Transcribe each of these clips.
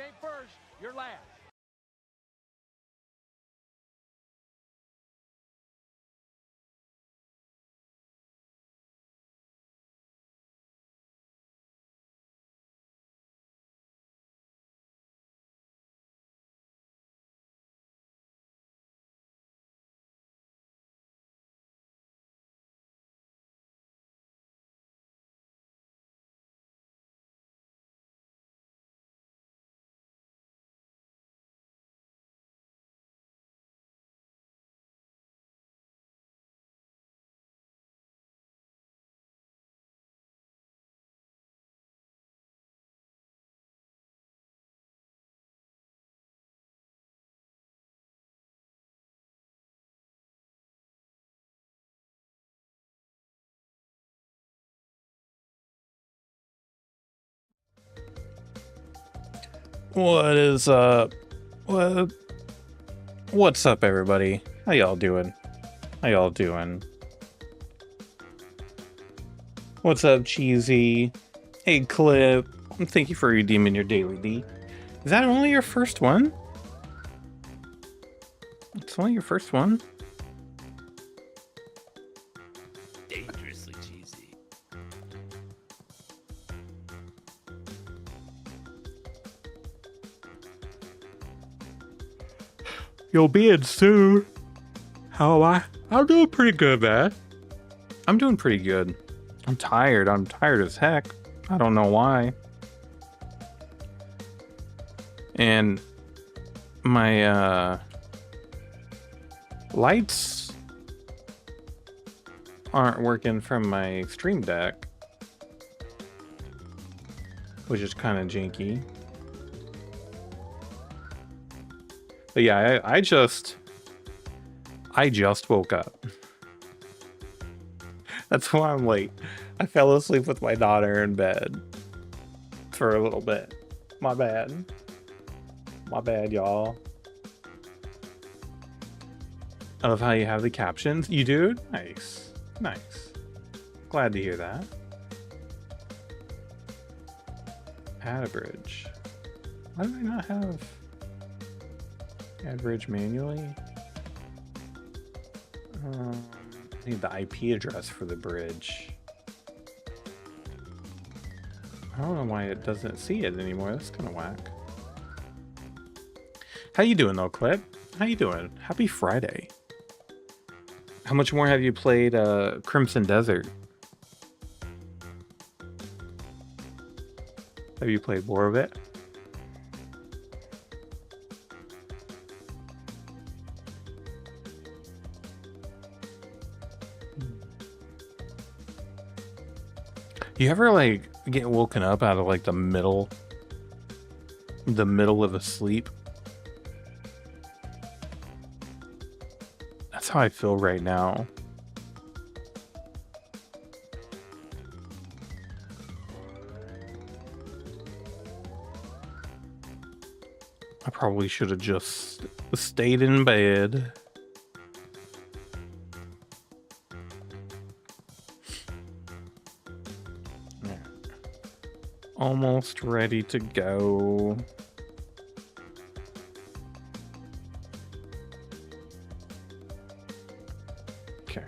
ain't first, you're last. What is up? What's up, everybody? How y'all doing? What's up, Cheesy? Hey, Clip. Thank you for redeeming your daily D. Is that only your first one? It's only your first one? Dangerously cheesy. You'll be in soon. How am I? I'm doing pretty good, man. I'm doing pretty good. I'm tired. I'm tired as heck. I don't know why. And my lights aren't working from my Stream Deck, which is kind of janky. But yeah, I just woke up. That's why I'm late. I fell asleep with my daughter in bed for a little bit. My bad. My bad, y'all. I love how you have the captions. You do? Nice. Nice. Glad to hear that. Add a bridge. Why do I not have add bridge manually? I need the IP address for the bridge. I don't know why it doesn't see it anymore. That's kind of whack. How you doing though, Clip? How you doing? Happy Friday. How much more have you played Crimson Desert? Have you played more of it? You ever like get woken up out of like the middle of a sleep? That's how I feel right now. I probably should have just stayed in bed. Almost ready to go. Okay.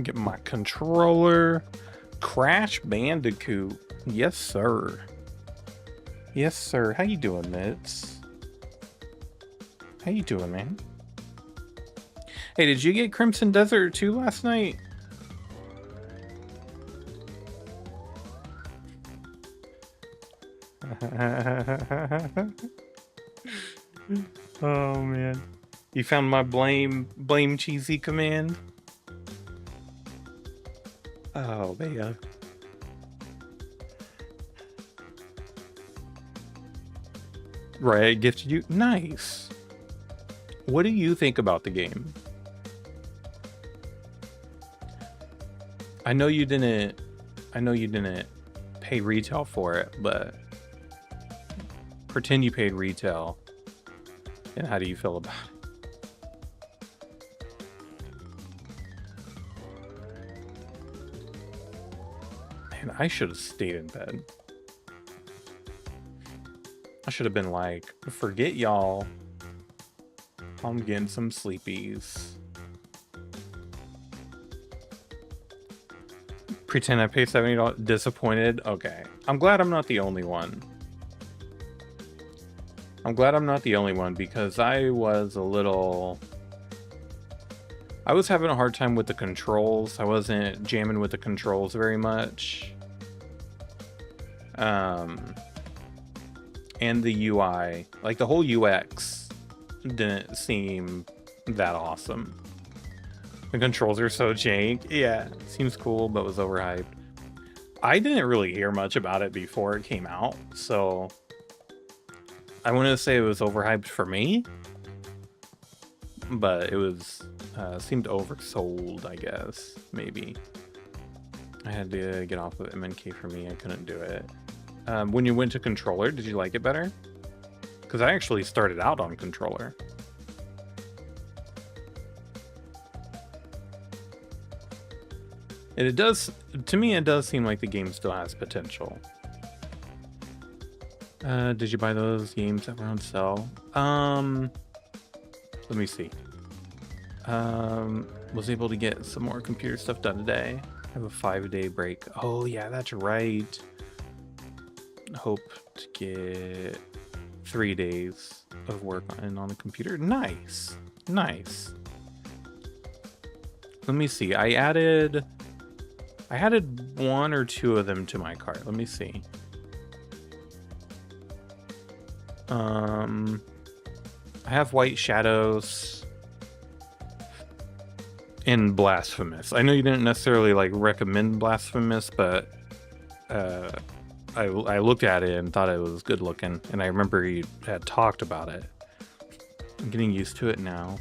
Get my controller. Crash Bandicoot. Yes, sir. Yes, sir. How you doing, Mitz? How you doing, man? Hey, did you get Crimson Desert 2 last night? Oh man, you found my blame cheesy command. Oh man. Right, I gifted you. Nice. What do you think about the game? I know you didn't pay retail for it, but pretend you paid retail. And how do you feel about it? Man, I should have stayed in bed. I should have been like, forget y'all. I'm getting some sleepies. Pretend I paid $70. Disappointed? Okay. I'm glad I'm not the only one. I'm glad I'm not the only one because I was having a hard time with the controls. I wasn't jamming with the controls very much. And the UI, like the whole UX didn't seem that awesome. The controls are so jank. Yeah, seems cool, but was overhyped. I didn't really hear much about it before it came out, so I wouldn't say it was overhyped for me, but it was seemed oversold, I guess, maybe. I had to get off of MNK for me. I couldn't do it. When you went to controller, did you like it better? Because I actually started out on controller. And it does, to me, it does seem like the game still has potential. Did you buy those games that were on sale? Let me see. Was able to get some more computer stuff done today. I have a 5-day break. Oh yeah, that's right. Hope to get 3 days of work on the computer. Nice. Nice. Let me see. I added 1 or 2 of them to my cart. Let me see. I have White Shadows and Blasphemous. I know you didn't necessarily like recommend Blasphemous, but I looked at it and thought it was good looking, and I remember you had talked about it. I'm getting used to it now.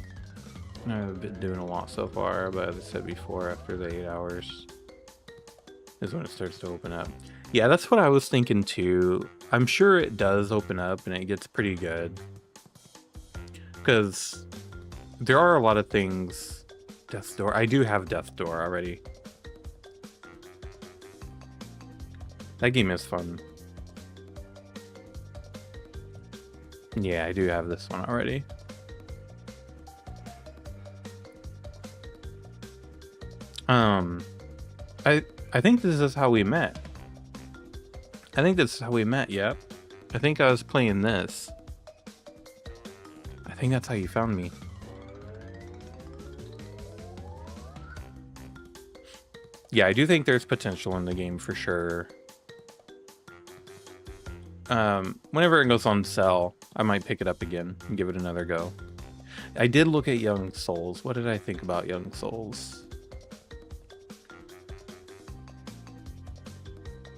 I've been doing a lot so far, but as I said before, after the 8 hours is when it starts to open up. Yeah, that's what I was thinking too. I'm sure it does open up and it gets pretty good. Because there are a lot of things. Death's Door. I do have Death's Door already. That game is fun. Yeah, I do have this one already. I think this is how we met. I think this is how we met, yep. I think I was playing this. I think that's how you found me. Yeah, I do think there's potential in the game for sure. Whenever it goes on sale, I might pick it up again and give it another go. I did look at Young Souls. What did I think about Young Souls?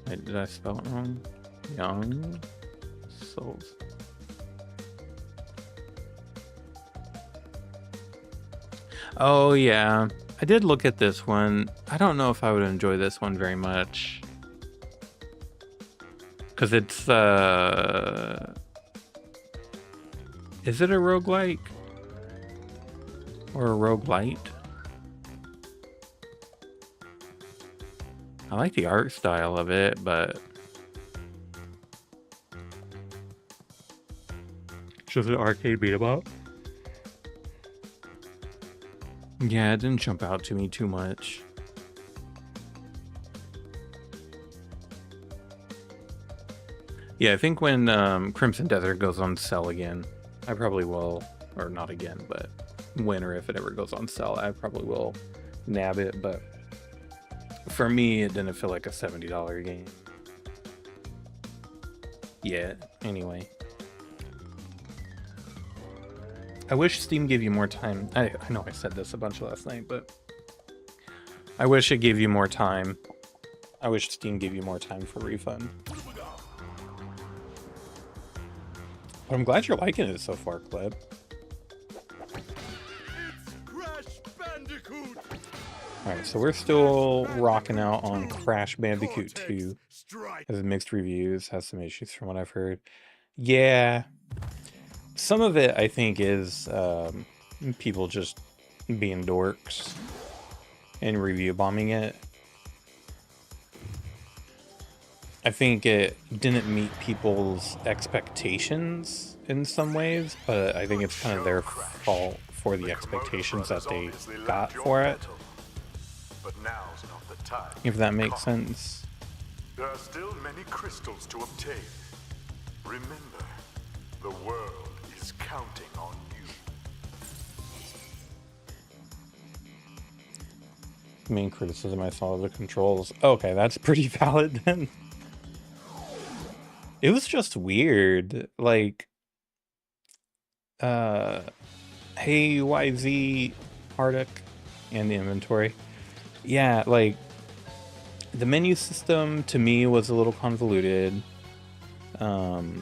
Wait, did I spell it wrong? Young Souls. Oh yeah, I did look at this one. I don't know if I would enjoy this one very much. Because it's, is it a roguelike? Or a roguelite? I like the art style of it, but... Just an arcade beat 'em up? Yeah, it didn't jump out to me too much. Yeah, I think when Crimson Desert goes on sale again, I probably will, or not again, but when or if it ever goes on sale, I probably will nab it, but for me, it didn't feel like a $70 game. Yeah, anyway. I wish Steam gave you more time. I know I said this a bunch last night, but I wish it gave you more time. I wish Steam gave you more time for refund. But I'm glad you're liking it so far, Clip. It's Crash Bandicoot. Alright, so we're still rocking out on Crash Bandicoot 2. Has mixed reviews, has some issues from what I've heard. Yeah. Some of it, I think, is people just being dorks and review bombing it. I think it didn't meet people's expectations in some ways, but I think it's kind of their fault for the expectations that they got for it. But now's not the time. If that makes sense. There are still many crystals to obtain. Remember, the world is counting on you. Main criticism I saw of the controls. Okay, that's pretty valid then. It was just weird. Like, hey, YZ, Hardic, and the inventory. Yeah, like, the menu system to me was a little convoluted. But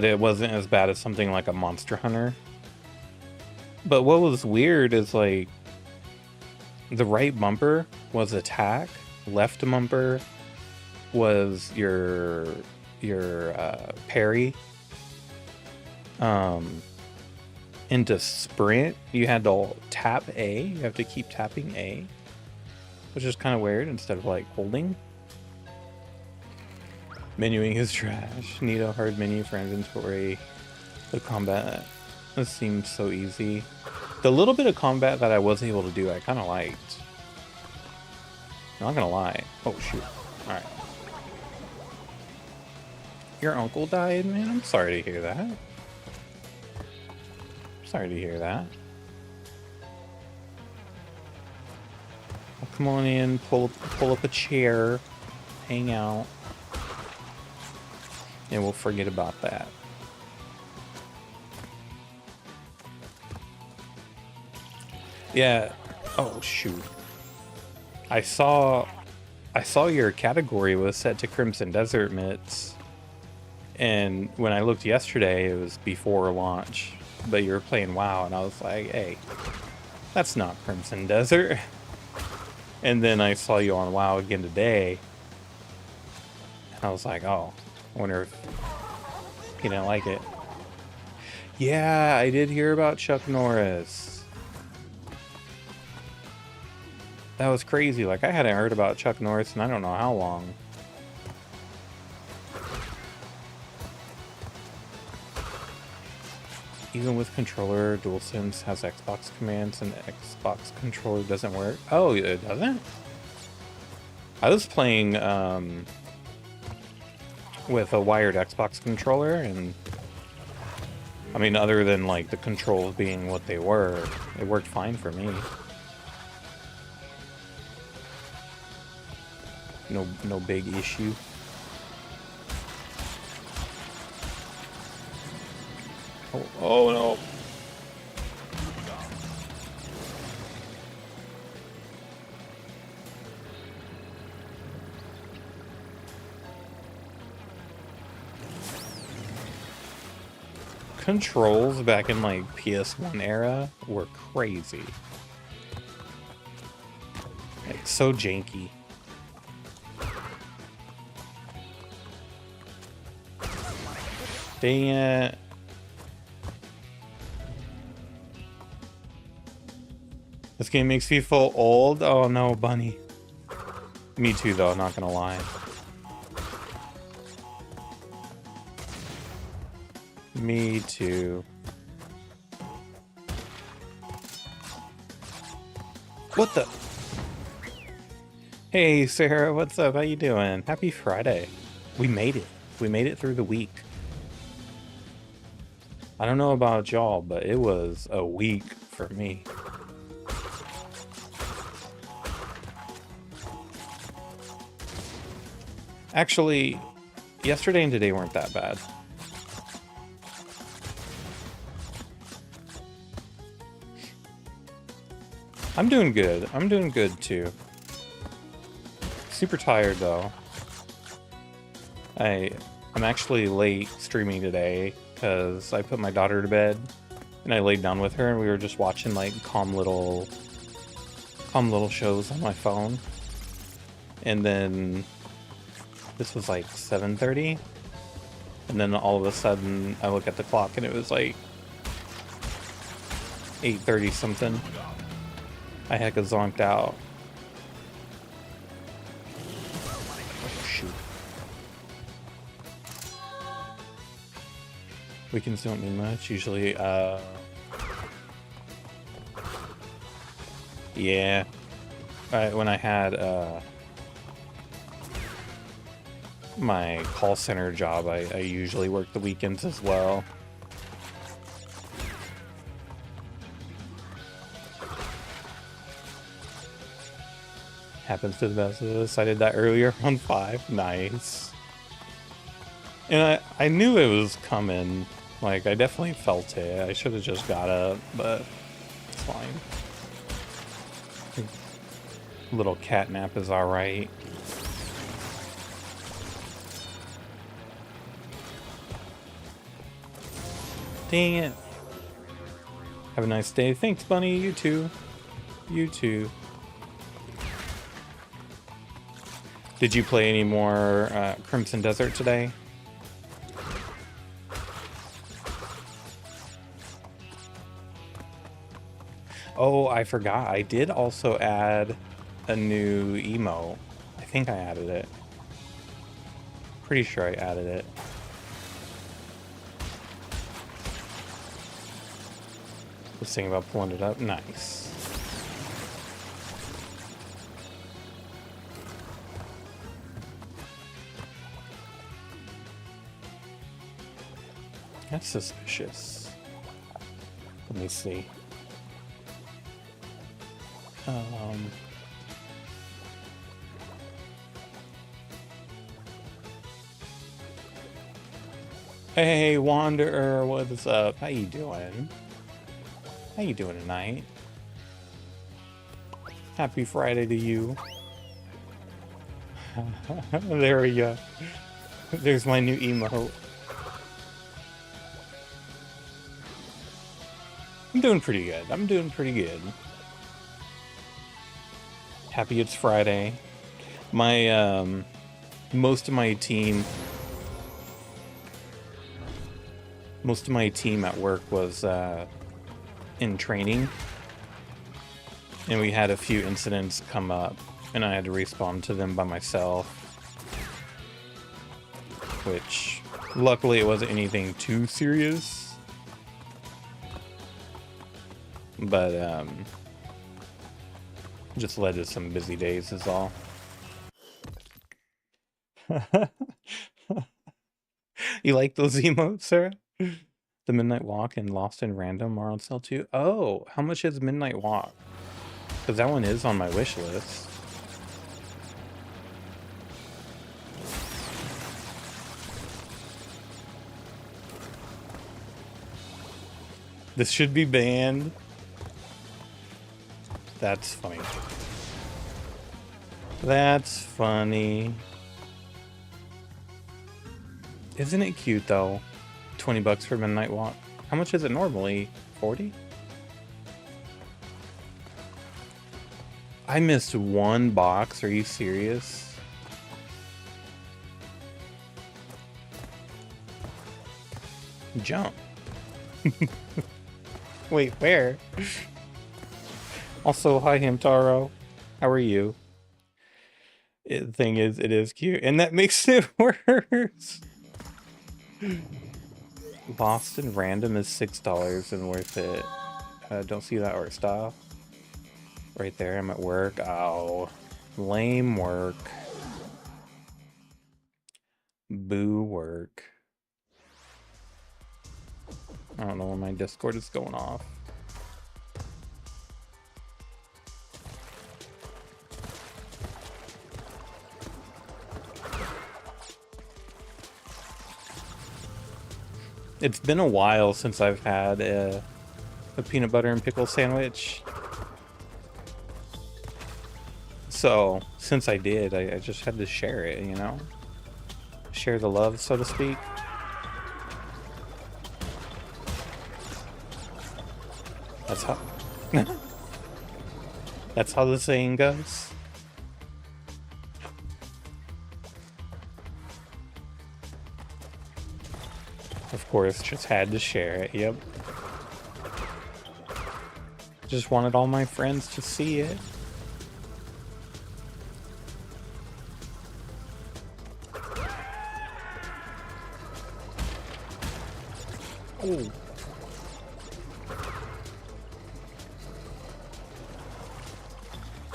it wasn't as bad as something like a Monster Hunter. But what was weird is, like, the right bumper was attack, left bumper was your parry. Into sprint, you had to tap A. You have to keep tapping A, which is kind of weird instead of like holding. Menuing is trash. Need a hard menu for inventory. The combat, this seems so easy. The little bit of combat that I was able to do, I kind of liked. Not gonna lie. Oh shoot! All right. Your uncle died, man. I'm sorry to hear that. Sorry to hear that. Well, come on in, pull up a chair, hang out, and we'll forget about that. Yeah. Oh shoot. I saw your category was set to Crimson Desert Mitts, and when I looked yesterday, it was before launch. But you were playing WoW, and I was like, hey, that's not Crimson Desert. And then I saw you on WoW again today, and I was like, oh, I wonder if you didn't like it. Yeah, I did hear about Chuck Norris. That was crazy. Like, I hadn't heard about Chuck Norris in I don't know how long. Even with controller, DualSense has Xbox commands and the Xbox controller doesn't work. Oh, it doesn't? I was playing with a wired Xbox controller, and I mean, other than like the controls being what they were, it worked fine for me. No big issue. Oh no. Controls back in like PS1 era were crazy. Like so janky. Dang it. This game makes me feel old. Oh no, Bunny. Me too, though, not gonna lie. Me too. What the? Hey, Sarah, what's up? How you doing? Happy Friday. We made it. We made it through the week. I don't know about y'all, but it was a week for me. Actually, yesterday and today weren't that bad. I'm doing good. I'm doing good too. Super tired though. I'm actually late streaming today because I put my daughter to bed and I laid down with her and we were just watching like calm little shows on my phone. And then this was like 7:30, and then all of a sudden I look at the clock and it was like 8:30 something. I hecka zonked out. shoot. Weekends don't mean much. Usually, yeah. When I had, my call center job, I usually work the weekends as well. Happens to the best of us. I did that earlier on 5. Nice. And I knew it was coming. Like, I definitely felt it. I should have just got up, but it's fine. Little cat nap is alright. Dang it. Have a nice day. Thanks, Bunny. You too. You too. Did you play any more Crimson Desert today? Oh, I forgot. I did also add a new emo. I think I added it. Pretty sure I added it. Was thinking about pulling it up. Nice. That's suspicious. Let me see. Hey, Wanderer, what's up? How you doing? How you doing tonight? Happy Friday to you. There we go. There's my new emote. I'm doing pretty good. I'm doing pretty good. Happy it's Friday. My, most of my team at work was, in training. And we had a few incidents come up, and I had to respond to them by myself. Which, luckily it wasn't anything too serious. But, just led to some busy days is all. You like those emotes, Sarah? The Midnight Walk and Lost in Random are on sale too. Oh, how much is Midnight Walk? Because that one is on my wish list. This should be banned. That's funny. That's funny. Isn't it cute though? 20 bucks for Midnight Walk. How much is it normally? 40? I missed one box. Are you serious? Jump. Wait, where? Also, hi Hamtaro. How are you? The thing is, it is cute, and that makes it worse. Lost in Random is $6 and worth it. Don't see that art style. Right there, I'm at work. Oh, lame work. Boo work. I don't know when my Discord is going off. It's been a while since I've had a peanut butter and pickle sandwich. So, since I did, I just had to share it, you know? Share the love, so to speak. That's how... That's how the saying goes. Of course, just had to share it, yep. Just wanted all my friends to see it. Oh.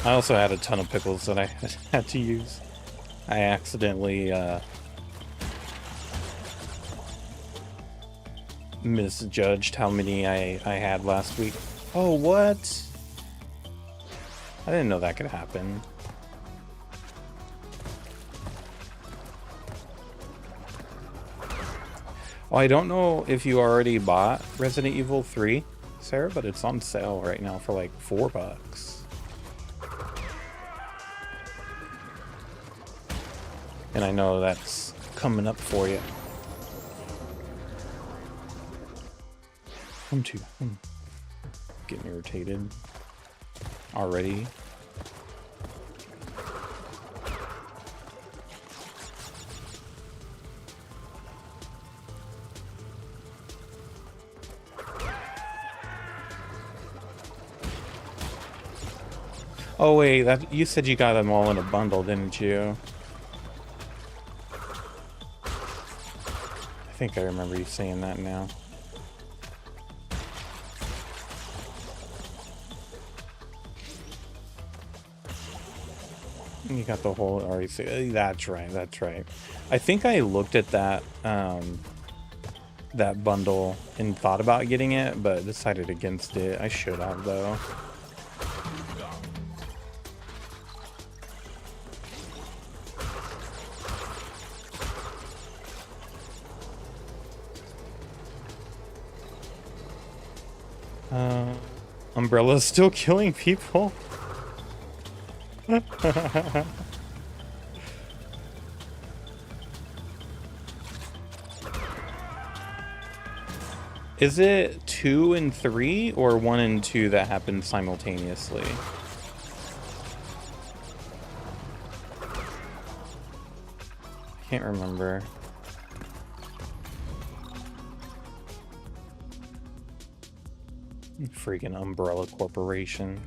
I also had a ton of pickles that I had to use. I accidentally misjudged how many I had last week. Oh, what? I didn't know that could happen. Well, I don't know if you already bought Resident Evil 3, Sarah, but it's on sale right now for like $4. And I know that's coming up for you. I'm getting irritated already. Oh wait, that you said you got them all in a bundle, didn't you? I think I remember you saying that now. You got the whole REC. That's right, that's right. I think I looked at that that bundle and thought about getting it, but decided against it. I should have though. Umbrella's still killing people. Is it 2 and 3 or 1 and 2 that happen simultaneously? I can't remember. Freaking Umbrella Corporation.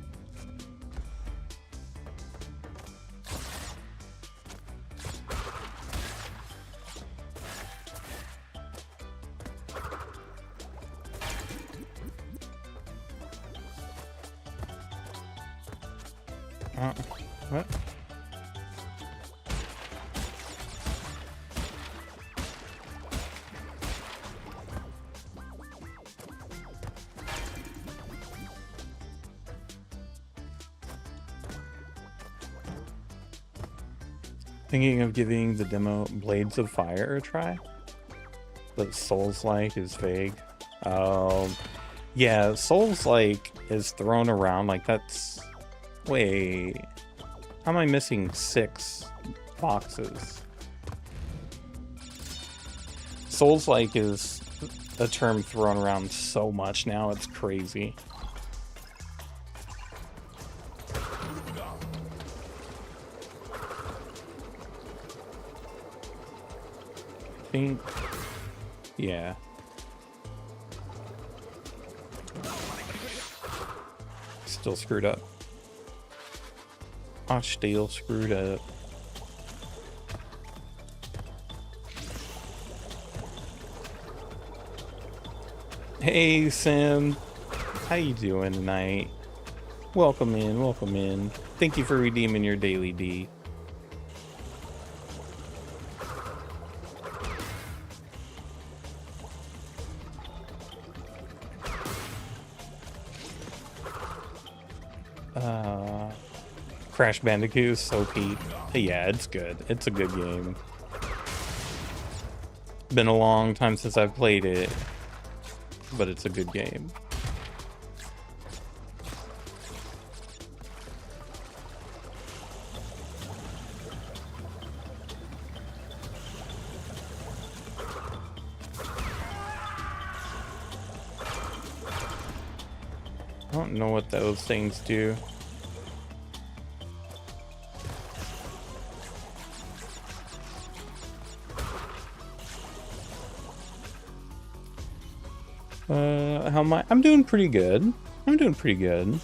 What? Thinking of giving the demo Blades of Fire a try? But Souls-like is vague. Yeah, Souls-like is thrown around like that's... Wait... How am I missing 6 boxes? Souls-like is a term thrown around so much now, it's crazy. I think... Yeah. Still screwed up. I'm still screwed up. Hey Sim, how you doing tonight? Welcome in, welcome in. Thank you for redeeming your daily D. Crash Bandicoot is so peak. Yeah, it's good. It's a good game. Been a long time since I've played it, but it's a good game. I don't know what those things do. How am I? I'm doing pretty good. I'm doing pretty good.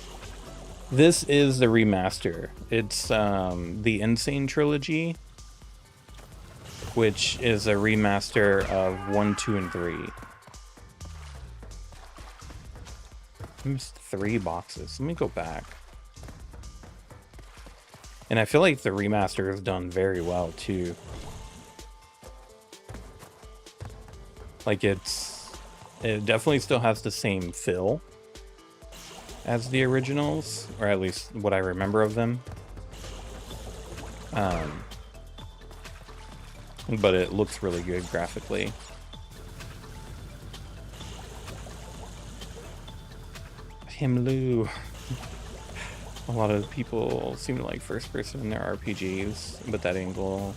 This is the remaster. It's the Insane Trilogy, which is a remaster of 1, 2, and 3. I missed 3 boxes. Let me go back. And I feel like the remaster is done very well too. Like it definitely still has the same feel as the originals, or at least what I remember of them. But it looks really good graphically. Himlu. A lot of people seem to like first person in their RPGs, but that angle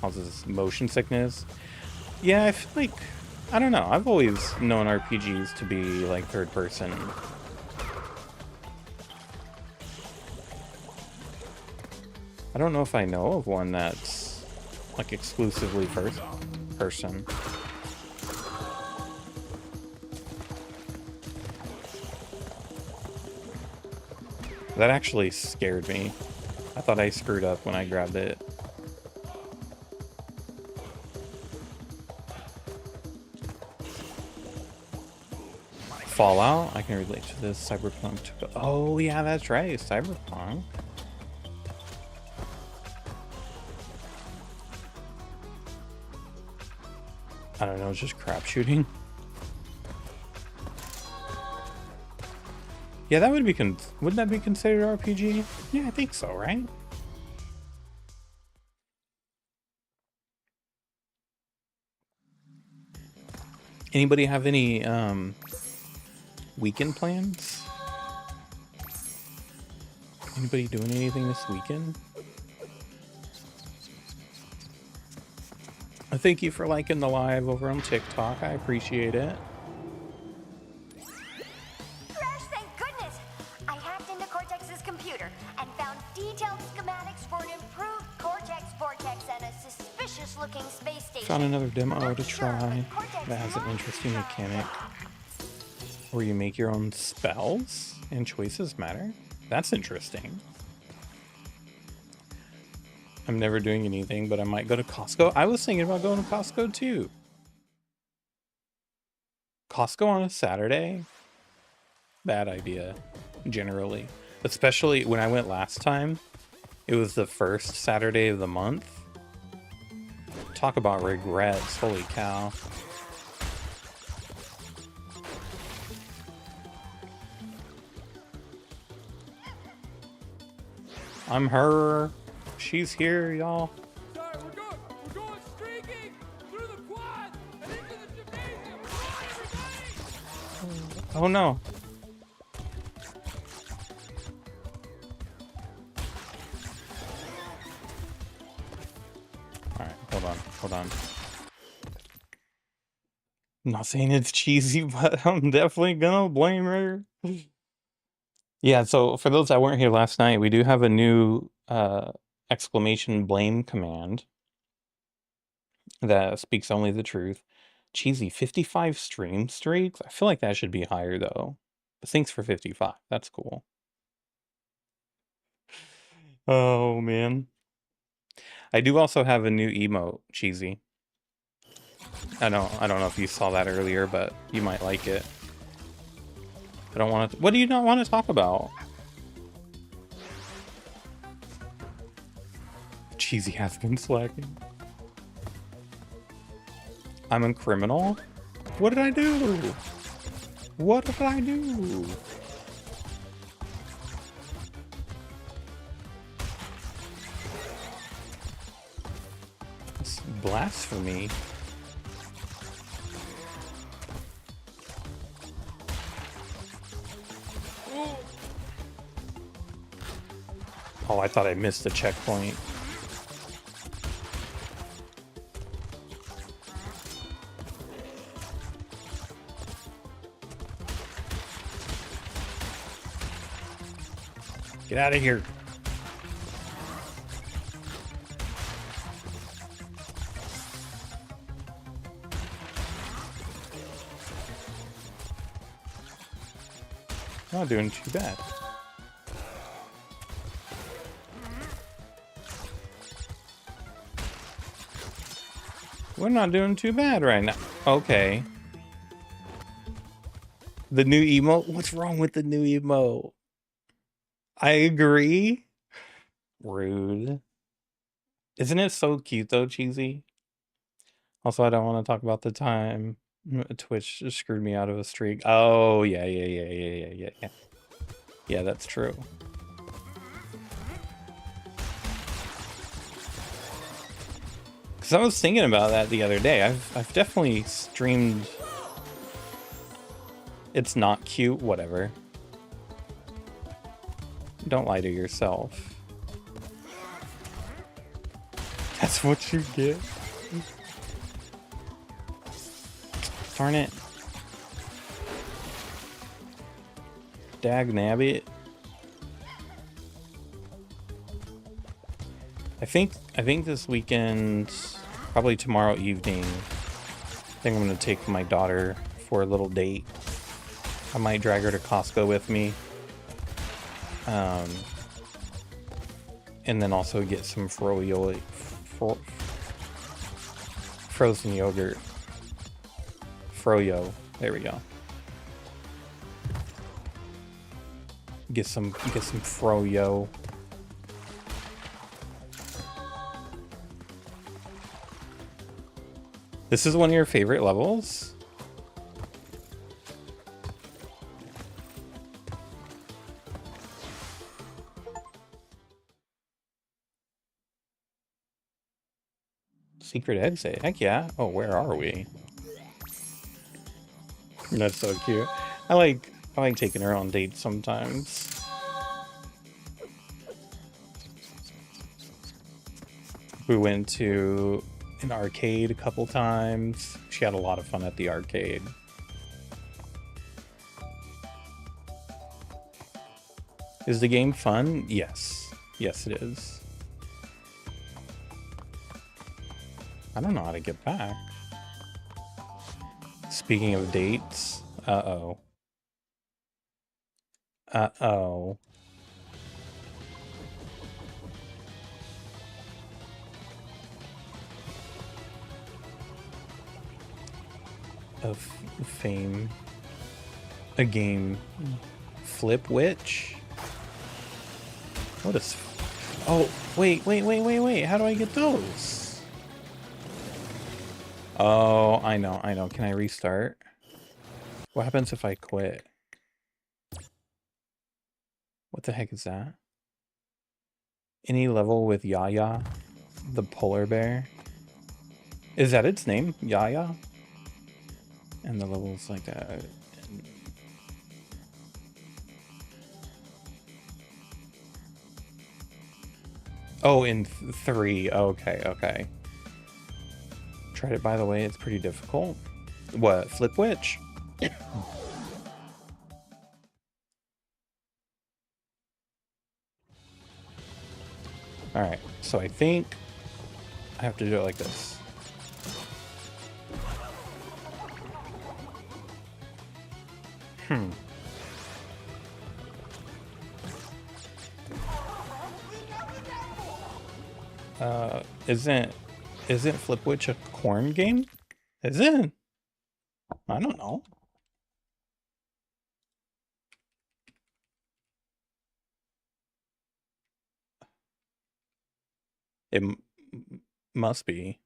causes motion sickness. Yeah, I feel like, I don't know, I've always known RPGs to be like third person. I don't know if I know of one that's like exclusively first person. That actually scared me. I thought I screwed up when I grabbed it. Fallout? I can relate to this. Cyberpunk. Oh, yeah, that's right. Cyberpunk. I don't know, just crap shooting. Yeah, that would be wouldn't that be considered RPG? Yeah, I think so, right? Anybody have any weekend plans? Anybody doing anything this weekend? Thank you for liking the live over on TikTok. I appreciate it. Crash, thank goodness! I hacked into Cortex's computer and found detailed schematics for an improved Cortex Vortex and a suspicious-looking space station. Found another demo to try that has an interesting mechanic where you make your own spells and choices matter. That's interesting. I'm never doing anything, but I might go to Costco. I was thinking about going to Costco too. Costco on a Saturday? Bad idea, generally. Especially when I went last time, it was the first Saturday of the month. Talk about regrets, holy cow. I'm her. She's here, y'all. Sorry, we're going streaking through the quad and into the gymnasium. Everybody! Oh no. Alright, hold on. I'm not saying it's cheesy, but I'm definitely gonna blame her. Yeah, so for those that weren't here last night, we do have a new exclamation blame command that speaks only the truth. Cheesy, 55 stream streaks? I feel like that should be higher though. But thanks for 55. That's cool. Oh man. I do also have a new emote, Cheesy. I don't know if you saw that earlier, but you might like it. I don't want to. What do you not want to talk about? Cheesy has been slacking. I'm a criminal? What did I do? What did I do? It's blasphemy. Oh, I thought I missed the checkpoint. Get out of here. Not doing too bad. We're not doing too bad right now. Okay. The new emote? What's wrong with the new emote? I agree. Rude. Isn't it so cute though, Cheesy? Also, I don't want to talk about the time Twitch just screwed me out of a streak. Oh, yeah. Yeah, that's true. Because I was thinking about that the other day. I've definitely streamed. It's not cute, whatever. Don't lie to yourself. That's what you get. Darn it. Dag nabbit. I think this weekend, probably tomorrow evening, I think I'm gonna take my daughter for a little date. I might drag her to Costco with me. And then also get some frozen yogurt. Froyo. There we go. Get some froyo. This is one of your favorite levels? Secret exit. Heck yeah. Oh, where are we? That's so cute. I like taking her on dates sometimes. We went to an arcade a couple times. She had a lot of fun at the arcade. Is the game fun? Yes. Yes, it is. I don't know how to get back. Speaking of dates, uh-oh. Uh-oh. Of fame. A game. Flip Witch? What is... Oh, wait. How do I get those? Oh, I know. Can I restart? What happens if I quit? What the heck is that? Any level with Yaya, the polar bear? Is that its name? Yaya? And the levels like that. Oh, in 3. Okay. Tried it, by the way. It's pretty difficult. What? Flip Witch? Alright, so I think I have to do it like this. Isn't Flip Witch a corn game? Is it? I don't know. It must be.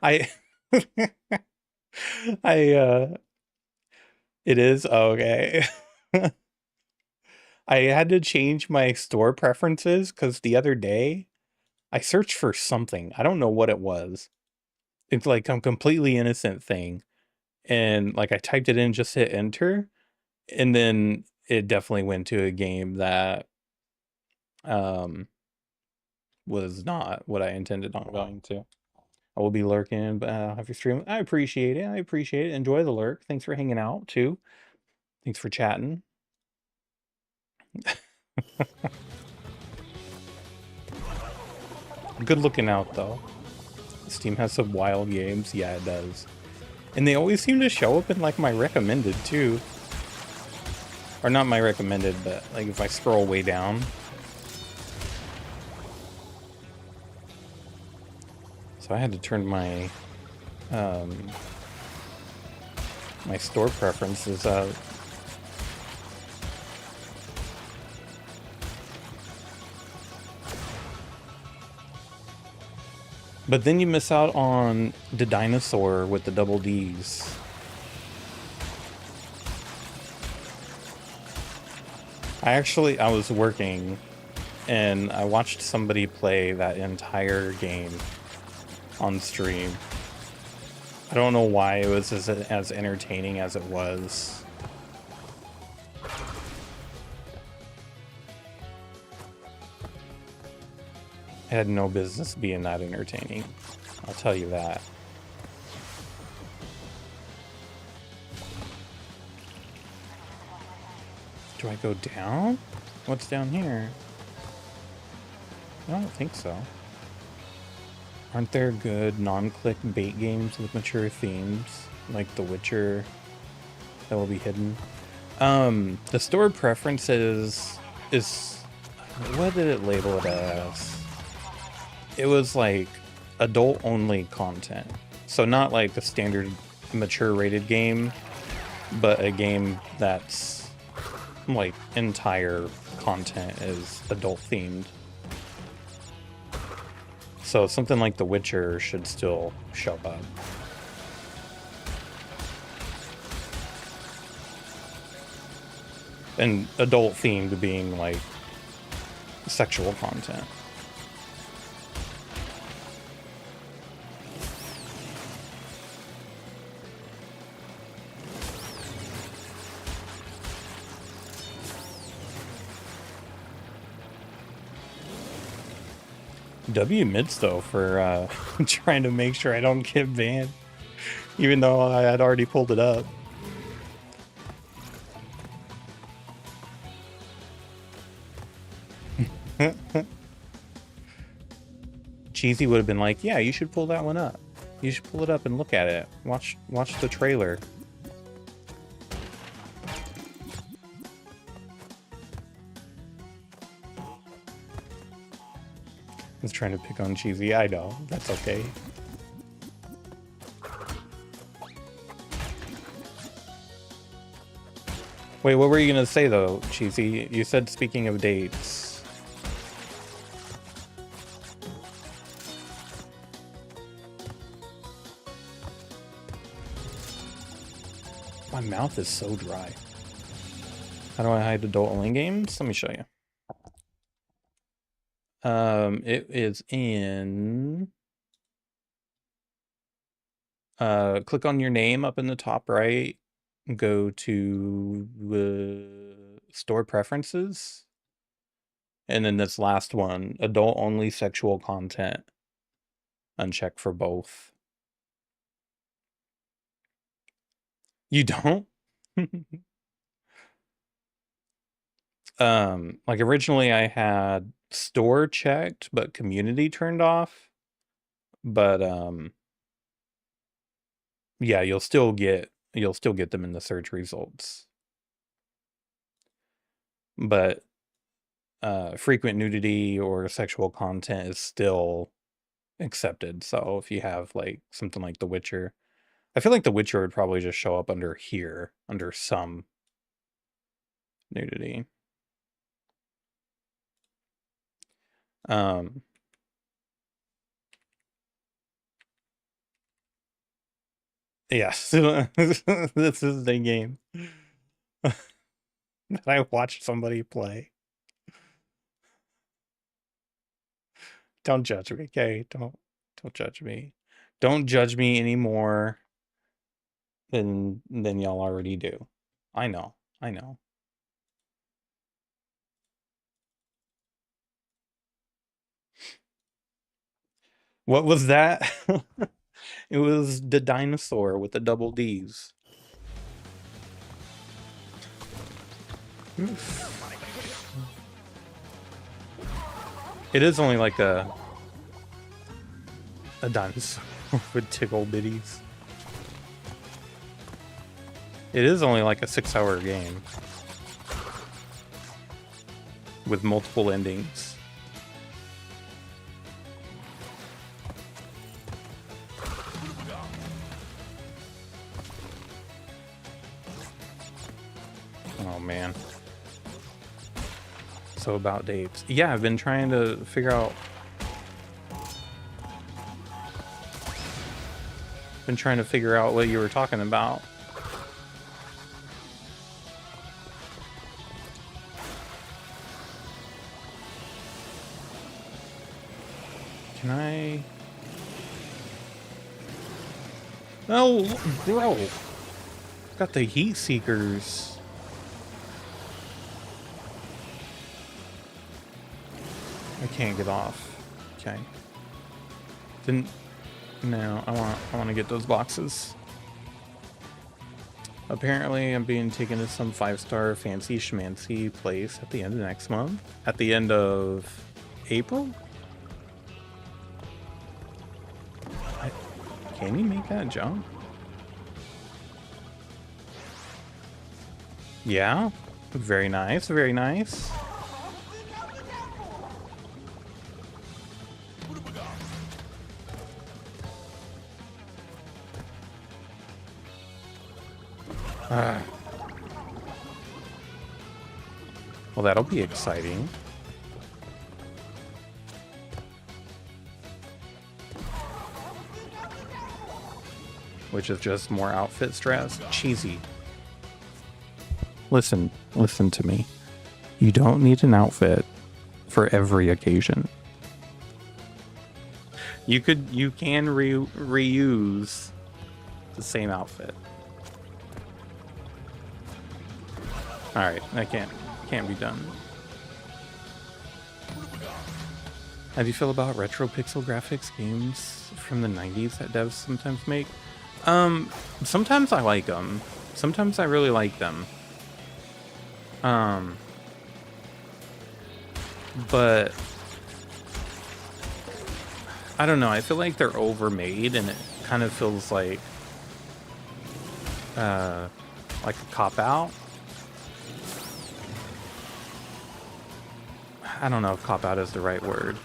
I it is? Oh, okay. I had to change my store preferences because the other day I searched for something. I don't know what it was. It's like a completely innocent thing. And like I typed it in, just hit enter, and then it definitely went to a game that was not what I intended on going to. I will be lurking, but I'll have your stream. I appreciate it. Enjoy the lurk. Thanks for hanging out too. Thanks for chatting. Good looking out though. Steam has some wild games. Yeah, it does. And they always seem to show up in like my recommended too. Or not my recommended, but like if I scroll way down. So I had to turn my My store preference is out. But then you miss out on the dinosaur with the double Ds. I was working and I watched somebody play that entire game on stream. I don't know why it was as entertaining as it was. It had no business being that entertaining. I'll tell you that. Do I go down? What's down here? I don't think so. Aren't there good non-click bait games with mature themes, like The Witcher, that will be hidden? The store preferences is... What did it label it as? It was like adult-only content. So not like a standard mature rated game, but a game that's like entire content is adult themed. So something like The Witcher should still show up. And adult themed being like sexual content. W mids though for trying to make sure I don't get banned, even though I had already pulled it up. Cheesy would have been like, yeah, you should pull that one up. You should pull it up and look at it. Watch the trailer. I was trying to pick on Cheesy. I know. That's okay. Wait, what were you going to say, though, Cheesy? You said speaking of dates. My mouth is so dry. How do I hide adult-only games? Let me show you. It is in... click on your name up in the top right. Go to store preferences. And then this last one, adult-only sexual content. Uncheck for both. You don't? Like originally I had store checked, but community turned off. But yeah, you'll still get them in the search results. But frequent nudity or sexual content is still accepted. So if you have like something like The Witcher, I feel like The Witcher would probably just show up under here, under some nudity. Yes, this is the game that I watched somebody play. Don't judge me, okay? Don't judge me. Don't judge me any more than y'all already do. I know. What was that? It was the dinosaur with the double D's. It is only like a dinosaur with tickle bitties. It is only like a 6-hour game with multiple endings. Oh man. So about dates. Yeah, I've been trying to figure out. Been trying to figure out what you were talking about. Can I? No, bro. Got the heat seekers. I can't get off. Okay. Didn't. No, I want to get those boxes. Apparently, I'm being taken to some 5-star fancy schmancy place at the end of next month. At the end of April? Can you make that jump? Yeah. Very nice. Very nice. Well, that'll be exciting. Which is just more outfit stress. Cheesy. Listen to me. You don't need an outfit for every occasion. You can reuse the same outfit. All right, that can't be done. How do you feel about retro pixel graphics games from the 90s that devs sometimes make? Sometimes I like them. Sometimes I really like them. But I don't know. I feel like they're overmade, and it kind of feels like a cop-out. I don't know if cop-out is the right word.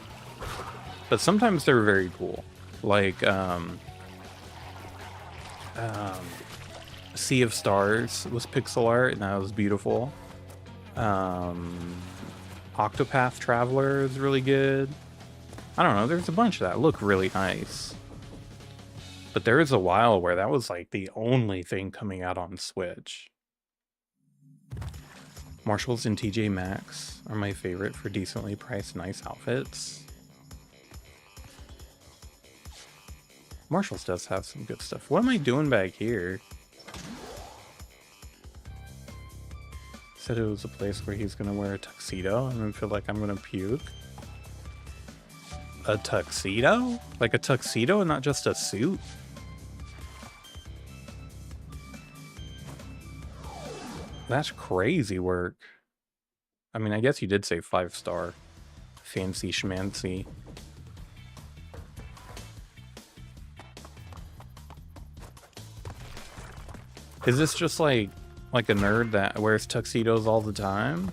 But sometimes they're very cool. Like, Sea of Stars was pixel art, and that was beautiful. Octopath Traveler is really good. I don't know, there's a bunch that look really nice. But there was a while where that was like the only thing coming out on Switch. Marshalls and TJ Maxx are my favorite for decently priced nice outfits. Marshalls does have some good stuff. What am I doing back here? Said it was a place where he's gonna wear a tuxedo and I feel like I'm gonna puke. A tuxedo? Like a tuxedo and not just a suit? That's crazy work. I mean, I guess you did say 5-star. Fancy schmancy. Is this just like a nerd that wears tuxedos all the time?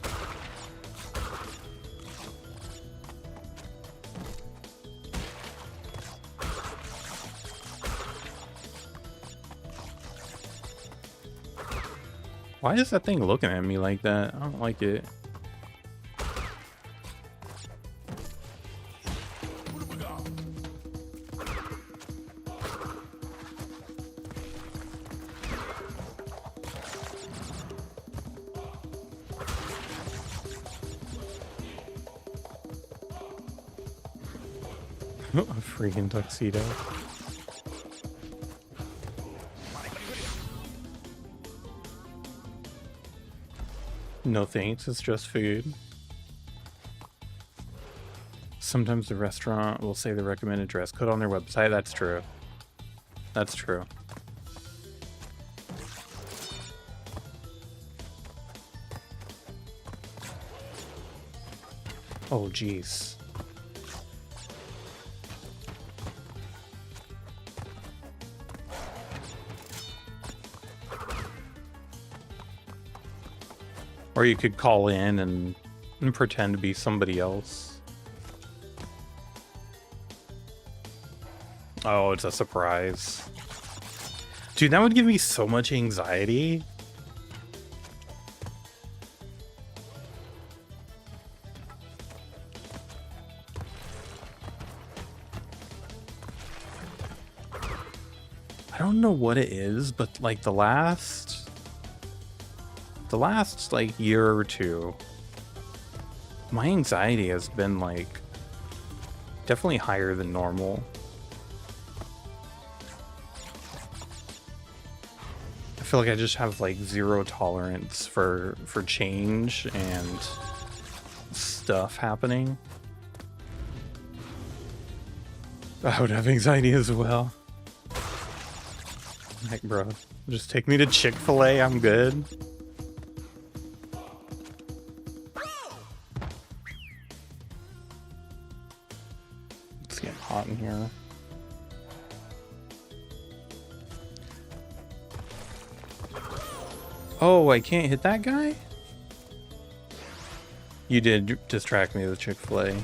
Why is that thing looking at me like that? I don't like it. A freaking tuxedo. No thanks, it's just food. Sometimes the restaurant will say the recommended dress code on their website. That's true. That's true. Oh, jeez. Or you could call in and pretend to be somebody else. Oh, it's a surprise. Dude, that would give me so much anxiety. don't know what it is, but like the last like year or two, my anxiety has been like definitely higher than normal. I feel like I just have like zero tolerance for change and stuff happening. I would have anxiety as well. Like, bro, just take me to Chick-fil-A, I'm good. It's getting hot in here. Oh, I can't hit that guy? You did distract me with Chick-fil-A.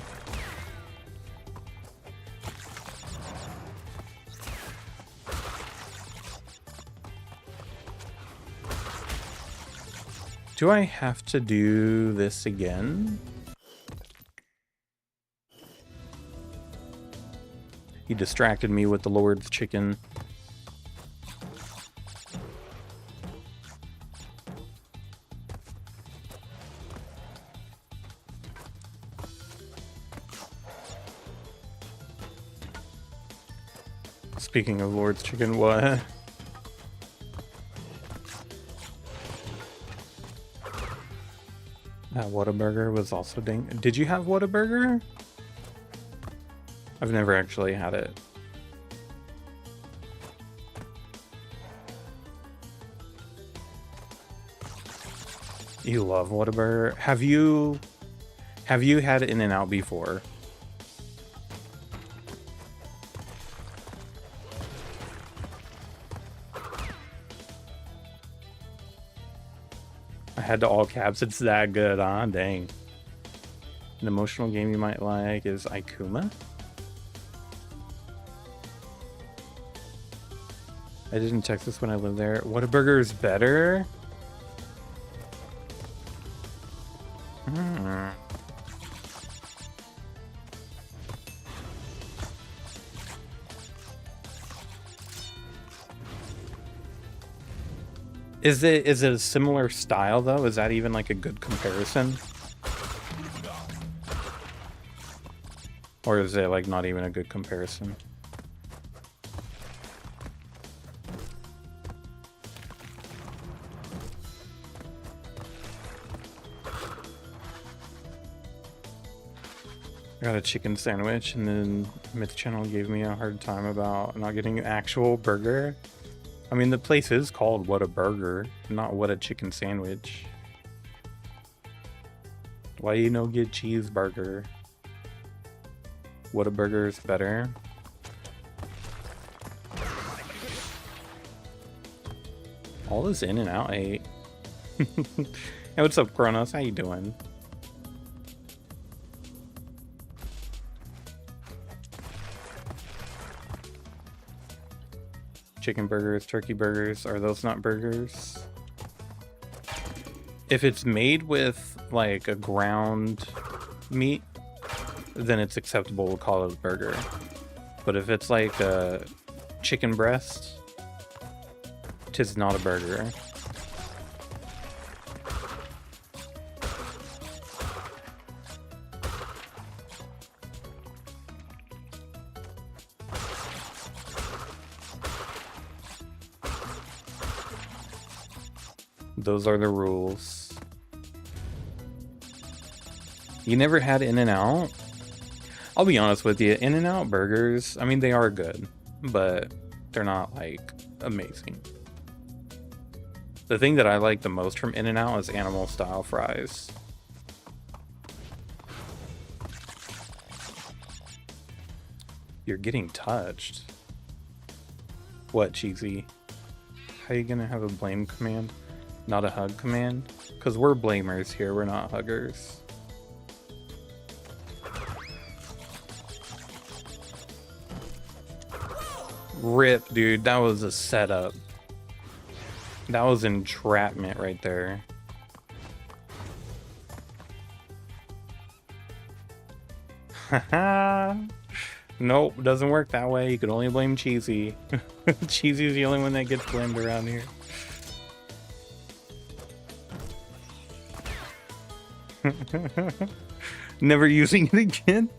Do I have to do this again? He distracted me with the Lord's chicken. Speaking of Lord's chicken, what? That Whataburger was also dang. Did you have Whataburger? I've never actually had it. You love Whataburger? Have you had In-N-Out before? I had to all caps. It's that good, huh? Dang. An emotional game you might like is Ikuma. I did in Texas when I lived there. Whataburger is better? Is it a similar style though? Is that even like a good comparison? Or is it like not even a good comparison? I got a chicken sandwich and then Myth Channel gave me a hard time about not getting an actual burger. I mean, the place is called What a Burger, not What a Chicken Sandwich. Why you no get cheeseburger? What a Burger is better. All this In-N-Out ate. Hey, what's up, Kronos? How you doing? Chicken burgers, turkey burgers, are those not burgers? If it's made with like a ground meat, then it's acceptable to call it a burger. But if it's like a chicken breast, tis not a burger. Those are the rules. You never had In-N-Out? I'll be honest with you, In-N-Out burgers, I mean, they are good, but they're not like amazing. The thing that I like the most from In-N-Out is animal style fries. You're getting touched. What, Cheesy? How you gonna have a blame command? Not a hug command? Because we're blamers here, we're not huggers. Rip, dude, that was a setup. That was entrapment right there. Haha. Nope, doesn't work that way. You can only blame Cheesy. Cheesy's the only one that gets blamed around here. Never using it again?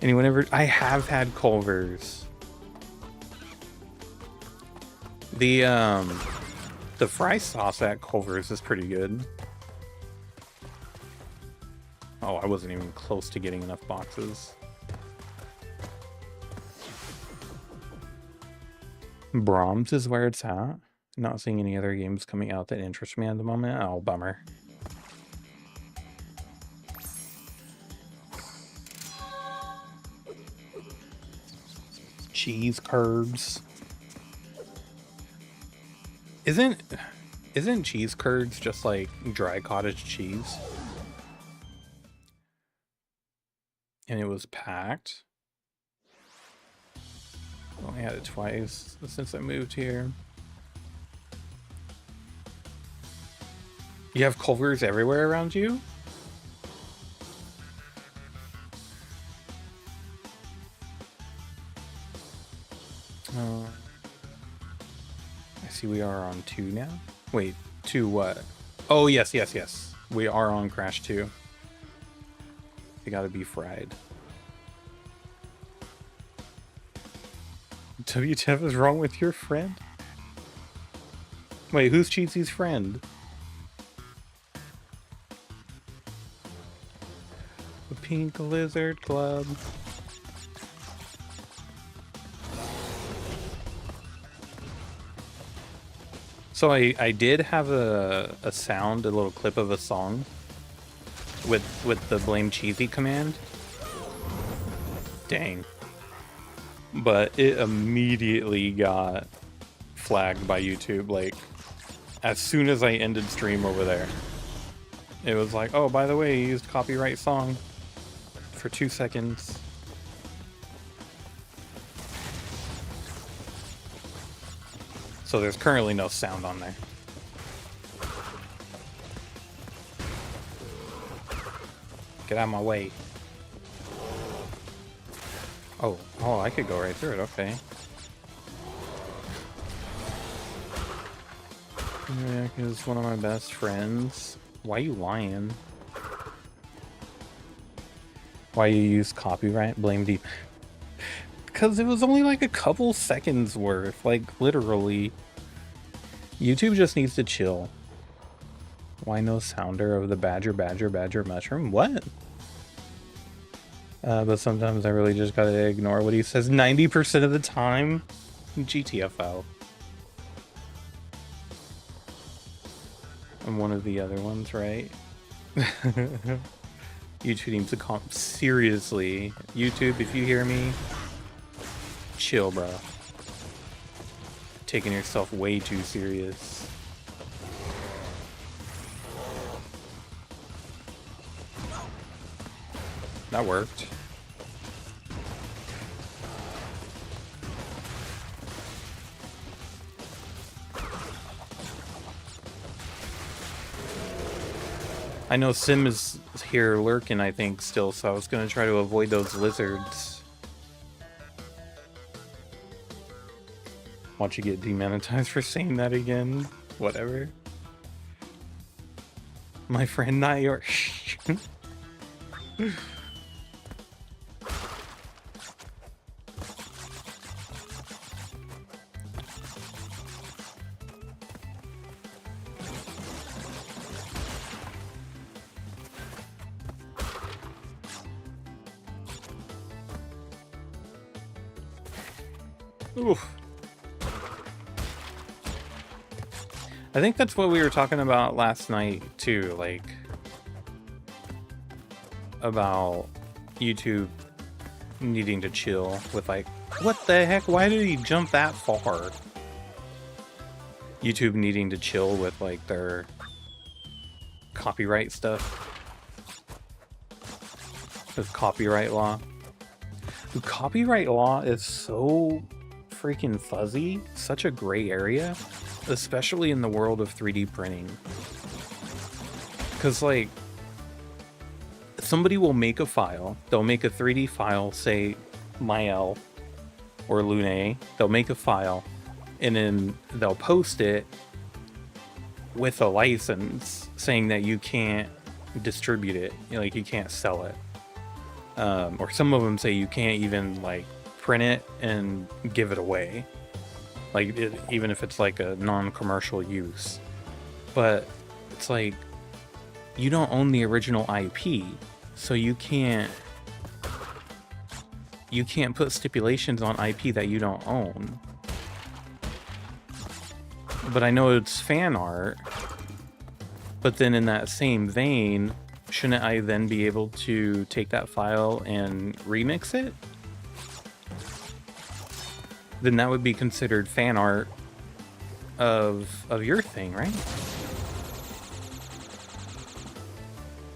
Anyone ever? I have had Culver's. The fry sauce at Culver's is pretty good. Oh, I wasn't even close to getting enough boxes. Brahms is where it's at. Not seeing any other games coming out that interest me at the moment. Oh, bummer. Cheese curds. Isn't cheese curds just like dry cottage cheese? And it was packed. Only had it twice since I moved here. You have Culver's everywhere around you? I see we are on 2 now. Wait, 2 what? Oh, yes. We are on Crash 2. They gotta be fried. WTF is wrong with your friend? Wait, who's Cheesy's friend? The Pink Lizard Club. So I did have a sound, a little clip of a song with the blame Cheesy command. Dang. But it immediately got flagged by YouTube, like, as soon as I ended stream over there. It was like, oh, by the way, you used copyright song for 2 seconds. So there's currently no sound on there. Get out of my way. Oh, I could go right through it, okay. Yeah, because one of my best friends. Why you lying? Why you use copyright? Blame deep. Because it was only like a couple seconds worth, like literally. YouTube just needs to chill. Why no sounder of the badger mushroom? What? But sometimes I really just gotta ignore what he says 90% of the time. GTFO. I'm one of the other ones, right? YouTube needs to calm. Seriously, YouTube, if you hear me, chill, bro. Taking yourself way too serious. That worked. I know Sim is here lurking, I think, still, so I was going to try to avoid those lizards. Watch you get demonetized for saying that again. Whatever. My friend, not yours. Oof. I think that's what we were talking about last night too, like about YouTube needing to chill with like, what the heck? Why did he jump that far? YouTube needing to chill with like their copyright stuff. With copyright law. The copyright law is so freaking fuzzy, such a gray area, especially in the world of 3D printing. Because like, somebody will make a file, they'll make a 3D file, say Mael or Lune, they'll make a file, and then they'll post it with a license saying that you can't distribute it, like you can't sell it. Or some of them say you can't even like print it and give it away, like even if it's like a non-commercial use. But it's like you don't own the original IP, so you can't put stipulations on IP that you don't own. But I know it's fan art. But then in that same vein, shouldn't I then be able to take that file and remix it? Then that would be considered fan art of your thing, right?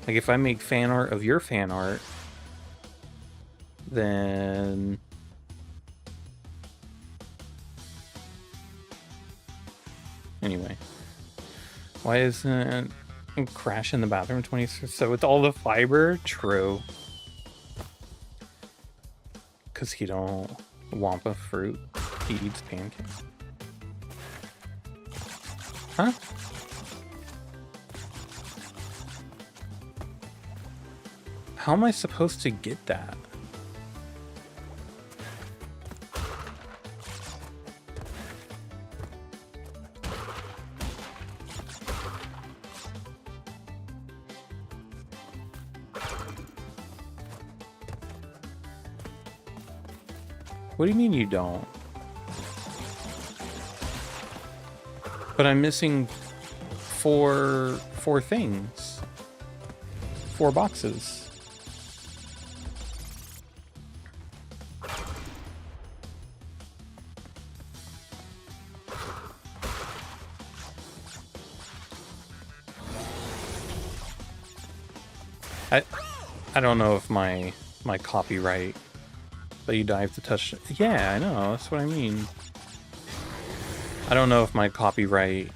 Like if I make fan art of your fan art, then anyway, why isn't Crash in the bathroom 20? So with all the fiber, true, because he don't wampa fruit, he eats pancakes. Huh? How am I supposed to get that? What do you mean you don't? But I'm missing four things. 4 boxes. I don't know if my copyright, but you dive to touch. Yeah, I know, that's what I mean. I don't know if my copyright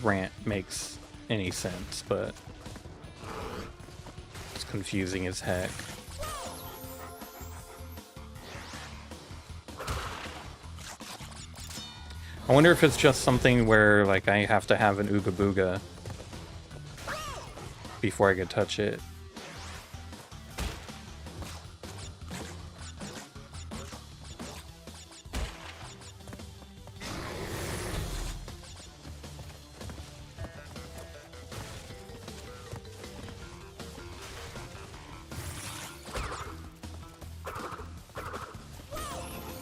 rant makes any sense, but it's confusing as heck. I wonder if it's just something where like I have to have an Ooga Booga before I could touch it.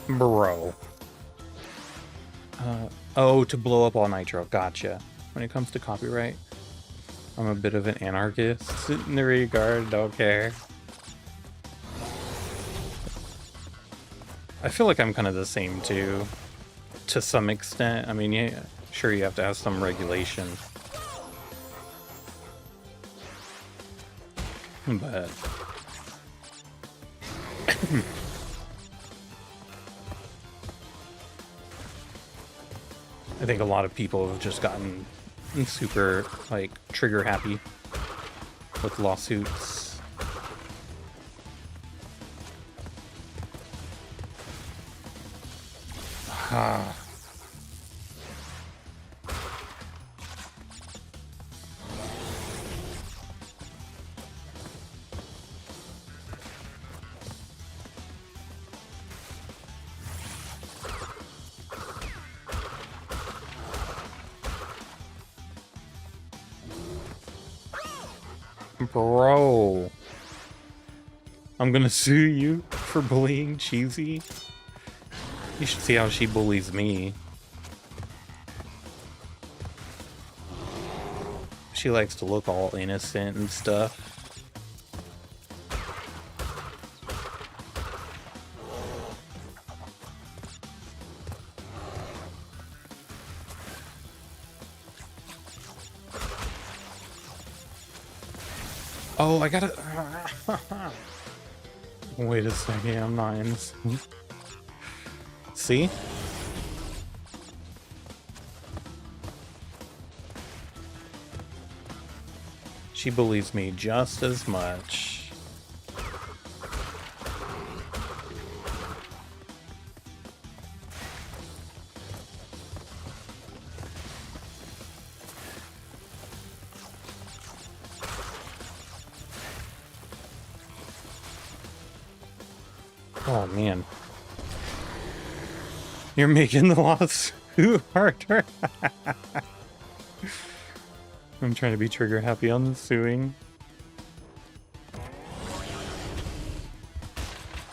Bro. Oh, to blow up all nitro. Gotcha. When it comes to copyright, I'm a bit of an anarchist in the regard. Don't care. I feel like I'm kind of the same too, to some extent. I mean, yeah, sure, you have to have some regulation, but I think a lot of people have just gotten super, like, trigger happy with lawsuits. Ah. Bro, I'm gonna sue you for bullying Cheesy. You should see how she bullies me. She likes to look all innocent and stuff. Oh, I gotta... Wait a second, I'm not in... See? She bullies me just as much. Oh, man. You're making the lawsuit harder. I'm trying to be trigger happy on the suing.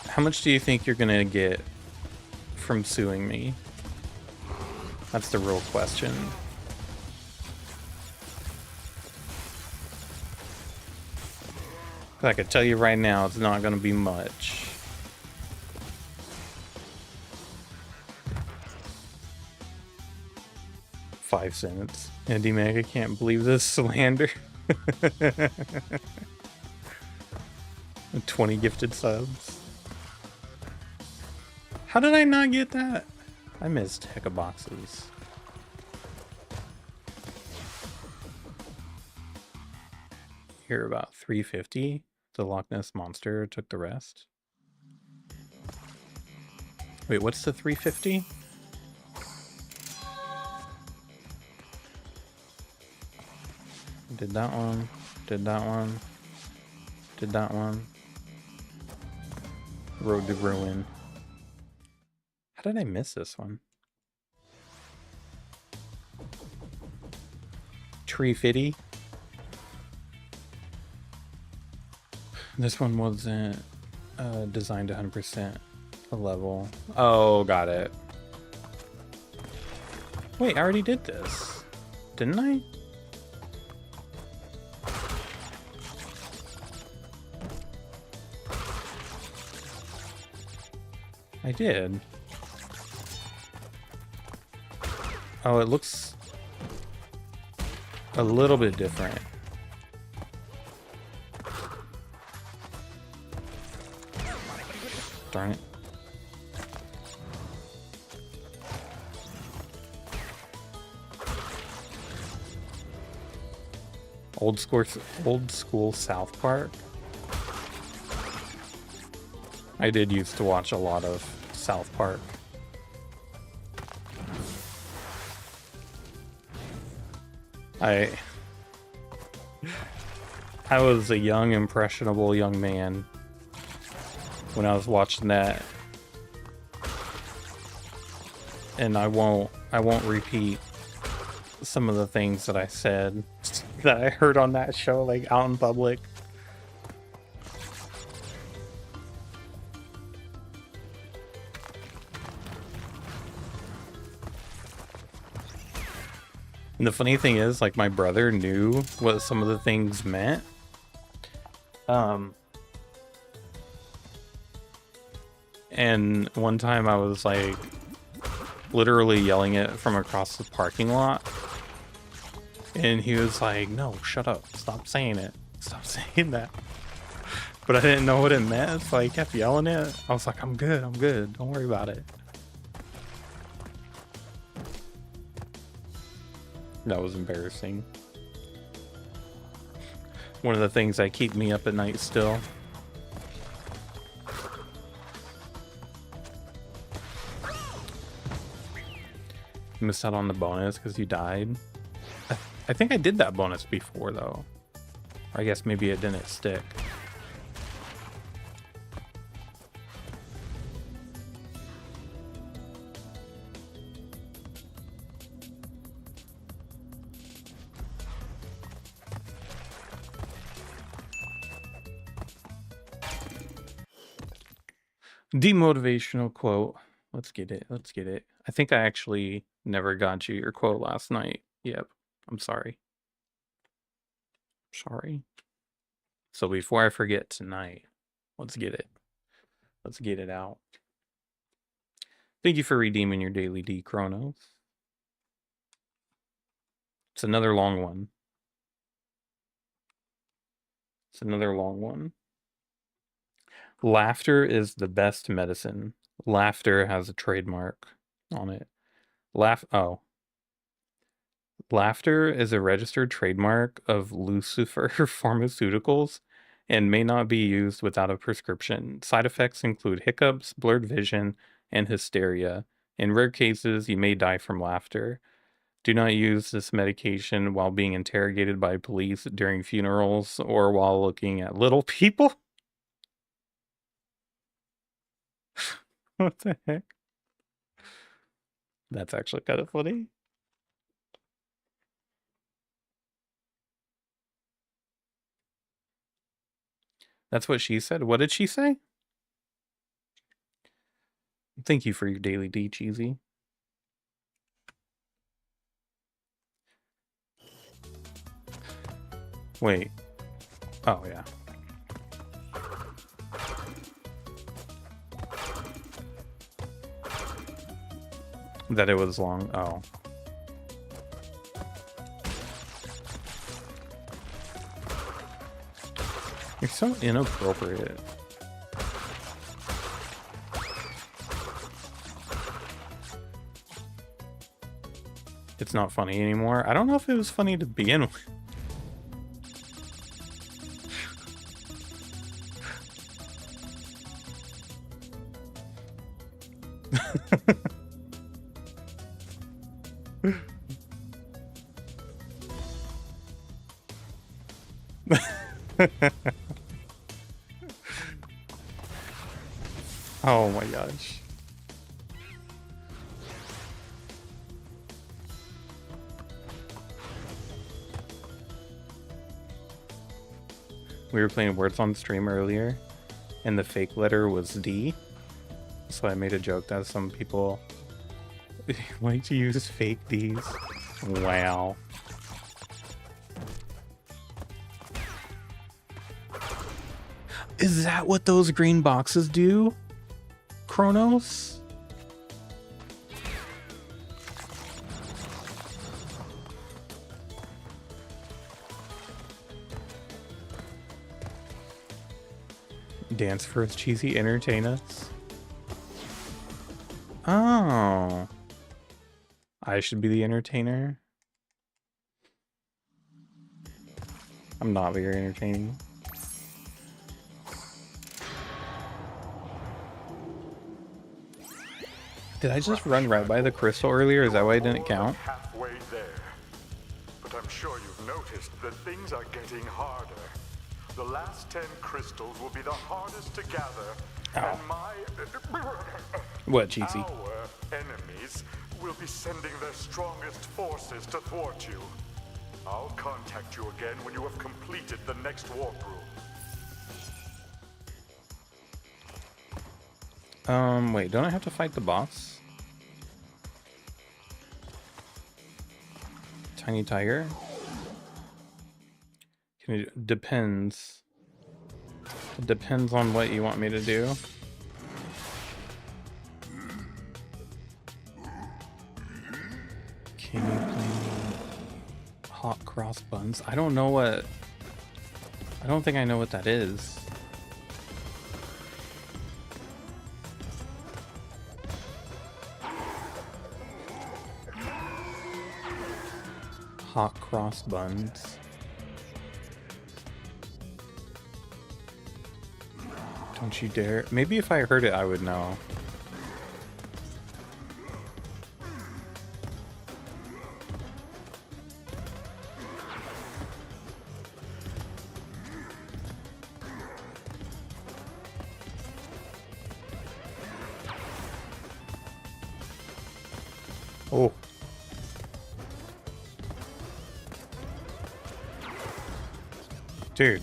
How much do you think you're gonna get from suing me? That's the real question. I can tell you right now, it's not gonna be much. $0.05. Andy Mag, I can't believe this slander. 20 gifted subs. How did I not get that? I missed heck of boxes. Here about 350. The Loch Ness Monster took the rest. Wait, what's the 350? Did that one, did that one, did that one. Road to Ruin. How did I miss this one? Tree Fitty. This one wasn't designed 100% a level. Oh, got it. Wait, I already did this. Didn't I? I did. Oh, it looks a little bit different. Darn it. Old school South Park. I did used to watch a lot of South Park. I was a young, impressionable young man when I was watching that, and I won't repeat some of the things that I said that I heard on that show, like out in public. And the funny thing is, like, my brother knew what some of the things meant. And one time I was like literally yelling it from across the parking lot. And he was like, no, shut up. Stop saying it. Stop saying that. But I didn't know what it meant, so I kept yelling it. I was like, I'm good. Don't worry about it. That was embarrassing. One of the things that keep me up at night still. You missed out on the bonus because you died. I think I did that bonus before, though. Or I guess maybe it didn't stick. Demotivational quote. Let's get it. I think I actually never got you your quote last night. Yep. I'm sorry. So before I forget tonight, let's get it. Let's get it out. Thank you for redeeming your daily D, Chronos. It's another long one. Laughter is the best medicine. Laughter has a trademark on it. Laughter is a registered trademark of Lucifer Pharmaceuticals and may not be used without a prescription. Side effects include hiccups, blurred vision, and hysteria. In rare cases, you may die from laughter. Do not use this medication while being interrogated by police during funerals or while looking at little people. What the heck? That's actually kind of funny. That's what she said. What did she say? Thank you for your daily D, Cheesy. Wait. Oh, yeah. That it was long. Oh. You're so inappropriate. It's not funny anymore. I don't know if it was funny to begin with. Oh my gosh. We were playing words on stream earlier, and the fake letter was D. So I made a joke that some people like to use fake D's. Wow. Is that what those green boxes do? Kronos? Dance for us, Cheesy, entertain us. Oh. I should be the entertainer. I'm not very entertaining. Did I just run right by the crystal earlier? Is that why it didn't count? Halfway there. But I'm sure you've noticed that things are getting harder. The last 10 crystals will be the hardest to gather. Ow. And my... What, Cheesy? Our enemies will be sending their strongest forces to thwart you. I'll contact you again when you have completed the next warp room. Wait, don't I have to fight the boss? Tiny Tiger? Depends. It depends on what you want me to do. Can you play hot cross buns? I don't know what... I don't think I know what that is. Hot cross buns. Don't you dare. Maybe if I heard it, I would know. Oh. Dude.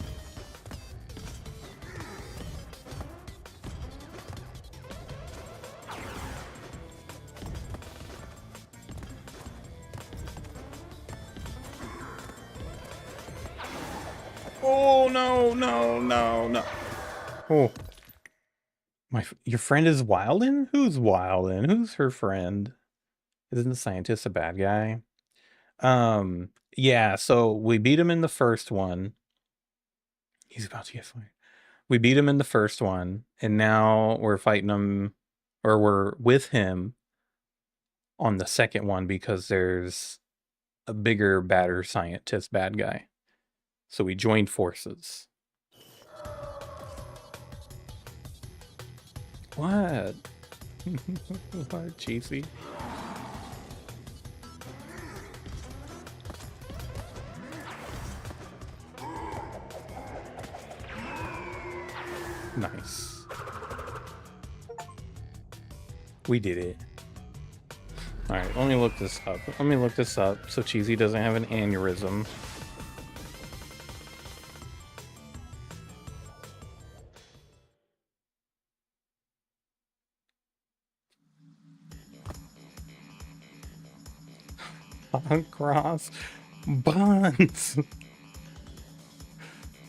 Oh, no, no, no, no. Oh. Your friend is Wildin? Who's Wildin? Who's her friend? Isn't the scientist a bad guy? Yeah, so we beat him in the first one. He's about to get fired. We beat him in the first one, and now we're fighting him, or we're with him on the second one because there's a bigger, badder scientist bad guy. So we joined forces. What? What, Cheesy? Nice. We did it. Alright, let me look this up. Let me look this up so Cheesy doesn't have an aneurysm. Cross buns.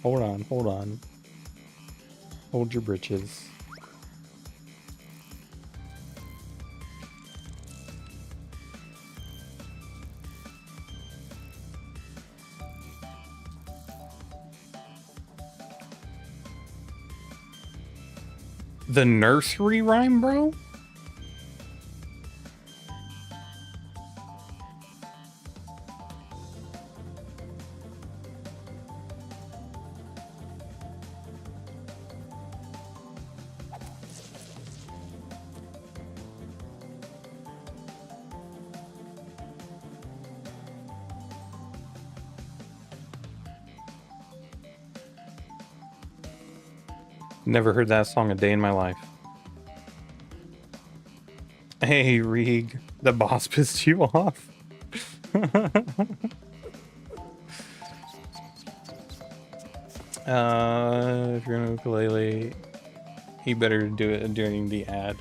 Hold on, hold on. Hold your britches. The nursery rhyme, bro? Never heard that song a day in my life. Hey, Reeg, the boss pissed you off. If you're gonna ukulele, he better do it during the ad.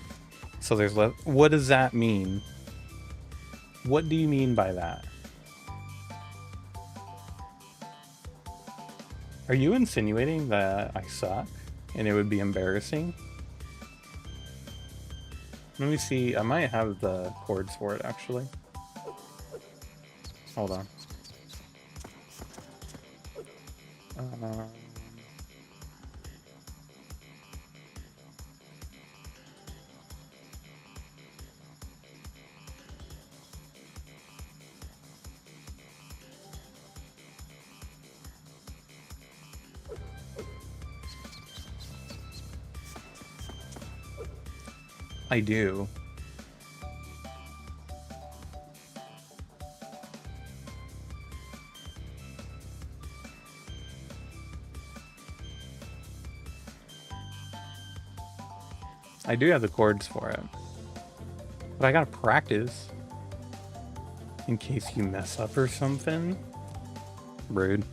So there's left. What does that mean? What do you mean by that? Are you insinuating that I suck and it would be embarrassing? Let me see. I might have the chords for it, actually. Hold on. I do. I do have the chords for it. But I gotta practice. In case you mess up or something. Rude.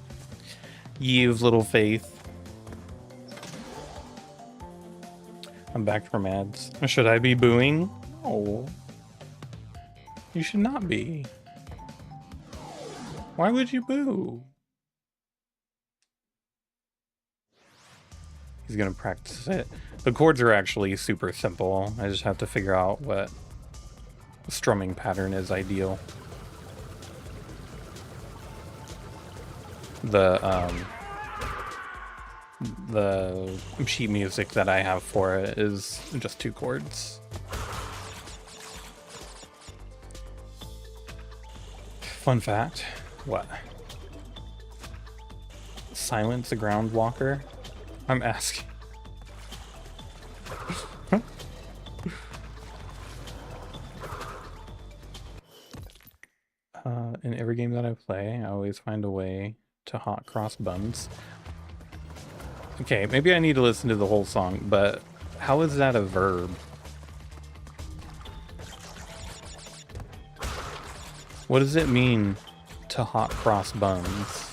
You've little faith. I'm back from ads. Should I be booing? No. You should not be. Why would you boo? He's gonna practice it. The chords are actually super simple. I just have to figure out what strumming pattern is ideal. The sheet music that I have for it is just 2 chords. Fun fact. What? Silence a ground walker? I'm asking. In every game that I play, I always find a way to hot cross buns. Okay, maybe I need to listen to the whole song, but how is that a verb? What does it mean to hot cross buns?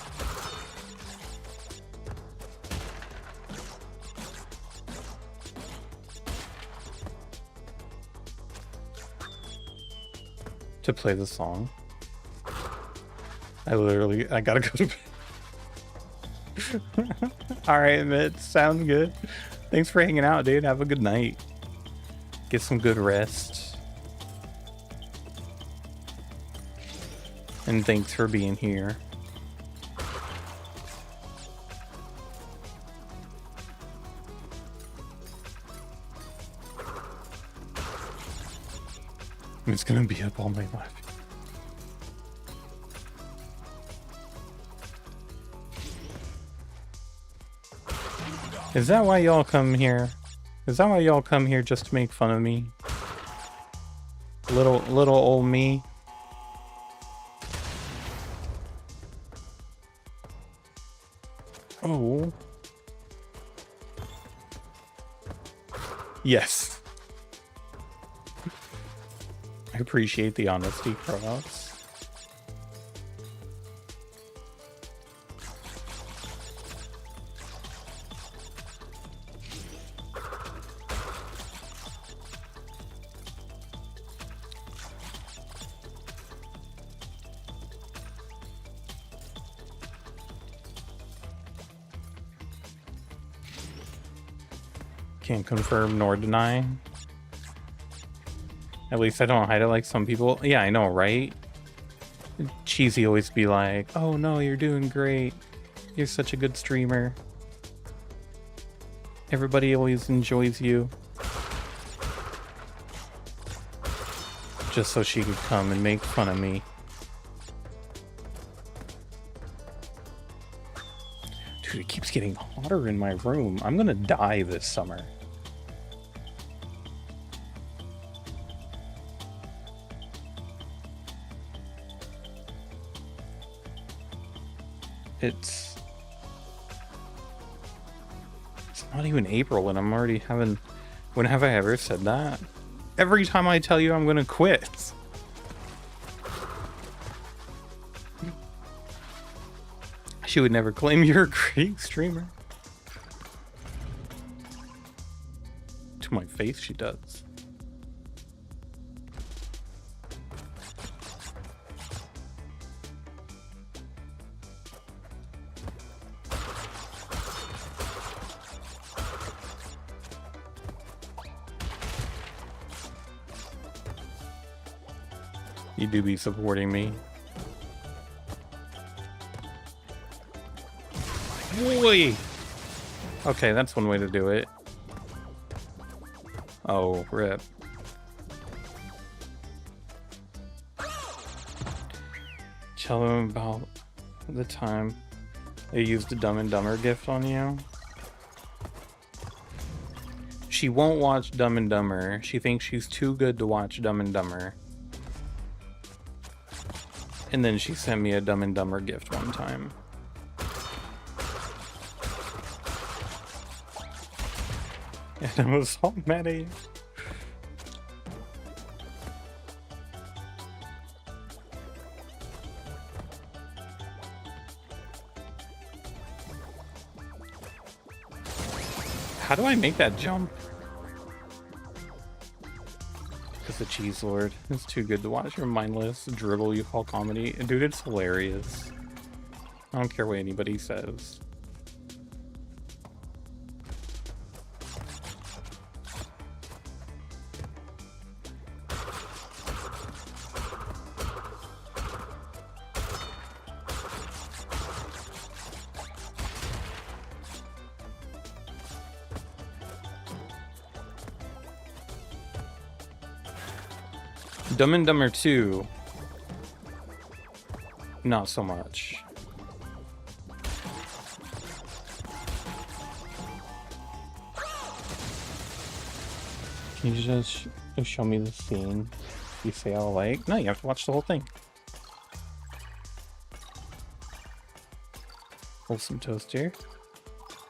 To play the song. I gotta go to bed. Alright, Mitt, sounds good. Thanks for hanging out, dude. Have a good night. Get some good rest. And thanks for being here. I'm just gonna be up all night live. Is that why y'all come here? Is that why y'all come here, just to make fun of me? Little old me? Oh. I appreciate the honesty, Cross. Can't confirm nor deny. At least I don't hide it like some people. Yeah, I know, right? Cheesy always be like, oh no, you're doing great. You're such a good streamer. Everybody always enjoys you. Just so she could come and make fun of me. Dude, it keeps getting hotter in my room. I'm gonna die this summer. It's not even April and I'm already having... When have I ever said that? Every time I tell you I'm gonna quit. She would never claim you're a great streamer. To my face, she does. You do be supporting me. Boy! Okay, that's one way to do it. Oh, rip. Tell them about the time they used a Dumb and Dumber gift on you. She won't watch Dumb and Dumber. She thinks she's too good to watch Dumb and Dumber. And then she sent me a Dumb and Dumber gift one time. And I was all mad at you. How do I make that jump? Because the Cheese Lord is too good to watch. Your mindless dribble you call comedy. Dude, it's hilarious. I don't care what anybody says. Dumb and Dumber 2, not so much. Can you just show me the scene you say I like? No, you have to watch the whole thing. Wholesome Toaster.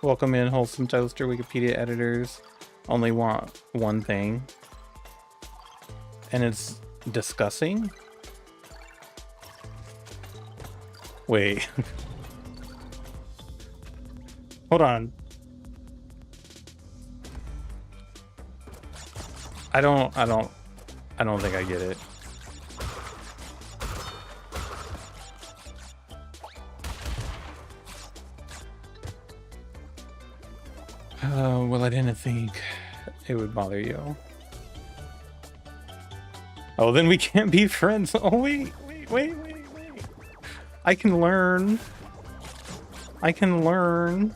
Welcome in, Wholesome Toaster. Wikipedia editors only want one thing. And it's discussing? Wait. Hold on. I don't think I get it. Well, I didn't think it would bother you. Oh, then we can't be friends. Oh, wait. I can learn. I can learn.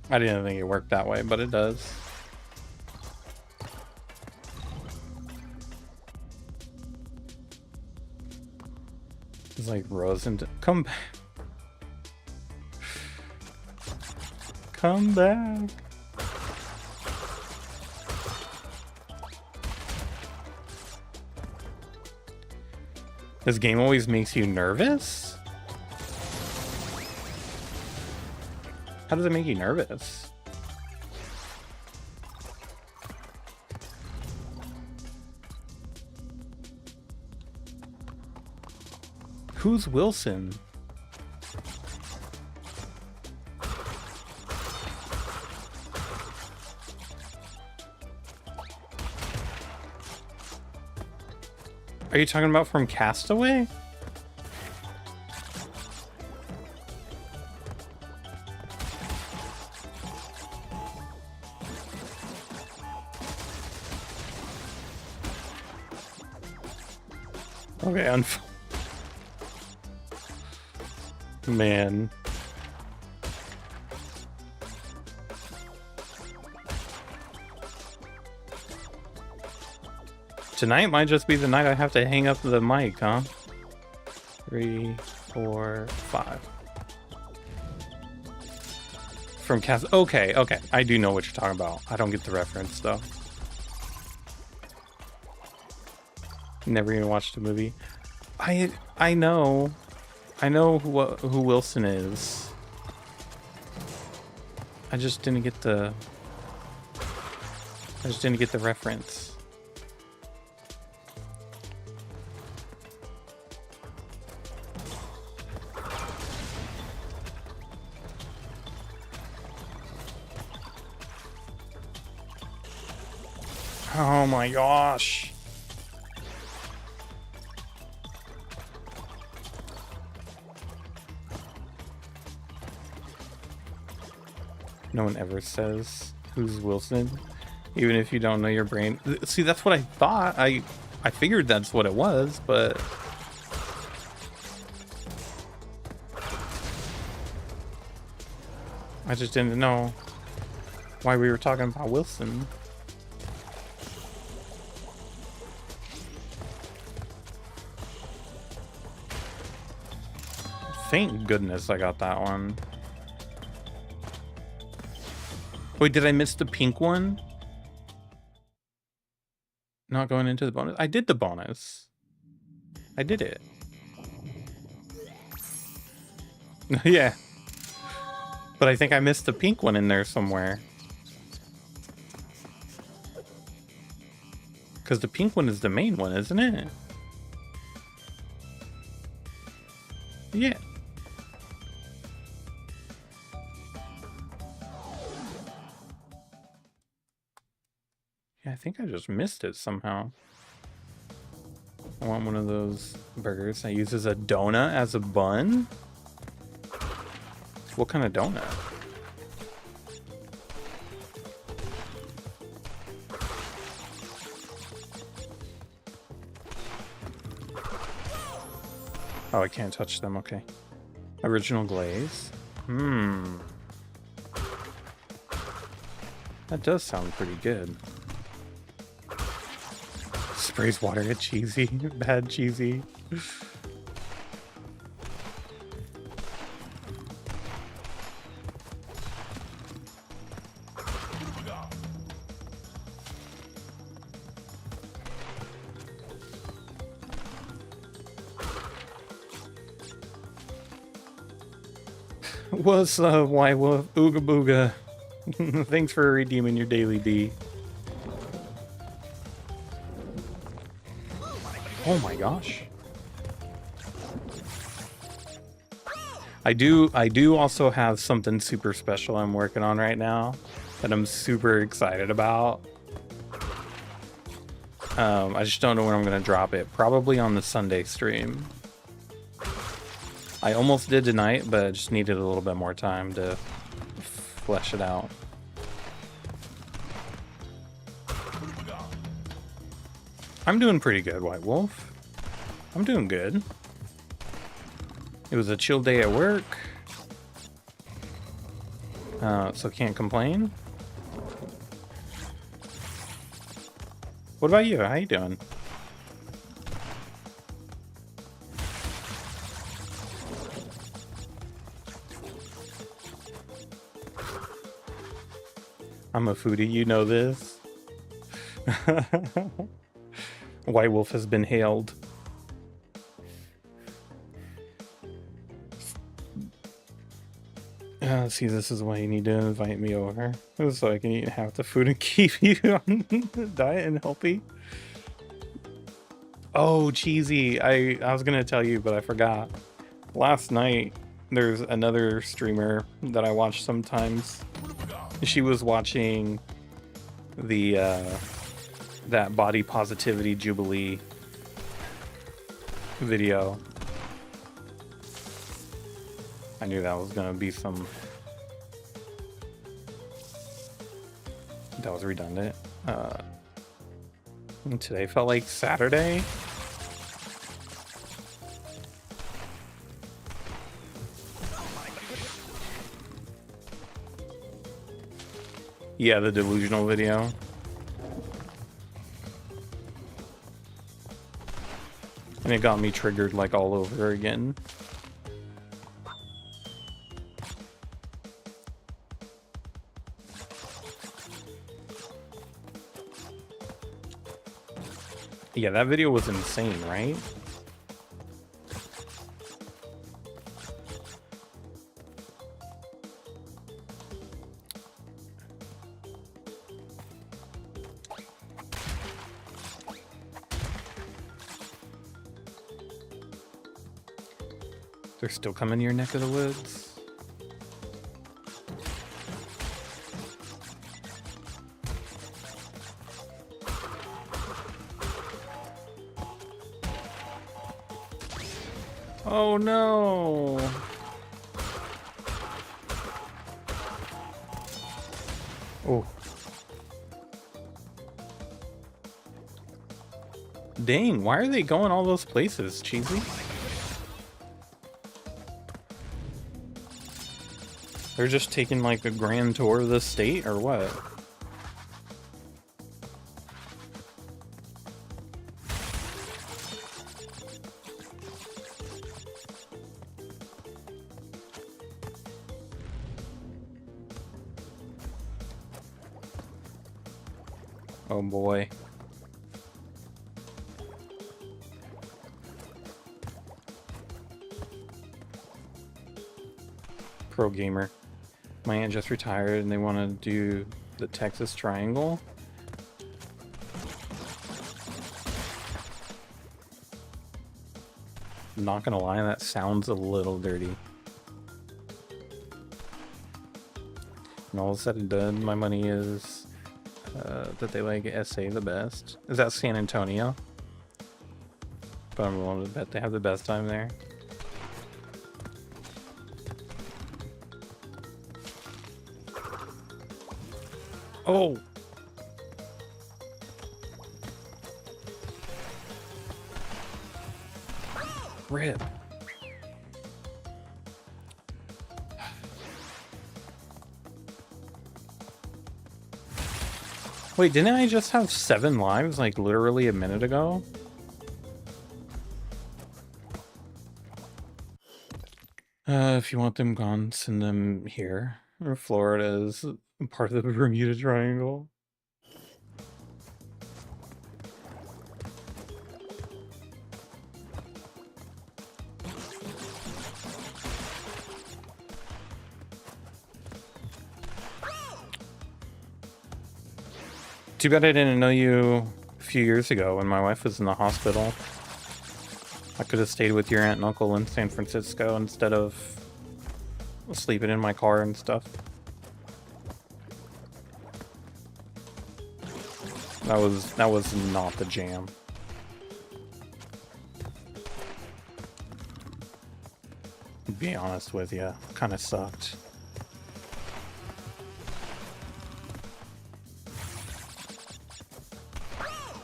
I didn't think it worked that way, but it does. It's like Rose and come back. Come back. This game always makes you nervous? How does it make you nervous? Who's Wilson? Are you talking about from Castaway? Okay, man. Tonight might just be the night I have to hang up the mic, huh? 3, 4, 5. From Cast. Okay, okay. I do know what you're talking about. I don't get the reference though. Never even watched the movie. I know who Wilson is. I just didn't get the reference. Oh my gosh. No one ever says who's Wilson, even if you don't know your brain. See, that's what I thought. I figured that's what it was, but I just didn't know why we were talking about Wilson. Thank goodness I got that one. Wait, did I miss the pink one? Not going into the bonus? I did the bonus. I did it. Yeah. But I think I missed the pink one in there somewhere. Because the pink one is the main one, isn't it? Yeah. Yeah, I think I just missed it somehow. I want one of those burgers that uses a donut as a bun. What kind of donut? Oh, I can't touch them. Okay. Original glaze. That does sound pretty good. Sprays water at cheesy. Bad cheesy. What's up, White Wolf? Ooga booga. Thanks for redeeming your daily D. Oh my gosh. I do also have something super special I'm working on right now that I'm super excited about. I just don't know when I'm gonna drop it. Probably on the Sunday stream. I almost did tonight, but I just needed a little bit more time to flesh it out. I'm doing pretty good, White Wolf. I'm doing good. It was a chill day at work, so can't complain. What about you? How you doing? I'm a foodie, you know this. White Wolf has been hailed. See, this is why you need to invite me over. So I can eat half the food and keep you on the diet and healthy. Oh, cheesy. I was gonna tell you, but I forgot. Last night, there's another streamer that I watch sometimes. She was watching the that body positivity jubilee video. I knew that was gonna be some. That was redundant. Today felt like Saturday. Yeah, the delusional video. And it got me triggered like all over again. Yeah, that video was insane, right? They're still coming to your neck of the woods. Oh no! Oh. Dang, why are they going all those places, Cheesy? They're just taking like a grand tour of the state or what? Oh boy. Pro gamer. My aunt just retired and they want to do the Texas Triangle. I'm not gonna lie, that sounds a little dirty. And all said and done, my money is that they like SA the best. Is that San Antonio? But I'm willing to bet they have the best time there. Oh! Rip. Wait, didn't I just have 7 lives, like, literally a minute ago? If you want them gone, send them here. Florida is part of the Bermuda Triangle. Too bad I didn't know you a few years ago when my wife was in the hospital. I could have stayed with your aunt and uncle in San Francisco instead of sleeping in my car and stuff. That was not the jam. To be honest with you, kind of sucked.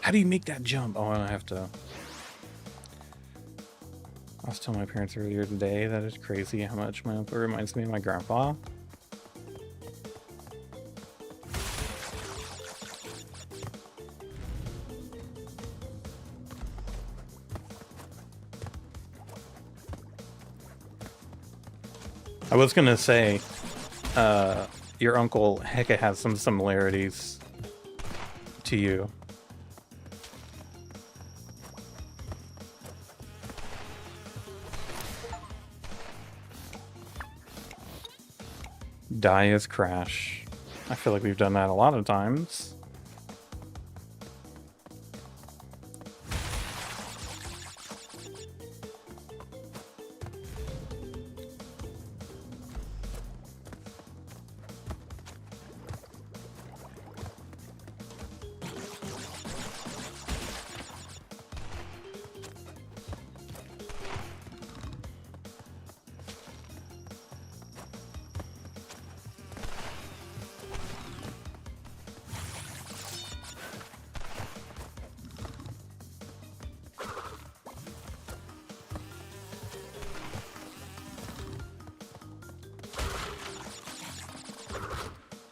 How do you make that jump? Oh, I have to. I was telling my parents earlier today that it's crazy how much my uncle reminds me of my grandpa. I was gonna say, your uncle hecka has some similarities to you. Die as Crash. I feel like we've done that a lot of times.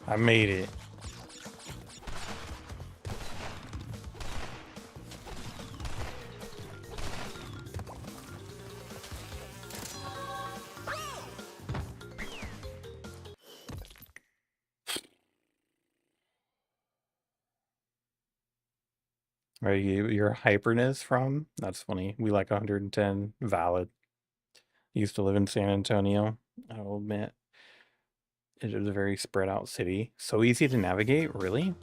I made it. Are you your hyperness from? That's funny. We like 110. Valid. Used to live in San Antonio. I will admit. It is a very spread out city. So easy to navigate, really?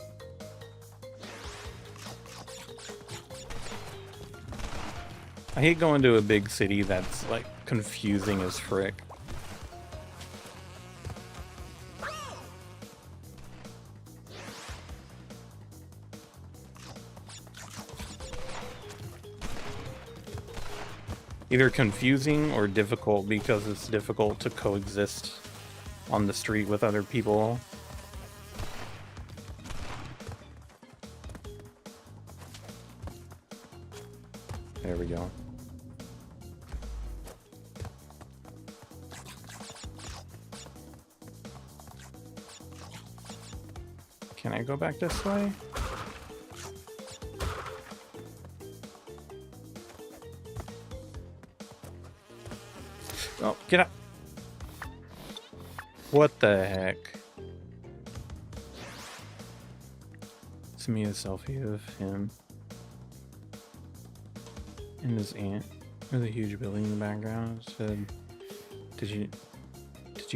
I hate going to a big city that's like confusing as frick. Either confusing or difficult because it's difficult to coexist on the street with other people. There we go. Can I go back this way? Oh, get up. What the heck? Send me a selfie of him and his aunt with a huge building in the background. Said, did you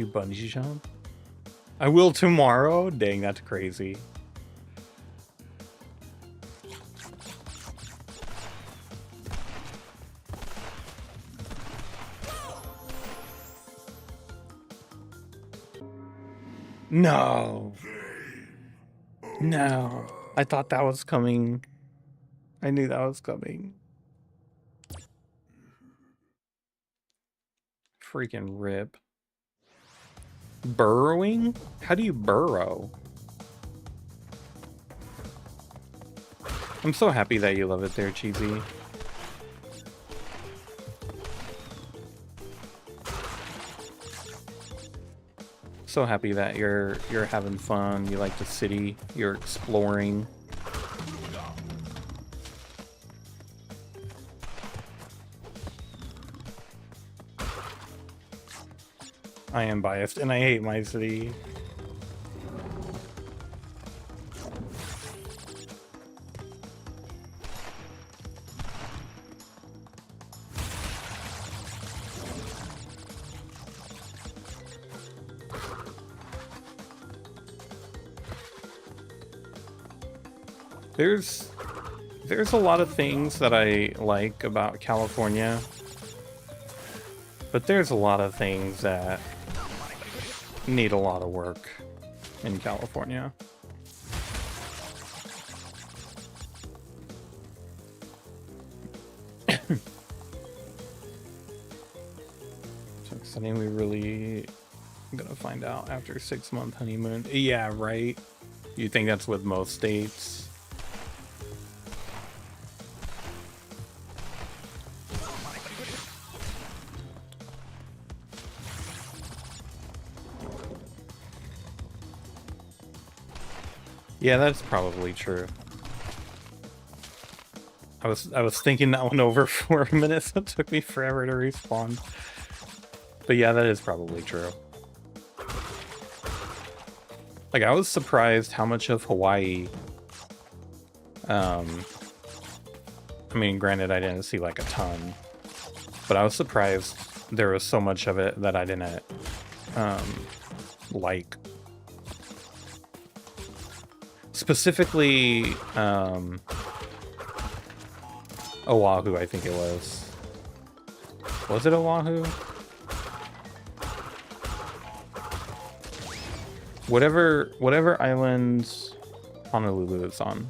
bungee jump? I will tomorrow? Dang, that's crazy. No. No. I thought that was coming. I knew that was coming. Freaking rip. Burrowing? How do you burrow? I'm so happy that you love it there, Cheesy. So happy that you're having fun. You like the city. You're exploring. I am biased, and I hate my city. There's a lot of things that I like about California, but there's a lot of things that need a lot of work in California. So exciting. We really gonna find out after 6-month honeymoon. Yeah, right. You think that's with most states? Yeah, that's probably true. I was thinking that one over for a minute, so it took me forever to respawn. But yeah, that is probably true. Like, I was surprised how much of Hawaii, I mean, granted, I didn't see like a ton, but I was surprised there was so much of it that I didn't like. Specifically, Oahu, I think it was. Was it Oahu? Whatever island Honolulu is on.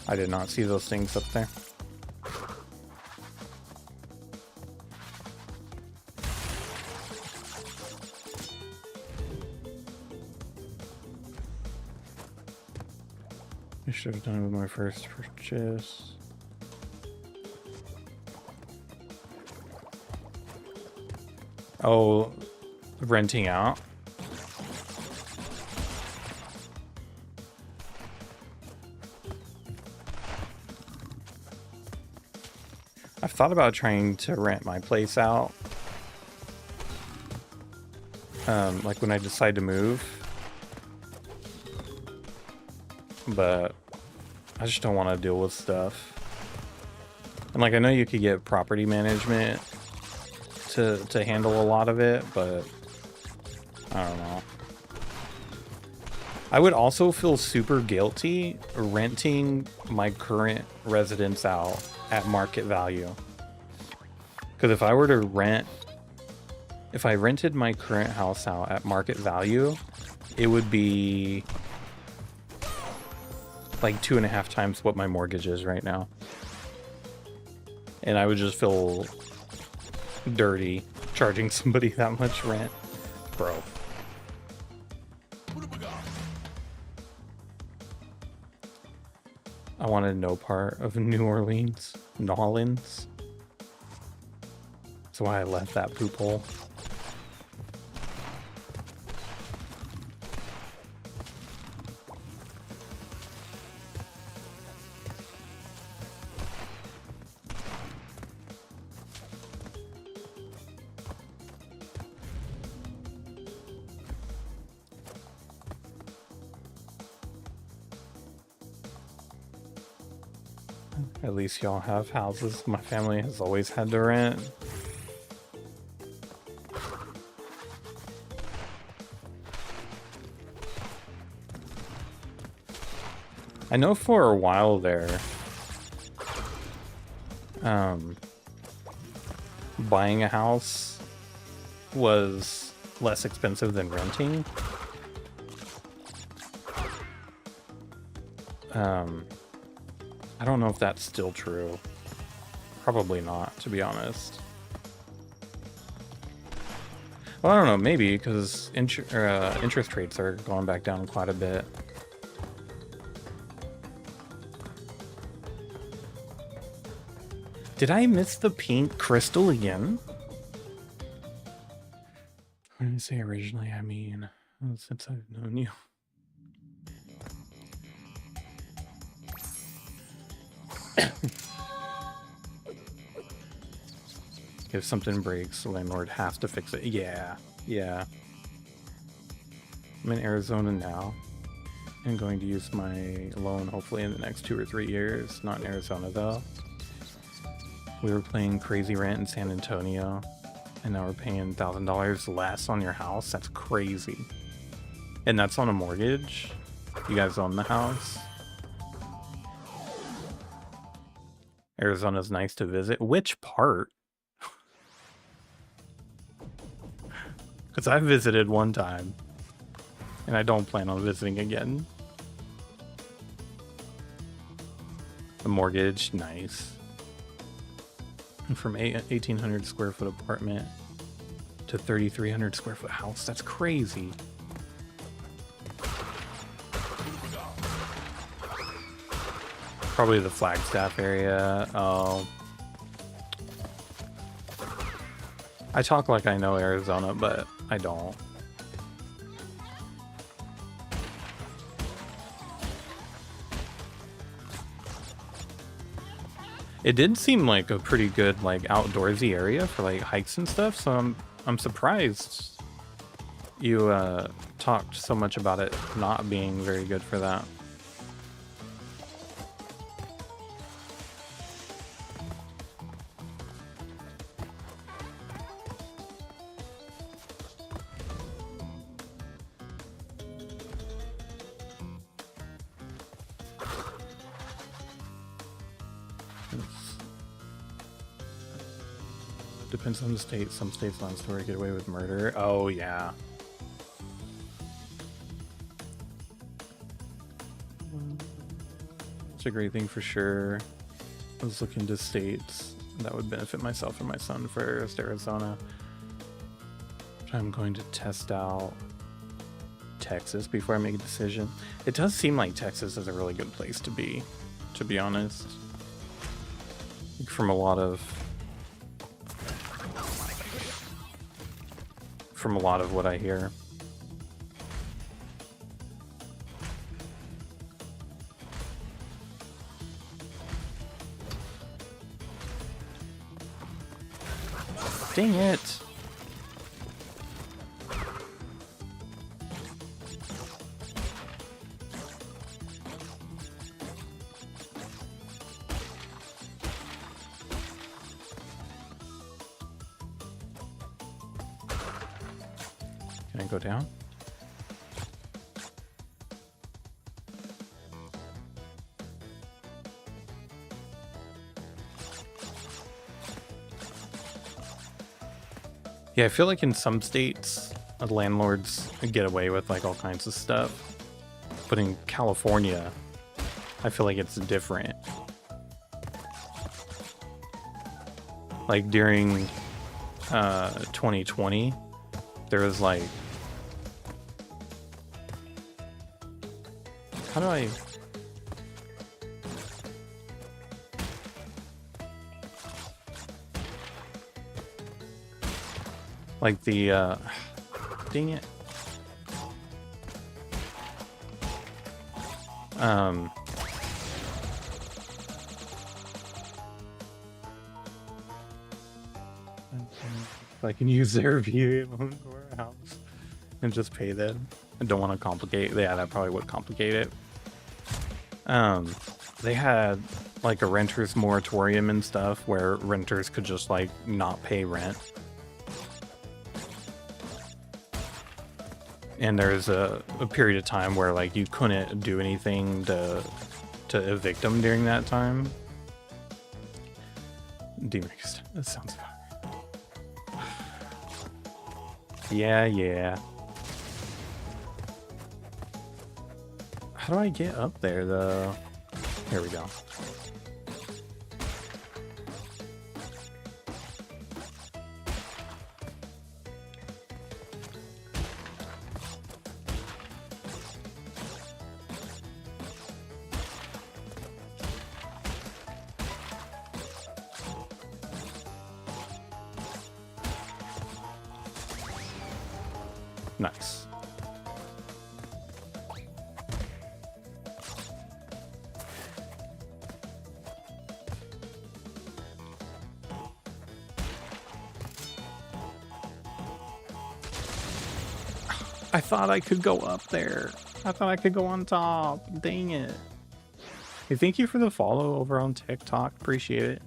I did not see those things up there. I should have done it with my first purchase. Oh, renting out. I've thought about trying to rent my place out. Like when I decide to move. But I just don't want to deal with stuff. And like I know you could get property management to handle a lot of it, but I don't know. I would also feel super guilty renting my current residence out at market value. Because if I were to if I rented my current house out at market value, it would be like 2.5 times what my mortgage is right now. And I would just feel dirty charging somebody that much rent. Bro. I wanted no part of New Orleans. Nolans. That's why I left that poop hole. At least y'all have houses. My family has always had to rent. I know for a while there, buying a house was less expensive than renting. I don't know if that's still true. Probably not, to be honest. Well, I don't know, maybe, because interest rates are going back down quite a bit. Did I miss the pink crystal again? When I say originally, I mean since I've known you. If something breaks, the landlord has to fix it. Yeah, yeah. I'm in Arizona now. I'm going to use my loan hopefully in the next 2 or 3 years. Not in Arizona though. We were paying crazy rent in San Antonio, and now we're paying $1,000 less on your house. That's crazy. And that's on a mortgage. You guys own the house. Arizona's nice to visit. Which part? Because I visited one time, and I don't plan on visiting again. The mortgage, nice. And from 1,800 square foot apartment to 3,300 square foot house, that's crazy. Probably the Flagstaff area. Oh. I talk like I know Arizona, but I don't. It did seem like a pretty good like outdoorsy area for like hikes and stuff, so I'm surprised you talked so much about it not being very good for that. Depends on the state. Some states allow story get away with murder. Oh yeah. It's a great thing for sure. I was looking to states that would benefit myself and my son first. Arizona, which I'm going to test out Texas before I make a decision. It does seem like Texas is a really good place to be honest. From a lot of what I hear. Dang it. Can I go down? Yeah, I feel like in some states, landlords get away with like all kinds of stuff. But in California, I feel like it's different. Like during 2020, there was like, how do I... Like the, dang it. If I can use their view or house and just pay them. I don't want to complicate. Yeah, that probably would complicate it. They had like a renter's moratorium and stuff where renters could just like not pay rent. And there's a period of time where like you couldn't do anything to evict them during that time. Demixed. That sounds about right. Yeah. How do I get up there though? Here we go. Nice. I thought I could go up there. I thought I could go on top. Dang it. Hey, thank you for the follow over on TikTok. Appreciate it.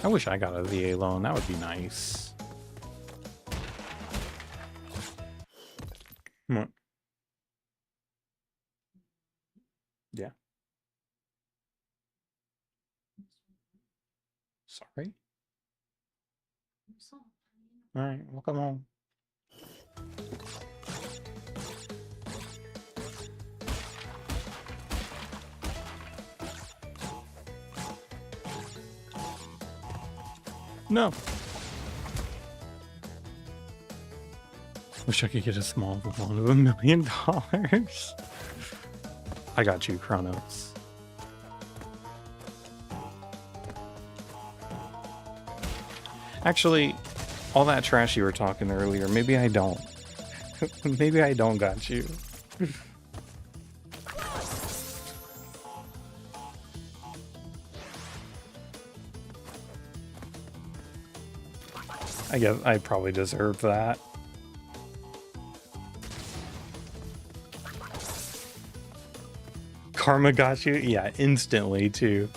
I wish I got a VA loan. That would be nice. What? Yeah. Sorry. All right. Well, come on. No. Wish I could get a small loan of $1 million. I got you, Kronos. Actually, all that trash you were talking earlier, maybe I don't. Maybe I don't got you. I guess I probably deserve that. Karma got you? Yeah, instantly too.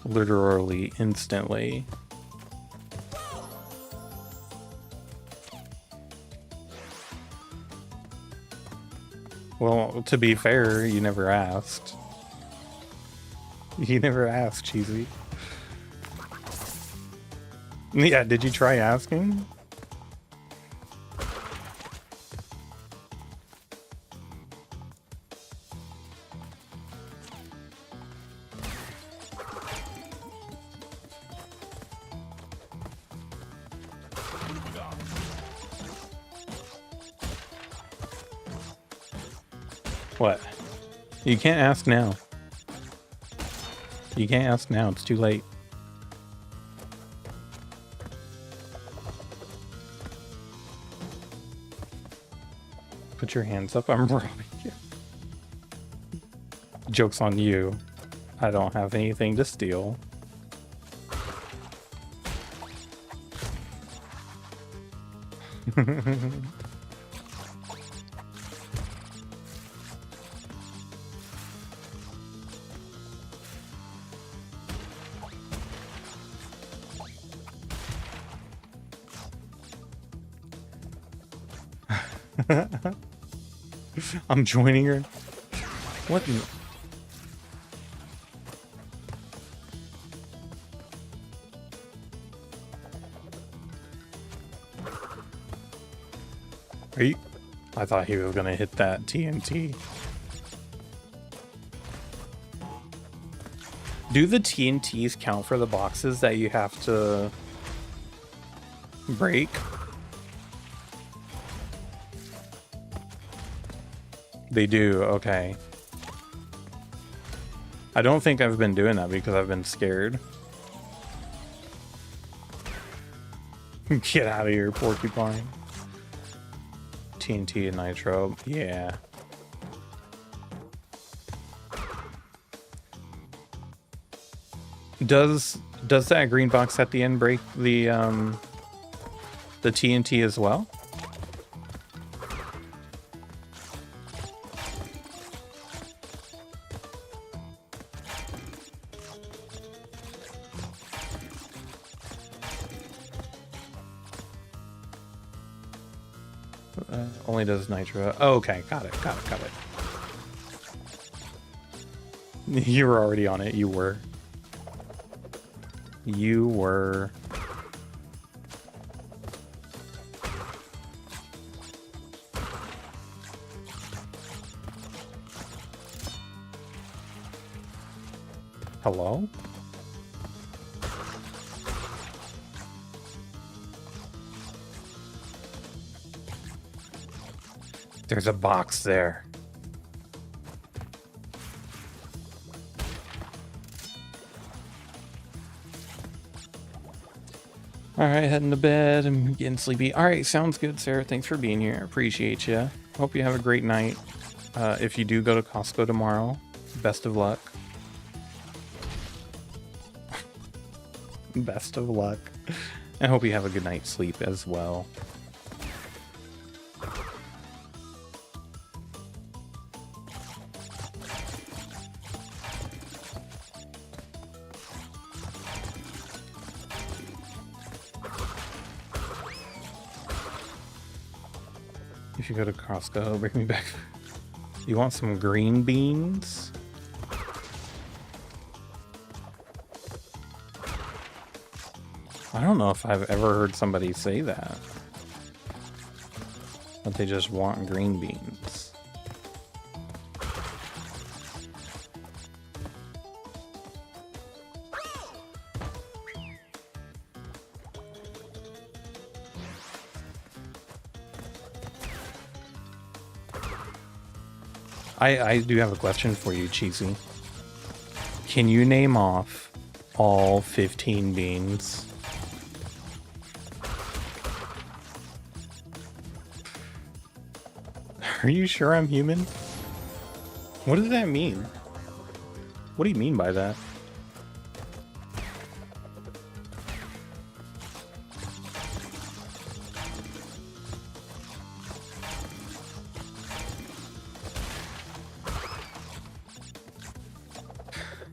Literally instantly. Well, to be fair, you never asked. You never asked, Cheesy. Yeah, did you try asking? What? You can't ask now. You can't ask now, it's too late. Put your hands up, I'm robbing you. Joke's on you. I don't have anything to steal. I'm joining her. What? Are you? I thought he was gonna hit that TNT. Do the TNTs count for the boxes that you have to break? They do, okay. I don't think I've been doing that because I've been scared. Get out of here, porcupine. TNT and nitro, yeah. Does that green box at the end break the TNT as well? Only does nitro. Oh, okay, got it. You were already on it. You were. Hello? There's a box there. Alright, heading to bed. I'm getting sleepy. Alright, sounds good, Sarah. Thanks for being here. Appreciate you. Hope you have a great night. If you do go to Costco tomorrow, best of luck. Best of luck. I hope you have a good night's sleep as well. If you go to Costco, bring me back. You want some green beans? I don't know if I've ever heard somebody say that. That they just want green beans. I do have a question for you, Cheesy. Can you name off all 15 beans? Are you sure I'm human? What does that mean? What do you mean by that?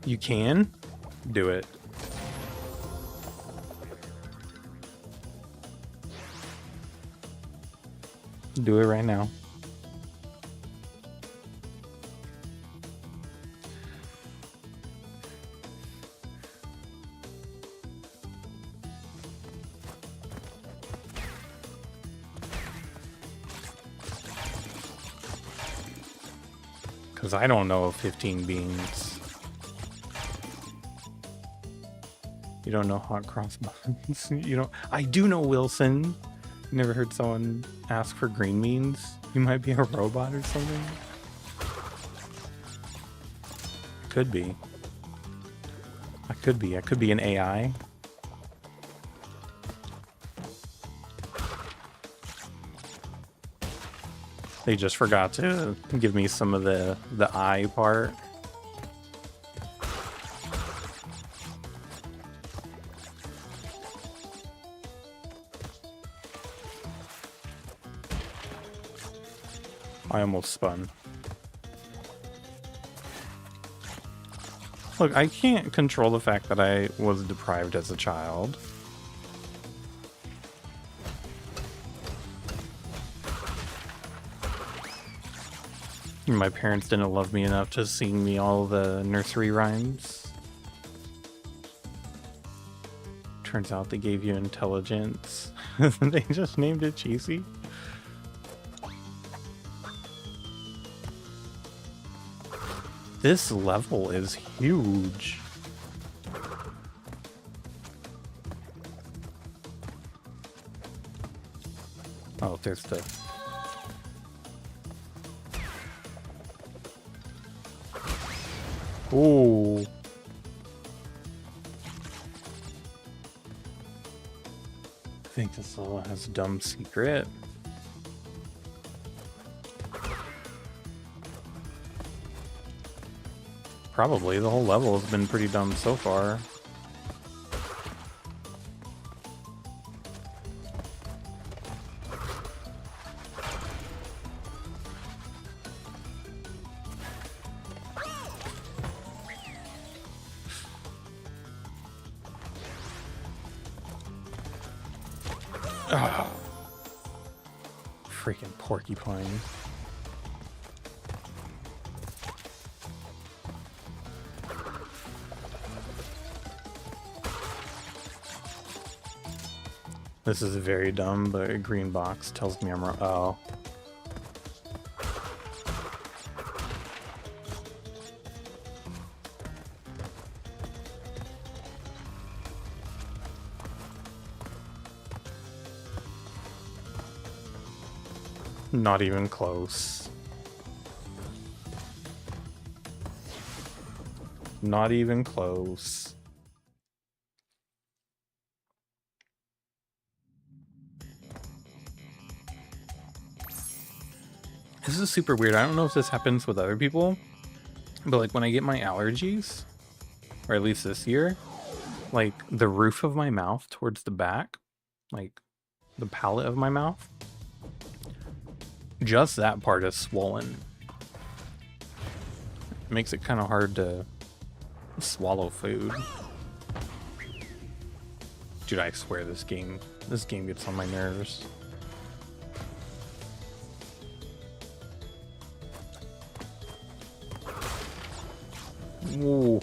You can do it. Do it right now. Because I don't know of 15 beans. You don't know hot cross buns. You don't. I do know Wilson. You never heard someone ask for green beans? You might be a robot or something. Could be. I could be. I could be an AI. They just forgot to give me some of the eye part. I almost spun. Look, I can't control the fact that I was deprived as a child. My parents didn't love me enough to sing me all the nursery rhymes. Turns out they gave you intelligence. They just named it cheesy. This level is huge. Oh, there's the... Ooh. I think this level has a dumb secret. Probably. The whole level has been pretty dumb so far. Ah. Freaking porcupine. This is very dumb, but a green box tells me I'm wrong. Oh. Not even close. Not even close. This is super weird. I don't know if this happens with other people, but like when I get my allergies, or at least this year, like the roof of my mouth towards the back, like the palate of my mouth, just that part is swollen. It makes it kind of hard to swallow food. Dude, I swear this game gets on my nerves. Ooh.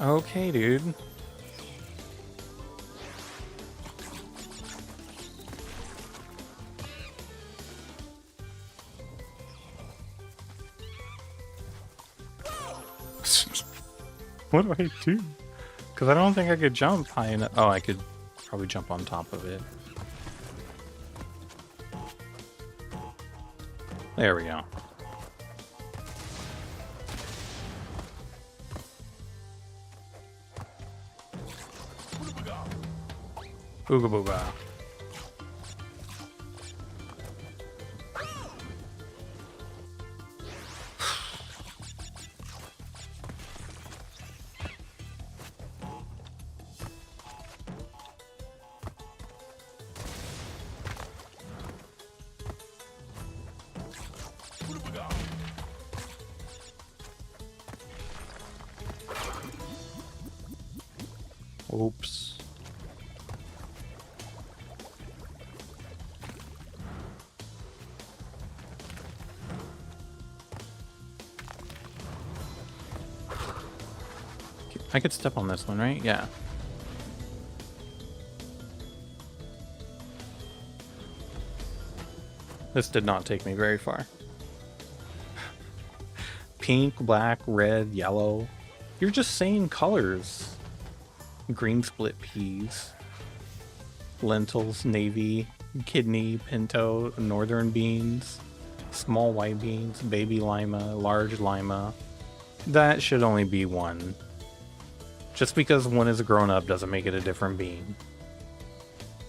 Okay, dude. What do I do? Because I don't think I could jump high enough. Oh, I could probably jump on top of it. There we go. Ooga booga. Oops. I could step on this one, right? Yeah. This did not take me very far. Pink, black, red, yellow. You're just saying colors. Green split peas. Lentils, navy, kidney, pinto, northern beans, small white beans, baby lima, large lima. That should only be one. Just because one is a grown up doesn't make it a different bean.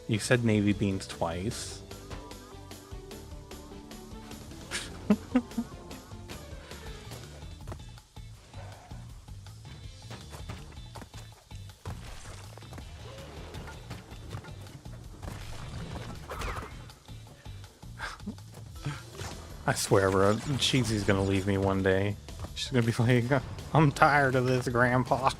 You said navy beans twice. I swear, bro, Cheesy's gonna leave me one day. She's gonna be like, I'm tired of this, Grandpa.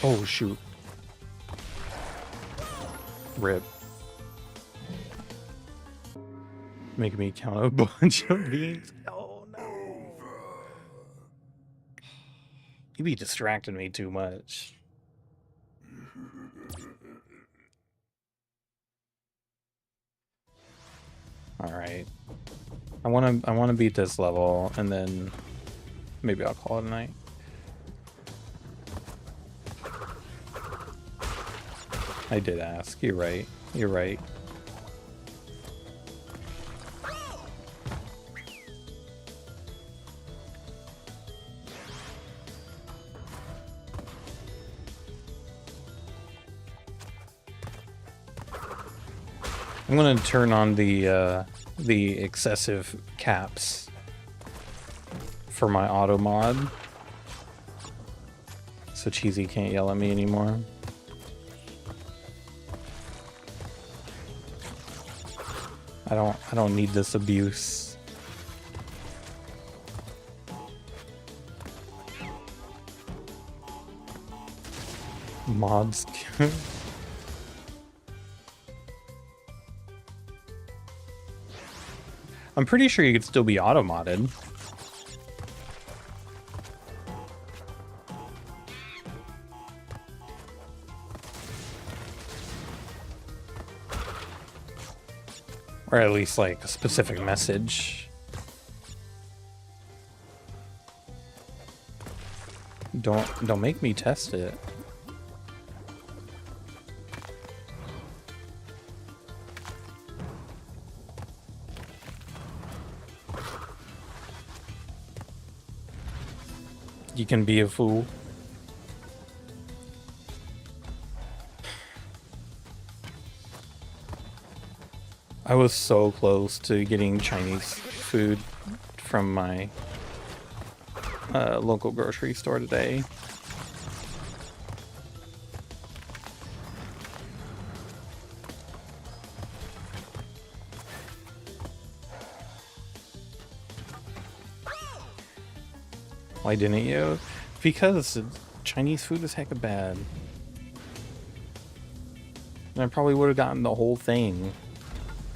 Oh, shoot. Rip. Making me count a bunch of beans. Oh, no. You be distracting me too much. All right. I want to beat this level, and then maybe I'll call it a night. I did ask. You're right. You're right. I'm gonna turn on the excessive caps for my auto mod, so Cheesy can't yell at me anymore. I don't need this abuse. Mods. I'm pretty sure you could still be auto-modded. Or at least like a specific message. Don't make me test it. You can be a fool. I was so close to getting Chinese food from my local grocery store today. Why didn't you? Because Chinese food is hecka bad. And I probably would have gotten the whole thing.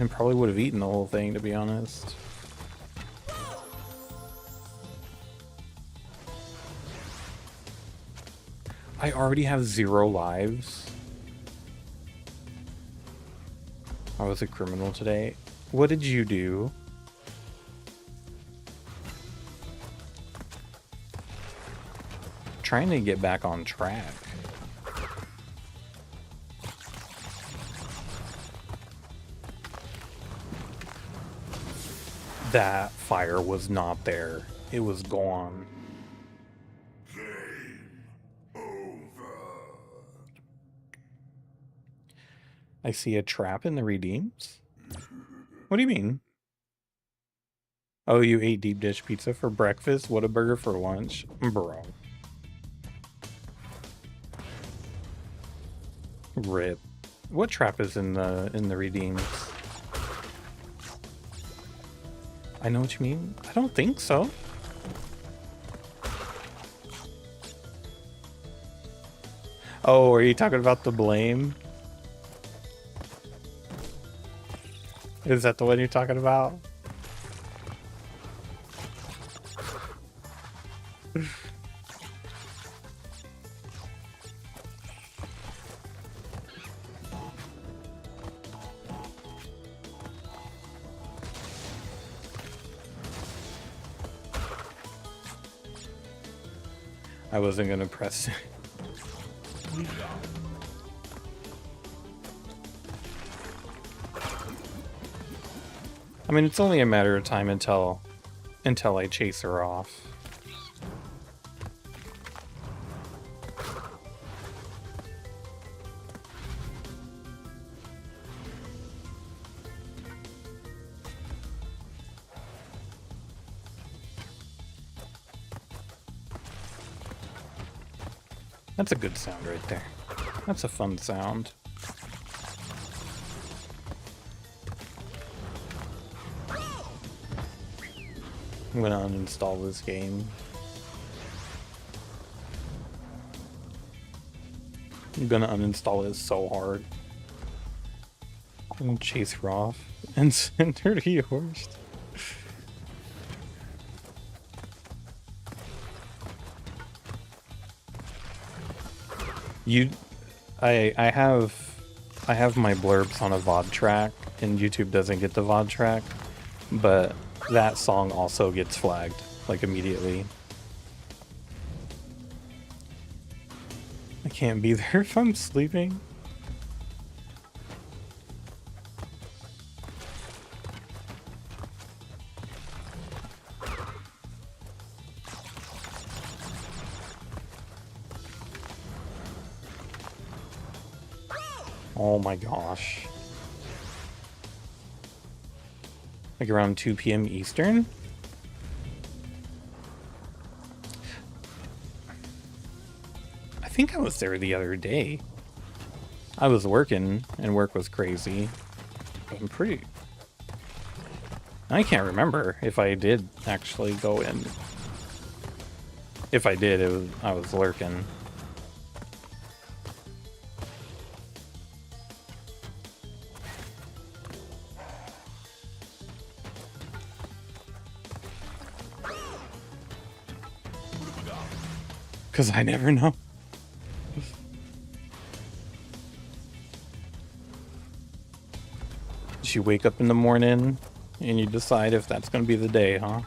And probably would have eaten the whole thing, to be honest. I already have 0 lives. I was a criminal today. What did you do? Trying to get back on track. That fire was not there. It was gone. Game over. I see a trap in the redeems. What do you mean? Oh, you ate deep dish pizza for breakfast? Whataburger for lunch? Bro. Rip. What trap is in the redeems? I know what you mean. I don't think so. Oh, are you talking about the blame? Is that the one you're talking about? I wasn't gonna press it. I mean, it's only a matter of time until I chase her off. That's a good sound right there. That's a fun sound. I'm gonna uninstall this game. I'm gonna uninstall it so hard. I'm gonna chase her off and send her to yours. I have my blurbs on a VOD track, and YouTube doesn't get the VOD track, but that song also gets flagged, like, immediately. I can't be there if I'm sleeping. Oh my gosh. Like around 2 p.m. Eastern? I think I was there the other day. I was working, and work was crazy. I'm pretty... I can't remember if I did actually go in. If I did, I was lurking. Because I never know. You wake up in the morning and you decide if that's going to be the day, huh?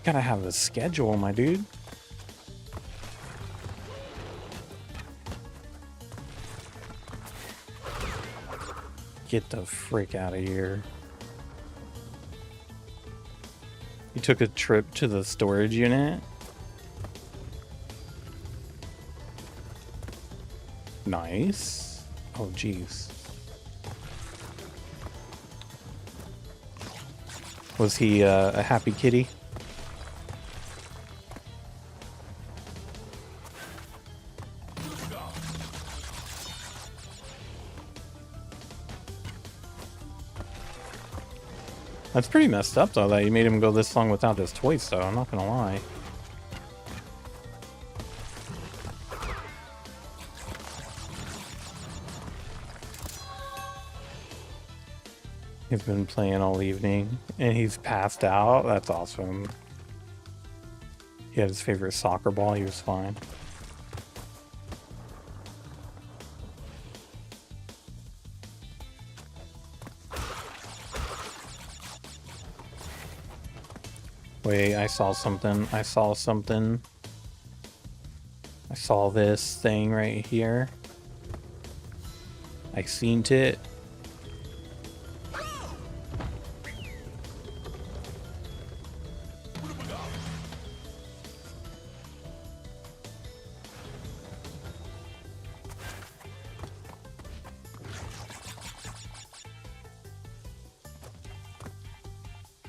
Gotta have a schedule, my dude. Get the frick out of here. You took a trip to the storage unit? Nice. Oh, jeez. Was he a happy kitty? That's pretty messed up, though, that you made him go this long without his toys, though. I'm not gonna lie. He's been playing all evening, and he's passed out. That's awesome. He had his favorite soccer ball. He was fine. Wait, I saw something. I saw something. I saw this thing right here. I seen it.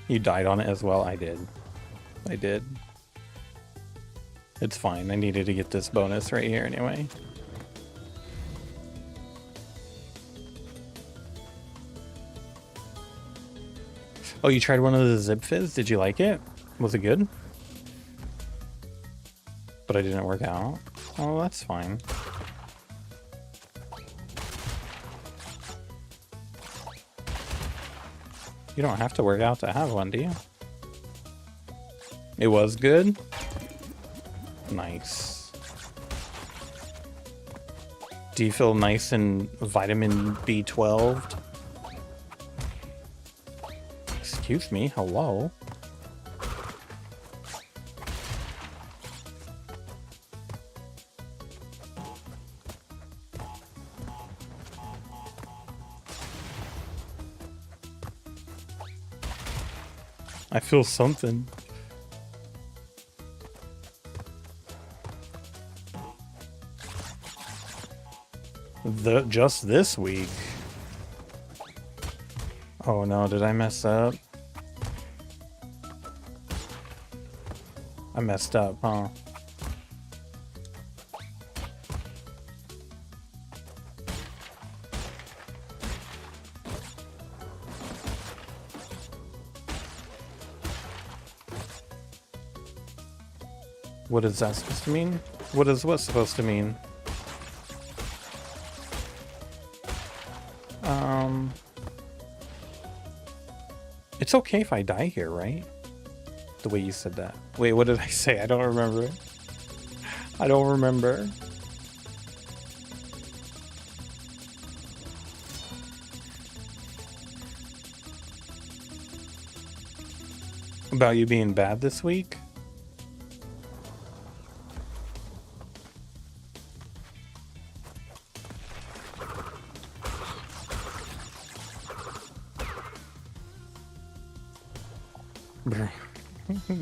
You died on it as well? I did. I did. It's fine. I needed to get this bonus right here anyway. Oh, you tried one of the Zip Fizz? Did you like it? Was it good? But it didn't work out. Oh, that's fine. You don't have to work out to have one, do you? It was good? Nice. Do you feel nice and vitamin B12? Excuse me, hello? I feel something. Just this week. Oh no, did I mess up? I messed up, huh? What is that supposed to mean? What is what supposed to mean? It's okay if I die here, right? The way you said that. Wait, what did I say? I don't remember. I don't remember. About you being bad this week?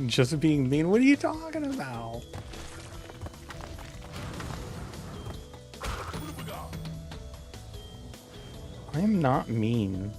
Just being mean? What are you talking about? I'm not mean.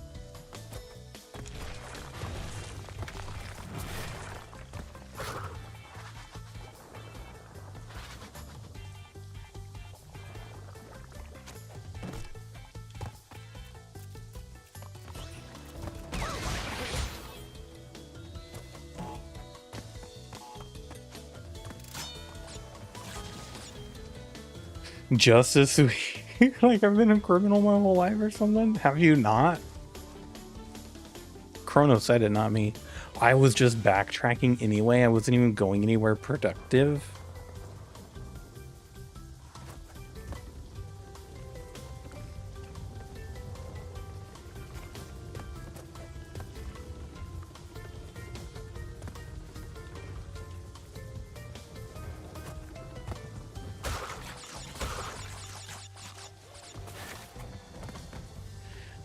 Just this week? Like I've been a criminal my whole life or something? Have you not? Chrono said it, not me. I was just backtracking anyway. I wasn't even going anywhere productive.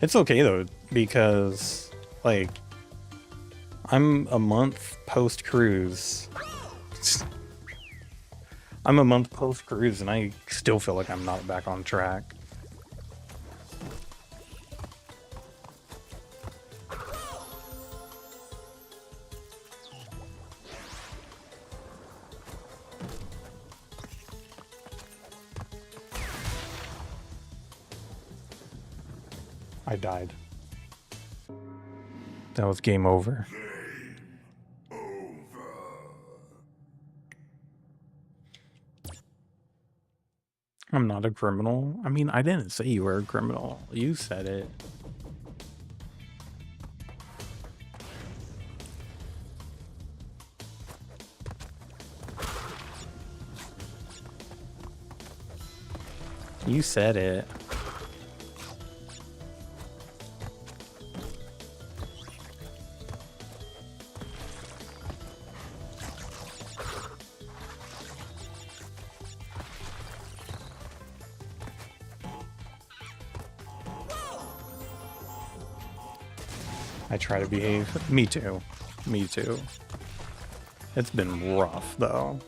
It's okay though, because like I'm a month post cruise. I'm a month post cruise and I still feel like I'm not back on track. I died. That was game over. I'm not a criminal. I mean, I didn't say you were a criminal. You said it. You said it. I try to behave. Me too. Me too. It's been rough, though.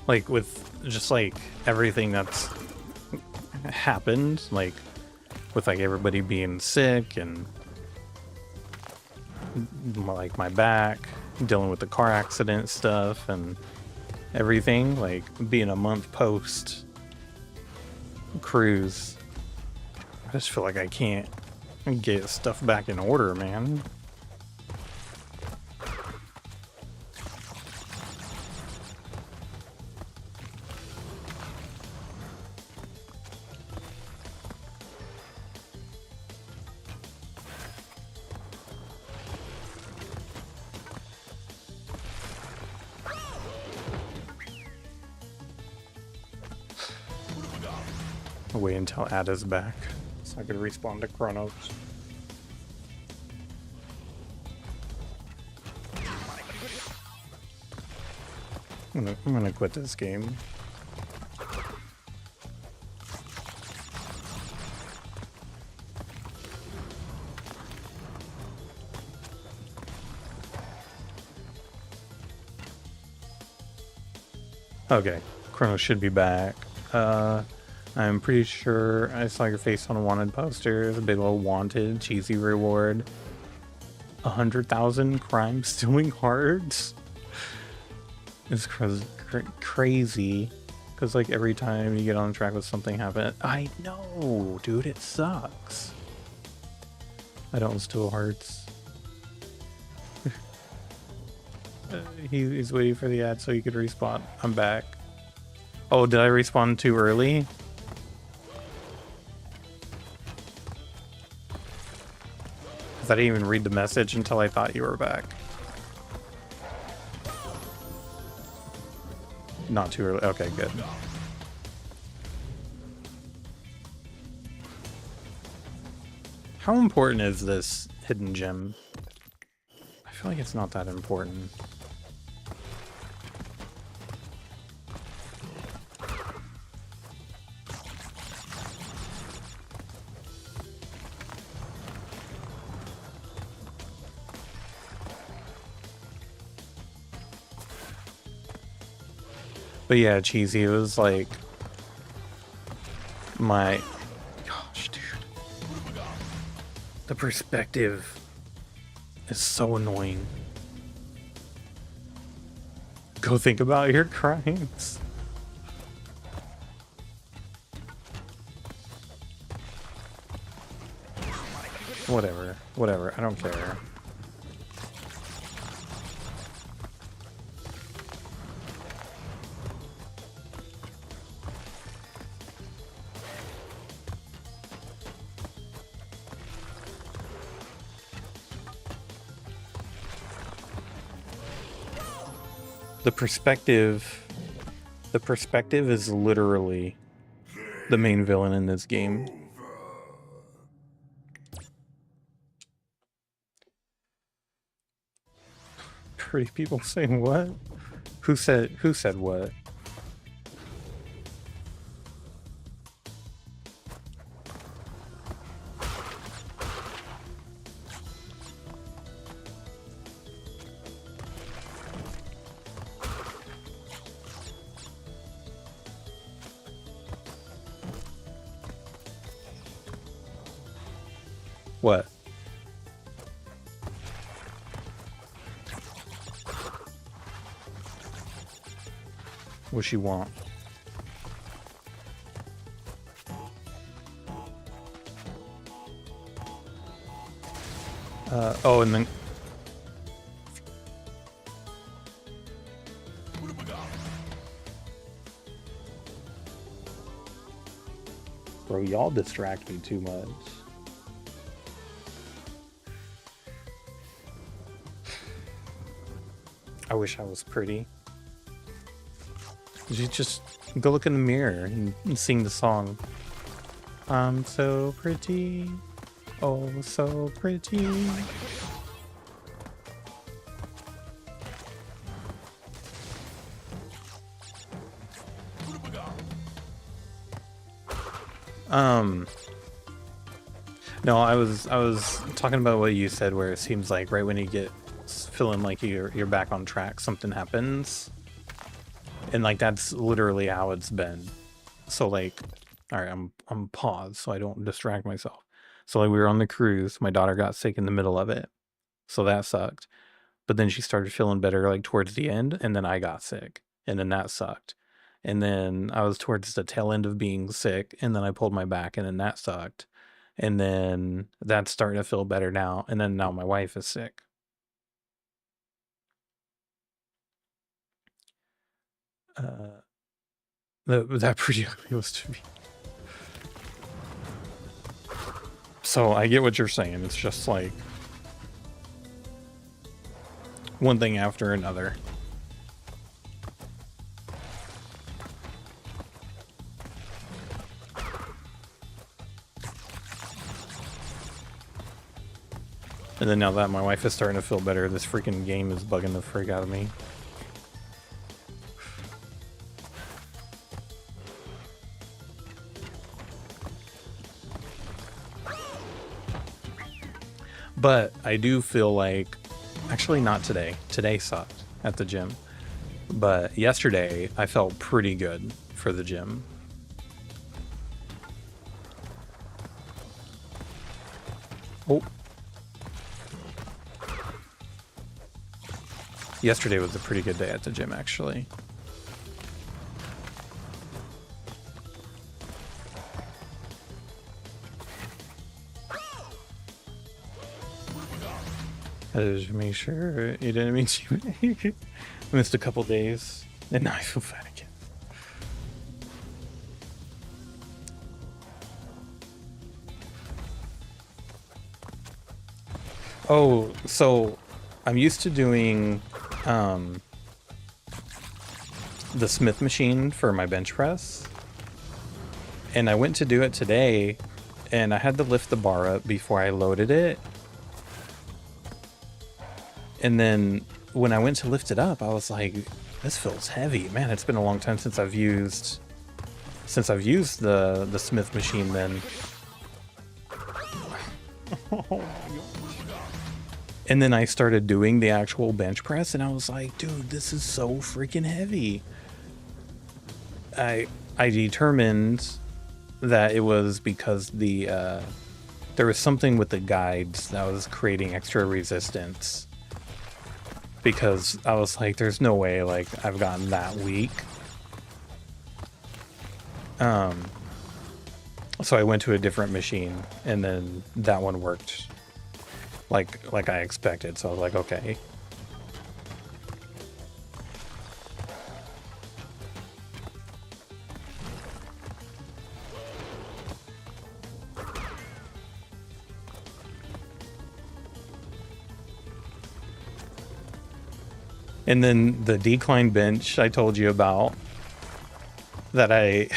Like with just like everything that's happened, like with like everybody being sick and like my back, dealing with the car accident stuff and everything, like being a month post cruise, I just feel like I can't get stuff back in order, man. I'll wait until Ada's back so I could respawn to Chronos. I'm gonna quit this game. Okay, Chronos should be back. I'm pretty sure I saw your face on a wanted poster. A big old wanted, cheesy reward. 100,000 crime stealing hearts. It's crazy. Because like every time you get on track with something happen, I know, dude, it sucks. I don't steal hearts. He's waiting for the ad so he could respawn. I'm back. Oh, did I respawn too early? Because I didn't even read the message until I thought you were back. Not too early. Okay, good. How important is this hidden gem? I feel like it's not that important. But yeah, cheesy. It was like my gosh, dude. The perspective is so annoying. Go think about your crimes. Whatever. I don't care. The perspective is literally the main villain in this game. Pretty people saying what? Who said what? What? What she want? Oh, and then bro, y'all distract me too much. I wish I was pretty. You just go look in the mirror and sing the song. I'm so pretty. Oh, so pretty. No, I was talking about what you said, where it seems like right when you get feeling like you're back on track, something happens. And like that's literally how it's been. So like, all right, I'm paused so I don't distract myself. So like we were on the cruise, my daughter got sick in the middle of it. So that sucked. But then she started feeling better like towards the end, and then I got sick, and then that sucked. And then I was towards the tail end of being sick, and then I pulled my back, and then that sucked. And then that's starting to feel better now, and then now my wife is sick. That pretty ugly was to me. So I get what you're saying. It's just like one thing after another. And then now that my wife is starting to feel better, this freaking game is bugging the freak out of me. But I do feel like, actually not today. Today sucked at the gym. But yesterday I felt pretty good for the gym. Oh. Yesterday was a pretty good day at the gym, actually. I just make sure you didn't mean to. I missed a couple days, and now I feel fat again. Oh, so I'm used to doing the Smith machine for my bench press, and I went to do it today, and I had to lift the bar up before I loaded it. And then when I went to lift it up, I was like, this feels heavy. Man, it's been a long time since I've used the Smith machine then. And then I started doing the actual bench press, and I was like, dude, this is so freaking heavy. I determined that it was because there was something with the guides that was creating extra resistance. Because I was like, there's no way like I've gotten that weak. So I went to a different machine, and then that one worked like I expected. So I was like, okay. And then the decline bench I told you about that I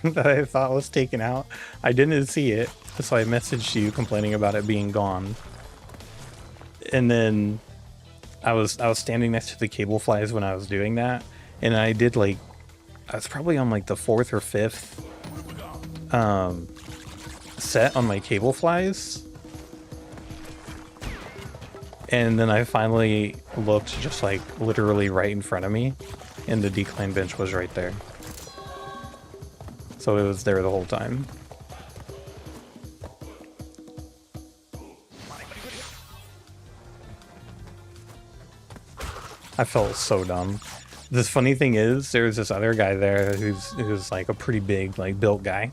that I thought was taken out, I didn't see it, so I messaged you complaining about it being gone. And then I was standing next to the cable flies when I was doing that, and I did like, I was probably on like the 4th or 5th set on my cable flies. And then I finally looked just like literally right in front of me, and the decline bench was right there. So it was there the whole time. I felt so dumb. The funny thing is, there's this other guy there who's like a pretty big, like, built guy.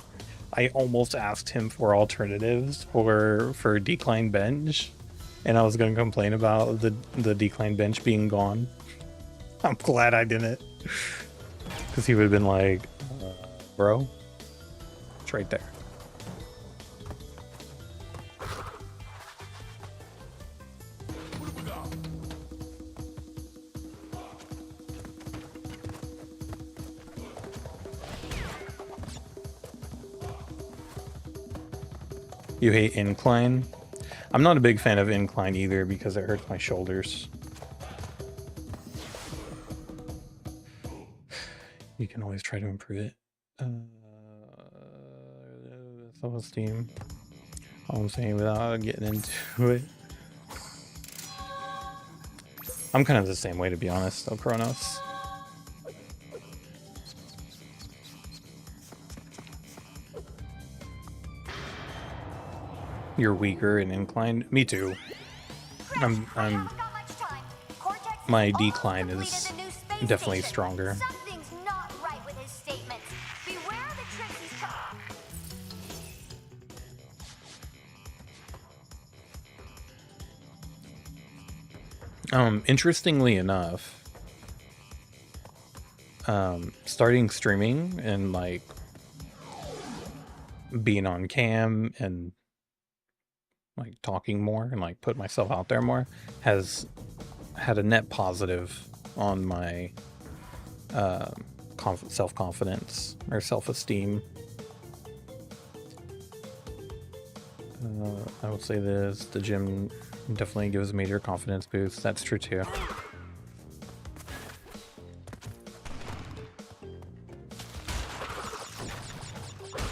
I almost asked him for alternatives for decline bench. And I was going to complain about the decline bench being gone. I'm glad I didn't. Because he would have been like, bro, it's right there. You hate incline? I'm not a big fan of incline either because it hurts my shoulders. You can always try to improve it. Self-esteem. All I'm saying without getting into it. I'm kind of the same way, to be honest, though, Kronos. You're weaker and inclined. Me too. I haven't got much time. Cortex has My almost decline completed is the new space definitely station. stronger. Something's not right with his statements. Beware the tricks he's Interestingly enough, starting streaming and like being on cam and like talking more and like put myself out there more has had a net positive on my self-confidence or self-esteem. I would say this, the gym definitely gives a major confidence boost. That's true too.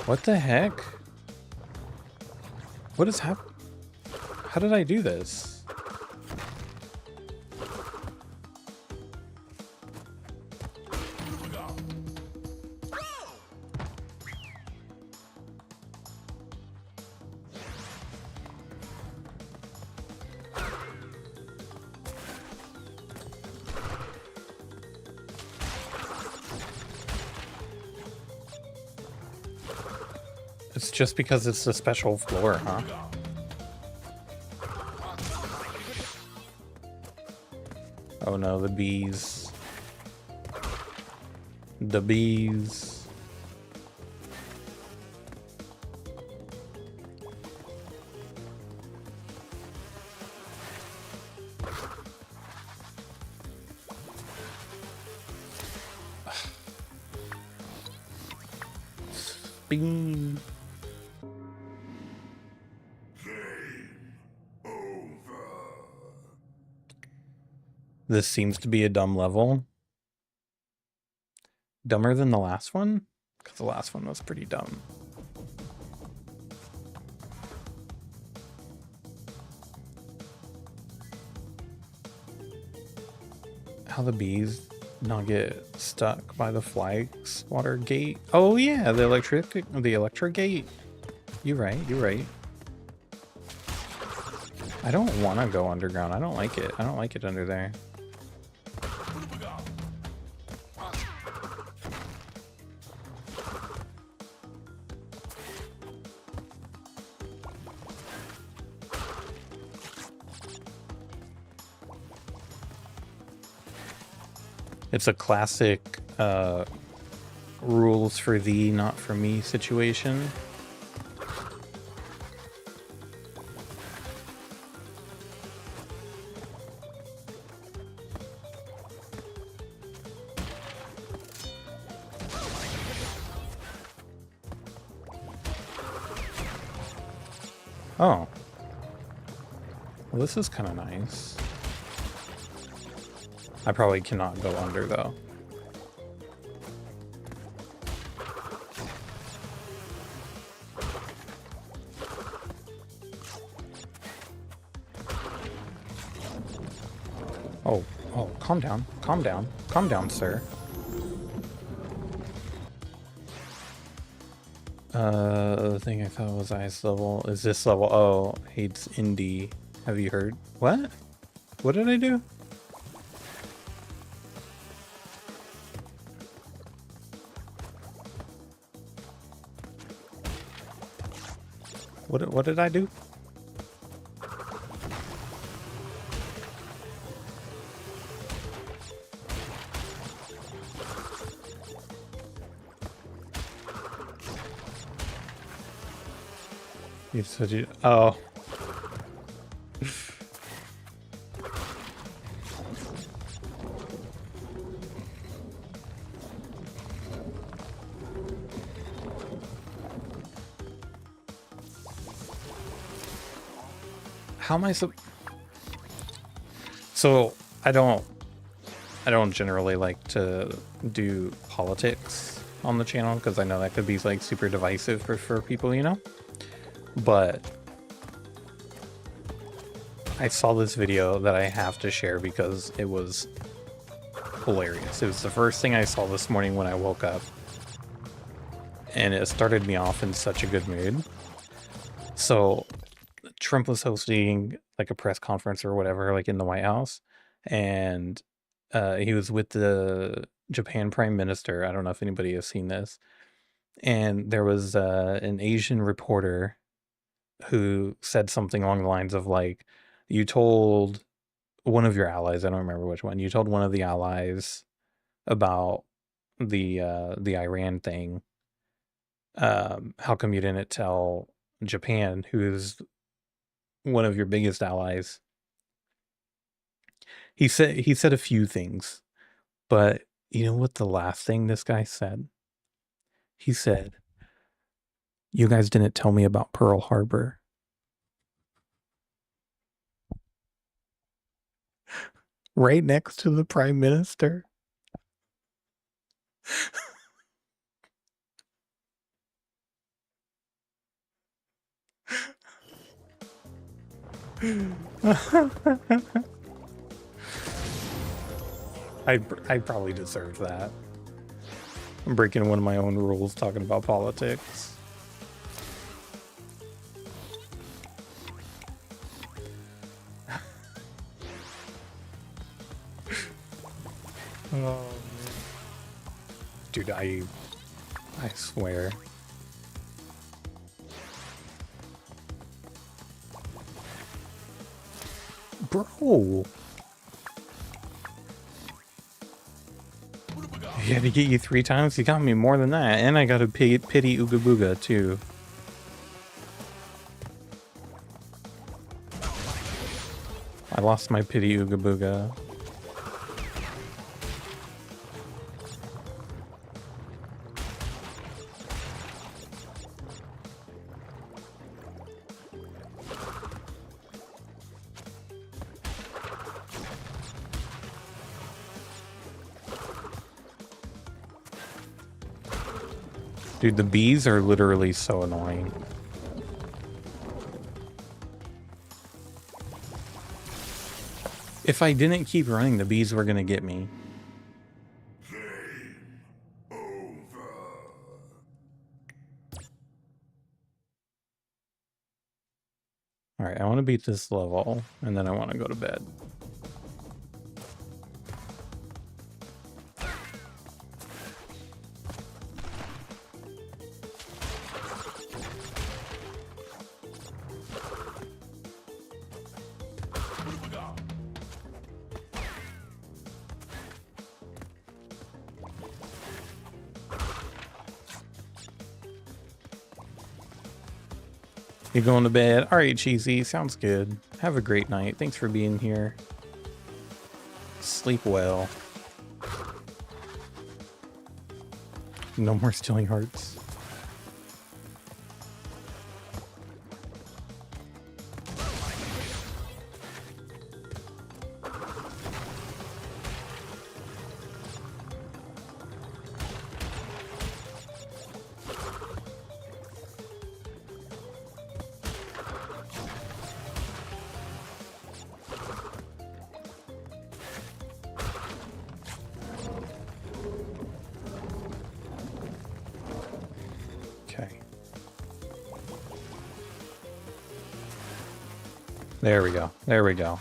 What the heck? What is happening? How did I do this? It's just because it's a special floor, huh? Oh no, the bees. The bees. Bing. This seems to be a dumb level. Dumber than the last one? Because the last one was pretty dumb. How the bees not get stuck by the flags water gate? Oh yeah, the electric gate. You're right, you're right. I don't want to go underground. I don't like it. I don't like it under there. It's a classic rules for thee, not for me situation. Oh. Well, this is kind of nice. I probably cannot go under, though. Oh, calm down. Calm down. Calm down, sir. The thing I thought was ice level is this level. Oh, hates indie. Have you heard? What? What did I do? What did I do? You said you. Oh. How am I so I don't generally like to do politics on the channel because I know that could be like super divisive for people, you know? But I saw this video that I have to share because it was hilarious. It was the first thing I saw this morning when I woke up. And it started me off in such a good mood. So Trump was hosting like a press conference or whatever, like in the White House, and he was with the Japan Prime Minister. I don't know if anybody has seen this, and there was an Asian reporter who said something along the lines of like, you told one of your allies, I don't remember which one, you told one of the allies about the Iran thing. How come you didn't tell Japan, who's one of your biggest allies? He said a few things, but you know what the last thing this guy said? He said, "You guys didn't tell me about Pearl Harbor." Right next to the Prime Minister. I probably deserve that. I'm breaking one of my own rules talking about politics. Oh man. Dude, I swear. Bro. He had to get you 3 times? He got me more than that. And I got a pity Ooga Booga, too. I lost my pity Ooga Booga. Dude, the bees are literally so annoying. If I didn't keep running, the bees were gonna get me. Alright, I want to beat this level, and then I want to go to bed. You going to bed? All right, Cheesy. Sounds good. Have a great night. Thanks for being here. Sleep well. No more stealing hearts. There we go. There we go.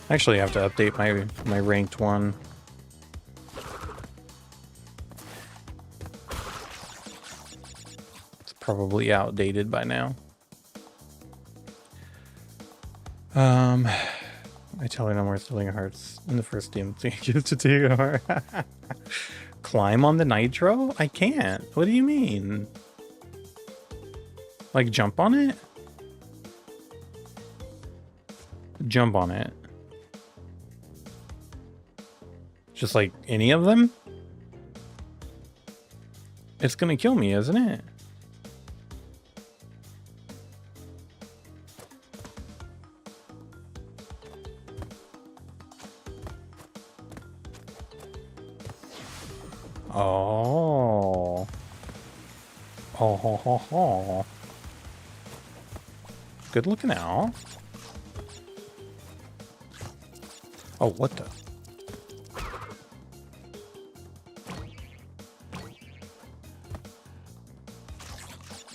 Actually, I have to update my ranked one. It's probably outdated by now. I tell her no more stealing hearts in the first DMC. Gives to TR. Climb on the nitro? I can't. What do you mean? Like jump on it? Jump on it. Just like any of them? It's gonna kill me, isn't it? Oh. Oh ho ho ho. Good looking out. Oh, what the?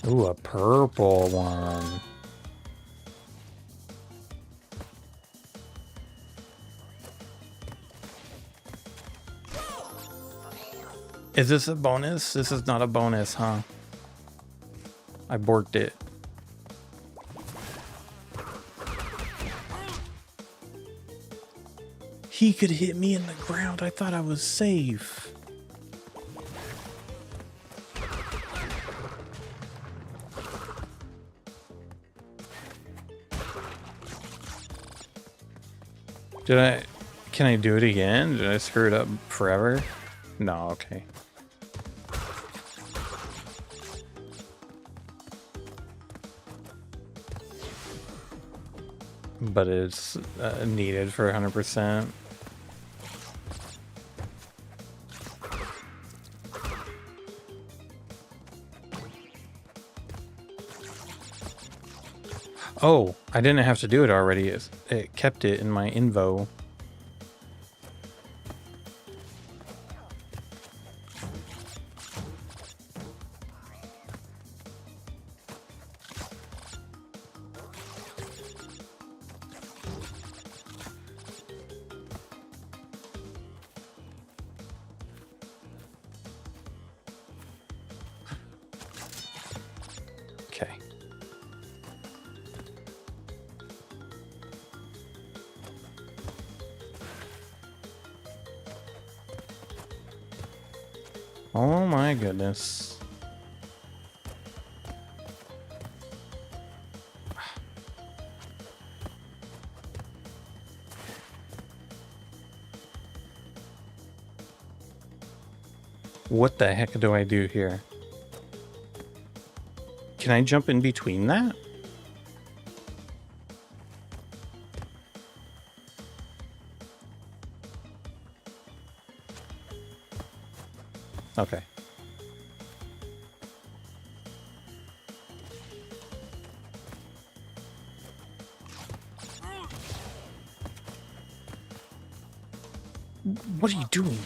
Ooh, a purple one. Is this a bonus? This is not a bonus, huh? I borked it. He could hit me in the ground. I thought I was safe. Can I do it again? Did I screw it up forever? No, okay. But it's needed for 100%. Oh, I didn't have to do it already. It kept it in my invo. Okay. Oh my goodness. What the heck do I do here? Can I jump in between that? Okay. What are you doing?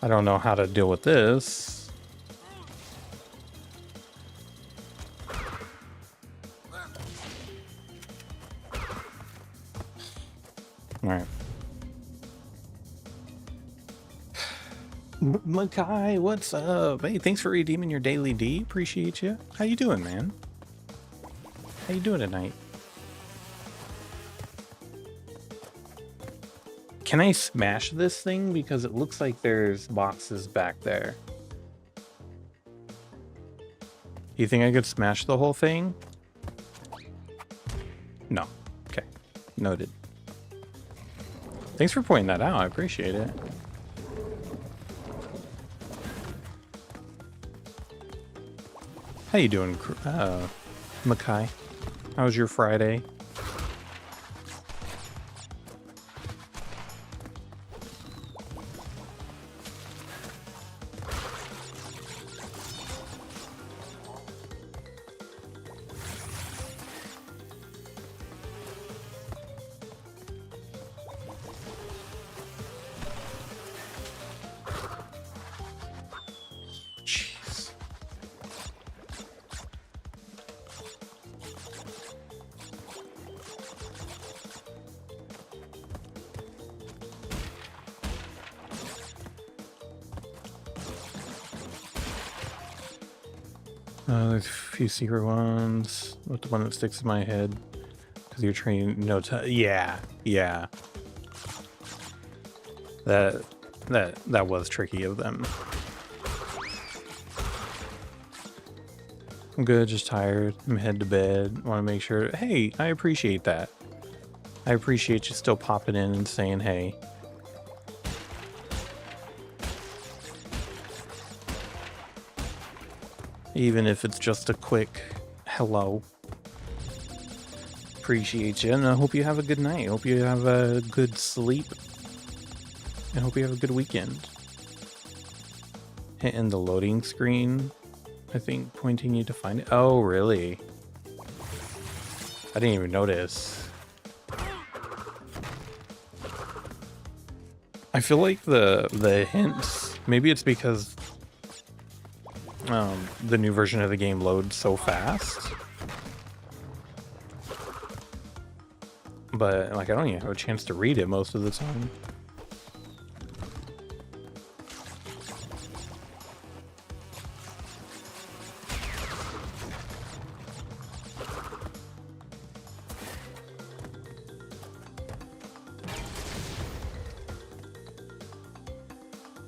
I don't know how to deal with this. All right. Makai, what's up? Hey, thanks for redeeming your daily D. Appreciate you. How you doing, man? How you doing tonight? Can I smash this thing? Because it looks like there's boxes back there. You think I could smash the whole thing? No. Okay. Noted. Thanks for pointing that out. I appreciate it. How you doing, Makai? How was your Friday? There's a few secret ones. What the one that sticks in my head? Because you're trained. No, yeah. That was tricky of them. I'm good. Just tired. I'm headed to bed. Want to make sure. Hey, I appreciate that. I appreciate you still popping in and saying hey. Even if it's just a quick hello. Appreciate you, and I hope you have a good night. Hope you have a good sleep. And hope you have a good weekend. hitting the loading screen, I think, pointing you to find it. Oh, really? I didn't even notice. I feel like the hints, maybe it's because the new version of the game loads so fast. But like I don't even have a chance to read it most of the time.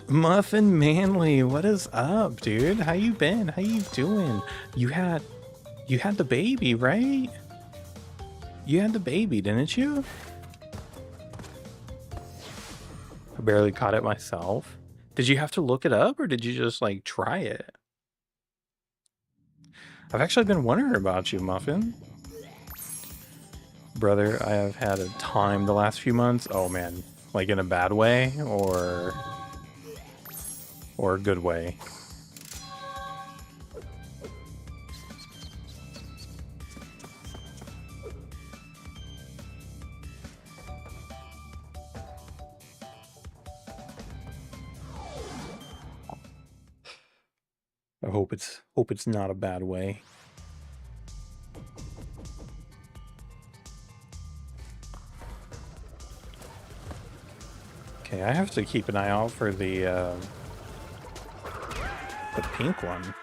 Muffin Manly, what is up, dude? How you been? How you doing? You had the baby, right? You had the baby, didn't you? I barely caught it myself. Did you have to look it up or did you just like try it? I've actually been wondering about you, Muffin. Brother, I have had a time the last few months. Oh man, like in a bad way or a good way? I hope it's not a bad way. Okay, I have to keep an eye out for the pink one.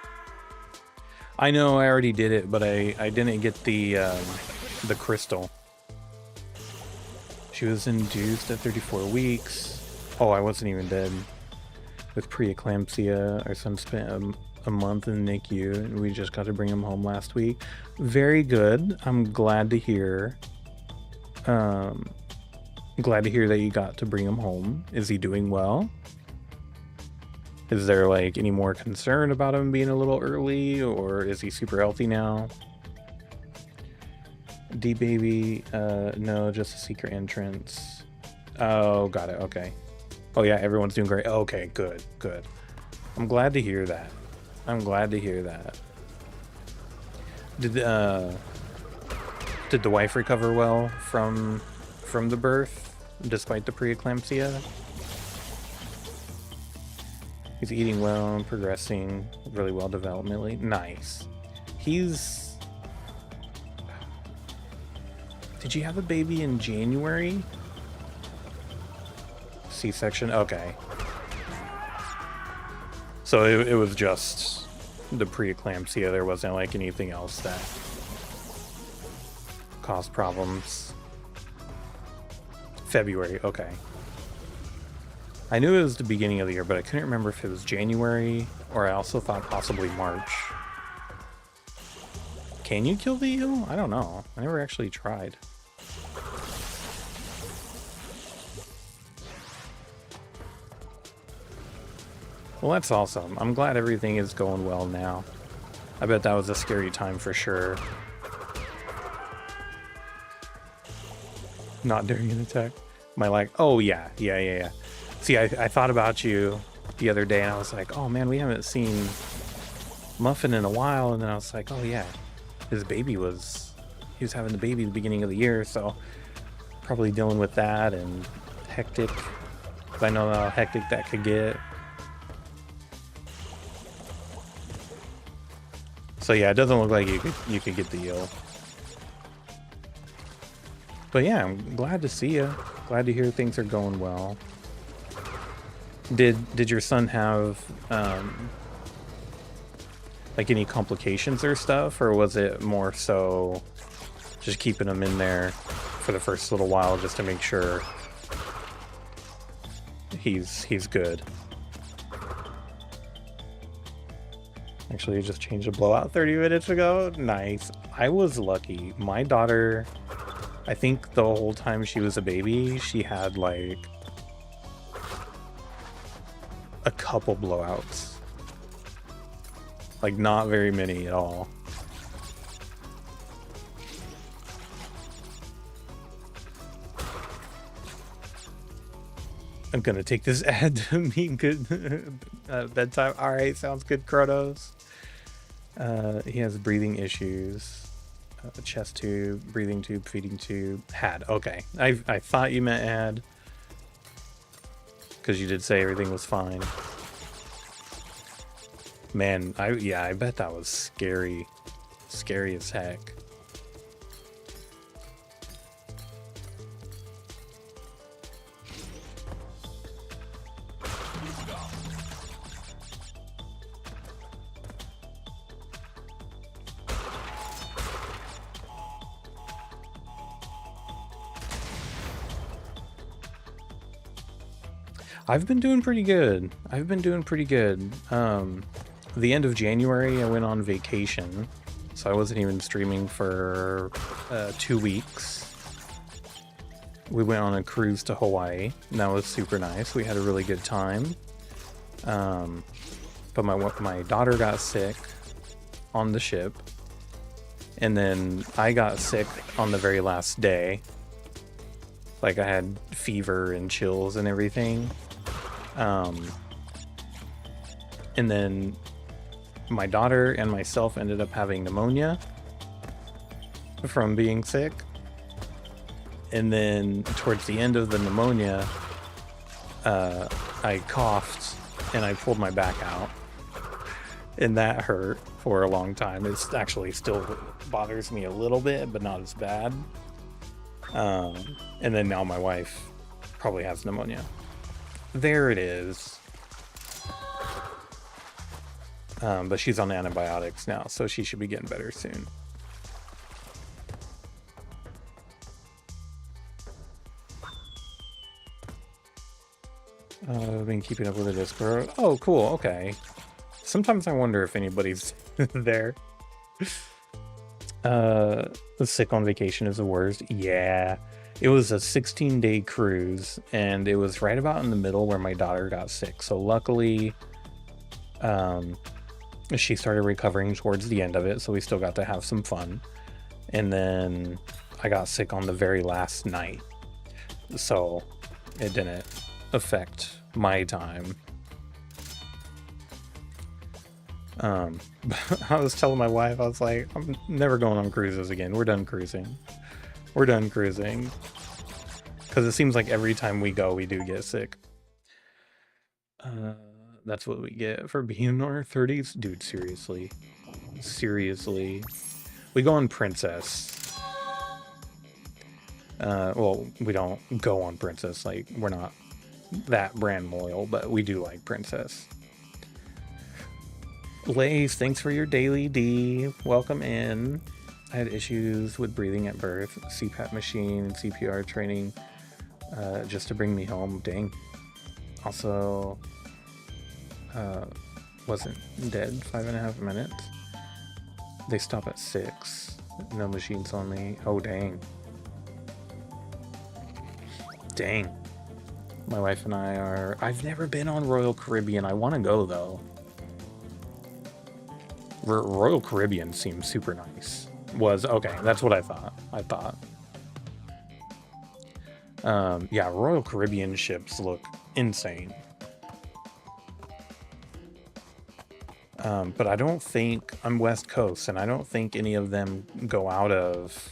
I know I already did it, but I didn't get the crystal. She was induced at 34 weeks. Oh, I wasn't even dead. With preeclampsia, our son spent a month in the NICU, and we just got to bring him home last week. Very good. I'm glad to hear. Glad to hear that you got to bring him home. Is he doing well? Is there like any more concern about him being a little early, or is he super healthy now? D baby, no, just a secret entrance. Oh, got it. Okay. Oh yeah, everyone's doing great. Okay, good, good. I'm glad to hear that. I'm glad to hear that. Did the wife recover well from the birth, despite the preeclampsia? He's eating well and progressing really well developmentally. Nice. He's... Did you have a baby in January? C-section? Okay. So it was just the preeclampsia. There wasn't like anything else that caused problems. February, okay. I knew it was the beginning of the year, but I couldn't remember if it was January, or I also thought possibly March. Can you kill the eel? I don't know. I never actually tried. Well, that's awesome. I'm glad everything is going well now. I bet that was a scary time for sure. Not during an attack. Oh yeah. See, I thought about you the other day and I was like, oh man, we haven't seen Muffin in a while. And then I was like, oh yeah, he was having the baby at the beginning of the year. So probably dealing with that and hectic. I know how hectic that could get. So yeah, it doesn't look like you could get the eel. But yeah, I'm glad to see you. Glad to hear things are going well. Did your son have like any complications or stuff, or was it more so just keeping him in there for the first little while just to make sure he's good? Actually, you just changed the blowout 30 minutes ago. Nice. I was lucky. My daughter, I think the whole time she was a baby, she had like a couple blowouts. Like not very many at all. I'm gonna take this ad to mean good bedtime. All right, sounds good, Kronos. He has breathing issues. Chest tube, breathing tube, feeding tube. Had. Okay. I thought you meant had. Because you did say everything was fine. Man, I bet that was scary. Scary as heck. I've been doing pretty good. The end of January, I went on vacation, so I wasn't even streaming for 2 weeks. We went on a cruise to Hawaii, and that was super nice. We had a really good time. But my daughter got sick on the ship, and then I got sick on the very last day. Like, I had fever and chills and everything. And then my daughter and myself ended up having pneumonia from being sick. And then towards the end of the pneumonia, I coughed and I pulled my back out. And that hurt for a long time. It's actually still bothers me a little bit, but not as bad. And then now my wife probably has pneumonia. There it is. But she's on antibiotics now, so she should be getting better soon. I've been keeping up with the Discord. Oh, cool. Okay. Sometimes I wonder if anybody's there. Sick on vacation is the worst. Yeah. It was a 16-day cruise, and it was right about in the middle where my daughter got sick. So luckily, she started recovering towards the end of it, so we still got to have some fun. And then I got sick on the very last night, so it didn't affect my time. I was telling my wife, I was like, I'm never going on cruises again. We're done cruising. Because it seems like every time we go, we do get sick. That's what we get for being in our 30s. Dude, seriously. We go on Princess. Well, we don't go on Princess. Like, we're not that brand loyal, but we do like Princess. Lace, thanks for your daily D. Welcome in. I had issues with breathing at birth, CPAP machine, and CPR training just to bring me home. Dang. Also, wasn't dead 5.5 minutes. They stop at 6. No machines on me. Oh, dang. Dang. My wife and I are... I've never been on Royal Caribbean. I want to go, though. Royal Caribbean seems super nice. Okay, that's what I thought. Yeah, Royal Caribbean ships look insane. But I don't think... I'm West Coast, and I don't think any of them go out of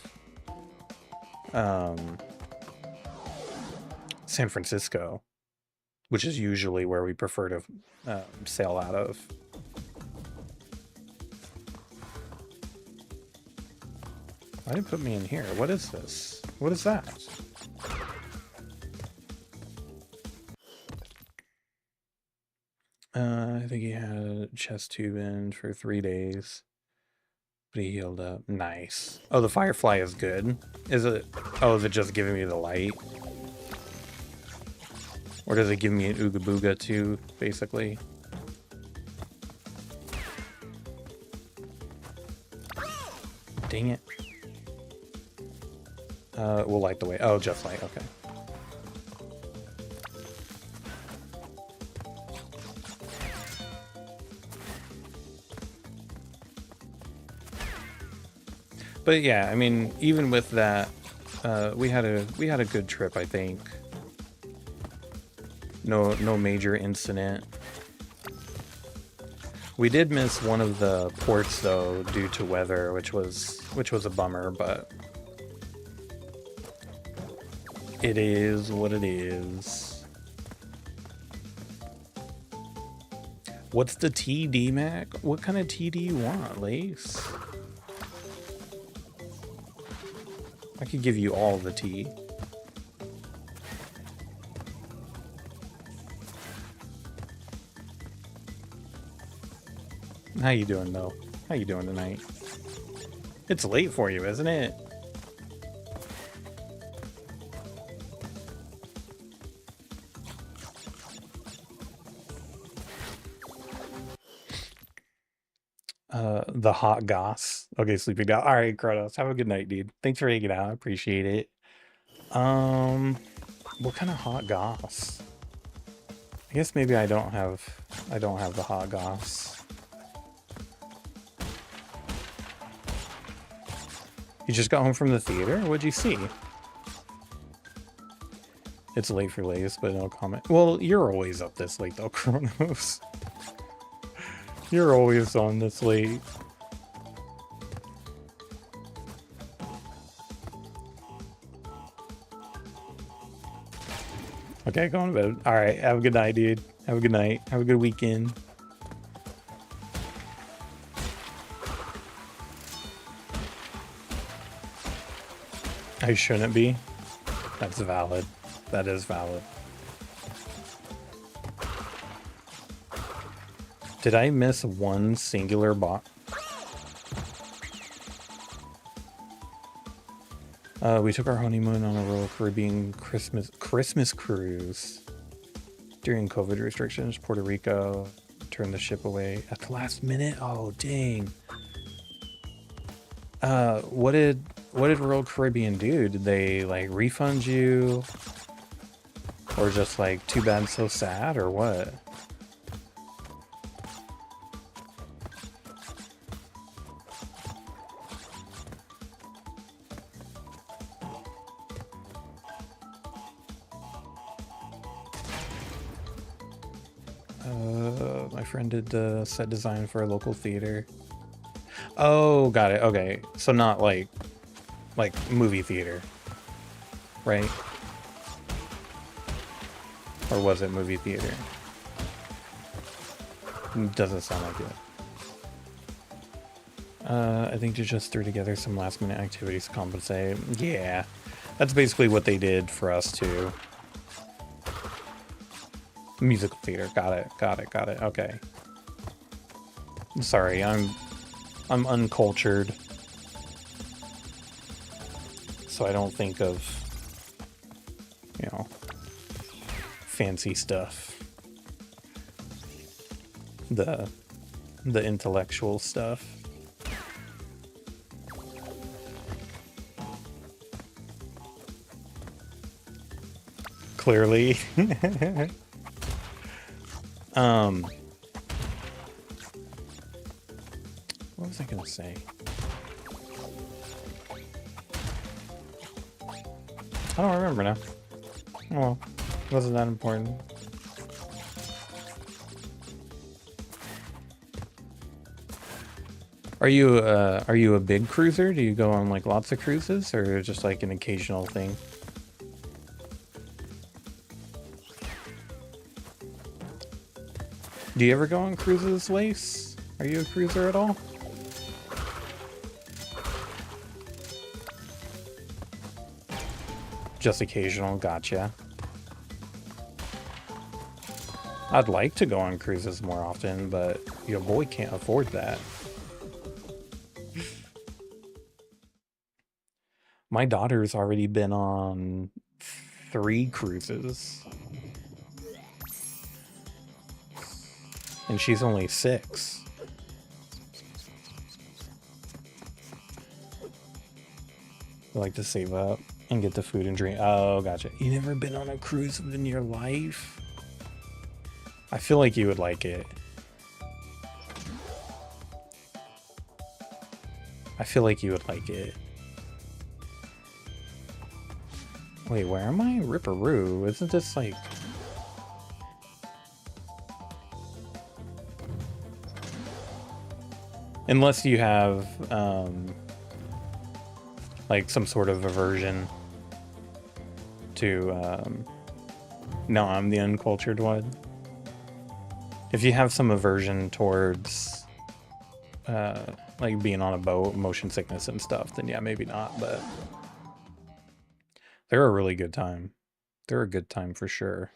San Francisco, which is usually where we prefer to sail out of. Why did it put me in here? What is this? What is that? I think he had a chest tube in for 3 days, but he healed up. Nice. Oh, the Firefly is good. Is it? Oh, is it just giving me the light? Or does it give me an Ooga Booga too, basically? Dang it. We'll light the way. Oh, just light. Okay. But yeah, I mean, even with that, we had a good trip, I think. No major incident. We did miss one of the ports though due to weather, which was a bummer, but it is what it is. What's the TD, Mac? What kind of tea do you want, Lace? I could give you all the tea. How you doing, though? How you doing tonight? It's late for you, isn't it? The hot goss. Okay, sleeping now. All right, Kratos. Have a good night, dude. Thanks for hanging out. I appreciate it. What kind of hot goss? I guess maybe I don't have the hot goss. You just got home from the theater? What'd you see? It's late for Lace, but no comment. Well, you're always up this late though, Kronos. You're always on this late. Okay, going to bed. Alright, have a good night, dude. Have a good night. Have a good weekend. I shouldn't be. That's valid. That is valid. Did I miss one singular bot? We took our honeymoon on a Royal Caribbean Christmas cruise during COVID restrictions. Puerto Rico turned the ship away at the last minute. Oh dang! What did Royal Caribbean do? Did they like refund you, or just like too bad so sad, or what? My friend did the set design for a local theater. Oh, got it. Okay, so not like movie theater, right? Or was it movie theater? Doesn't sound like it. I think they just threw together some last minute activities to compensate. Yeah, that's basically what they did for us too. Musical theater. Got it. Okay. Sorry, I'm uncultured. So I don't think of, you know, fancy stuff. The intellectual stuff. Clearly. What was I gonna say? I don't remember now. Well, wasn't that important. Are you a big cruiser? Do you go on like lots of cruises, or just like an occasional thing? Do you ever go on cruises, Lace? Are you a cruiser at all? Just occasional, gotcha. I'd like to go on cruises more often, but your boy can't afford that. My daughter's already been on 3 cruises. And she's only 6. I like to save up and get the food and drink. Oh, gotcha. You never been on a cruise in your life? I feel like you would like it. I feel like you would like it. Wait, where am I? Ripperoo. Isn't this like... Unless you have like some sort of aversion to no, I'm the uncultured one. If you have some aversion towards like being on a boat, motion sickness and stuff, then yeah, maybe not, but they're a really good time. They're a good time for sure.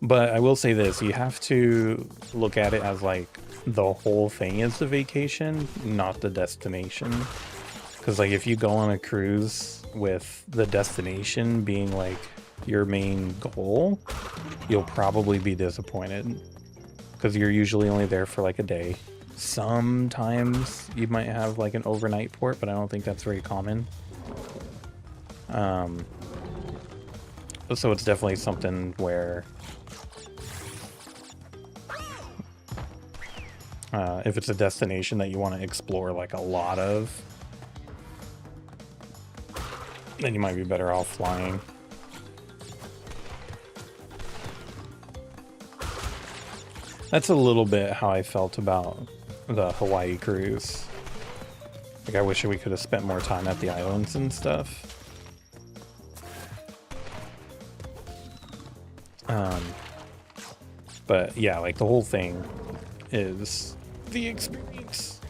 But I will say this, you have to look at it as like the whole thing is the vacation, not the destination. Because like if you go on a cruise with the destination being like your main goal, you'll probably be disappointed. Because you're usually only there for like a day. Sometimes you might have like an overnight port, but I don't think that's very common. So it's definitely something where if it's a destination that you want to explore like a lot of, then you might be better off flying. That's a little bit how I felt about the Hawaii cruise. Like I wish we could have spent more time at the islands and stuff. But yeah, like the whole thing is the experience.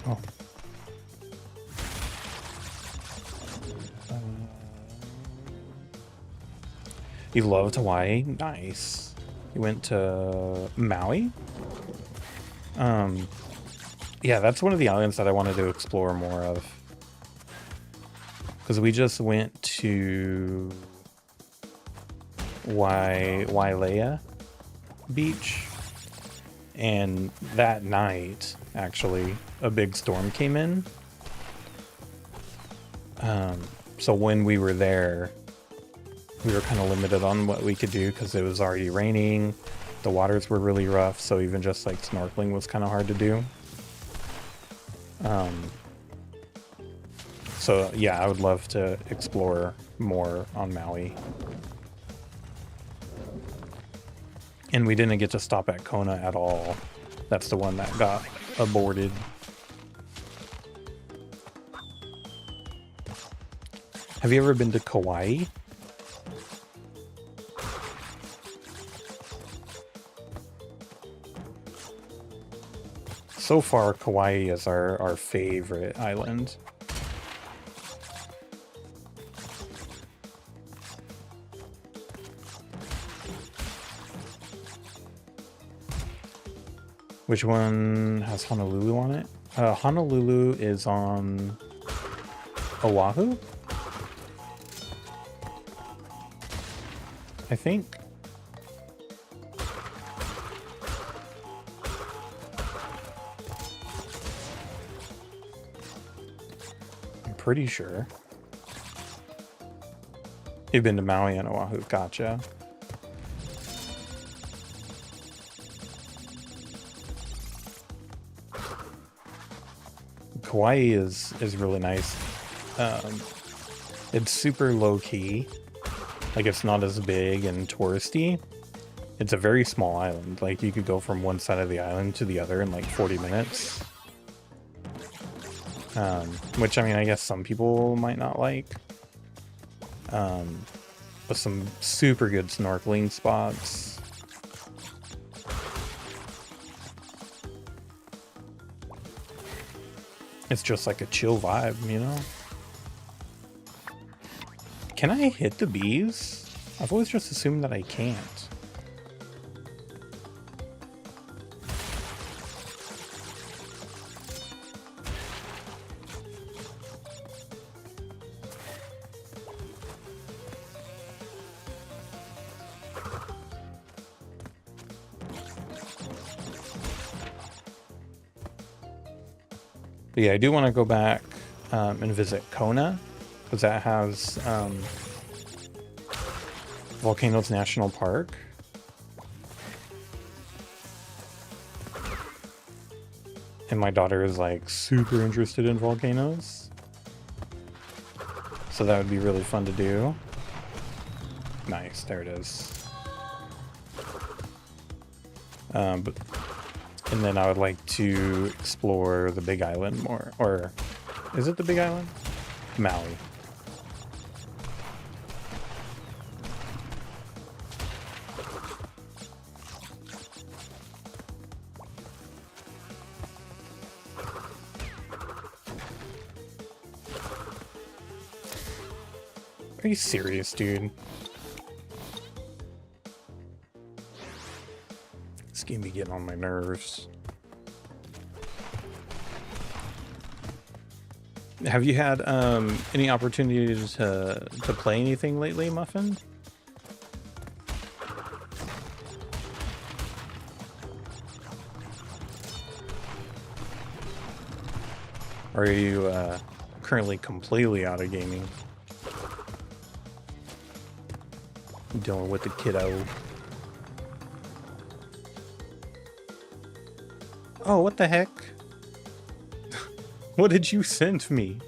Oh. You loved Hawaii? Nice. You went to Maui? Yeah, that's one of the islands that I wanted to explore more of. Because we just went to Wailea Beach, and that night, actually, a big storm came in. So when we were there, we were kind of limited on what we could do because it was already raining. The waters were really rough, so even just like snorkeling was kind of hard to do. So yeah, I would love to explore more on Maui. And we didn't get to stop at Kona at all. That's the one that got aborted. Have you ever been to Kauai? So far, Kauai is our favorite island. Which one has Honolulu on it? Honolulu is on Oahu, I think. I'm pretty sure. You've been to Maui and Oahu, gotcha. Kauai is really nice. It's super low key. Like it's not as big and touristy. It's a very small island. Like you could go from one side of the island to the other in like 40 minutes. Which I mean, I guess some people might not like. But some super good snorkeling spots. It's just like a chill vibe, you know? Can I hit the bees? I've always just assumed that I can't. But yeah, I do want to go back and visit Kona, because that has Volcanoes National Park. And my daughter is like super interested in volcanoes. So that would be really fun to do. Nice, there it is. And then I would like to explore the Big Island more. Or, is it the Big Island? Maui. Are you serious, dude? This game be getting on my nerves. Have you had any opportunities to play anything lately, Muffin? Or are you currently completely out of gaming? Dealing with the kiddo. Oh, what the heck? What did you send me?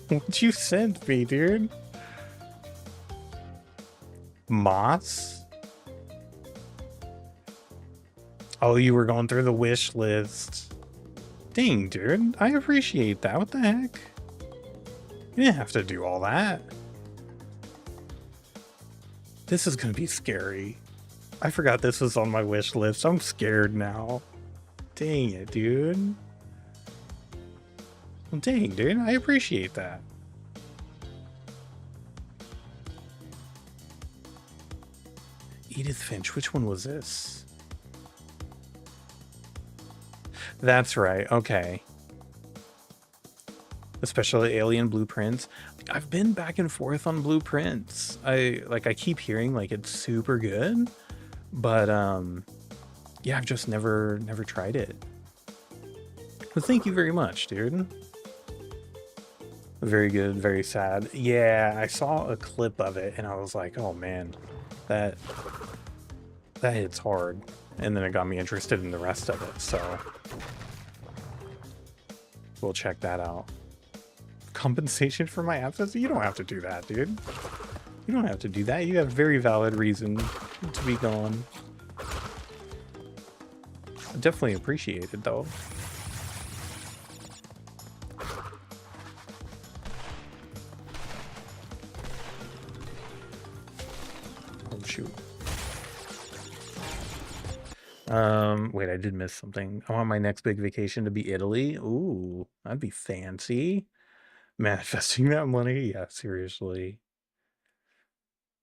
What'd you send me, dude? Moss? Oh, you were going through the wish list. Dang, dude. I appreciate that. What the heck? You didn't have to do all that. This is gonna be scary. I forgot this was on my wish list. I'm scared now. Dang it, dude. Well, dang, dude. I appreciate that. Edith Finch. Which one was this? That's right. Okay. Especially Alien Blueprints. I've been back and forth on Blueprints. I keep hearing like it's super good, but yeah, I've just never tried it. But thank you very much, dude. Very good, very sad. Yeah, I saw a clip of it and I was like, oh man, that hits hard. And then it got me interested in the rest of it, so we'll check that out. Compensation for my absence? You don't have to do that, dude. You don't have to do that. You have very valid reason to be gone. I definitely appreciate it, though. Oh, shoot. Wait, I did miss something. I want my next big vacation to be Italy. Ooh, that'd be fancy. Manifesting that money? Yeah, seriously.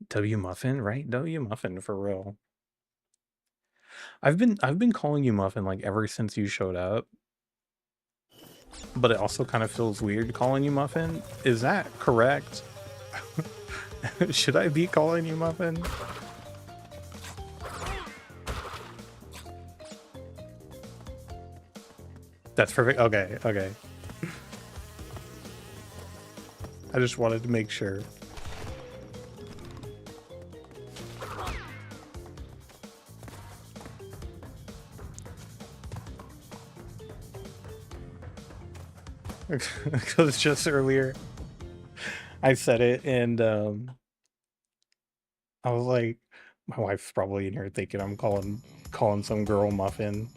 W Muffin, right? W Muffin for real. I've been calling you Muffin like ever since you showed up. But it also kind of feels weird calling you Muffin. Is that correct? Should I be calling you Muffin? That's perfect. Okay, okay. I just wanted to make sure. Because just earlier I said it and I was like, my wife's probably in here thinking I'm calling some girl Muffin.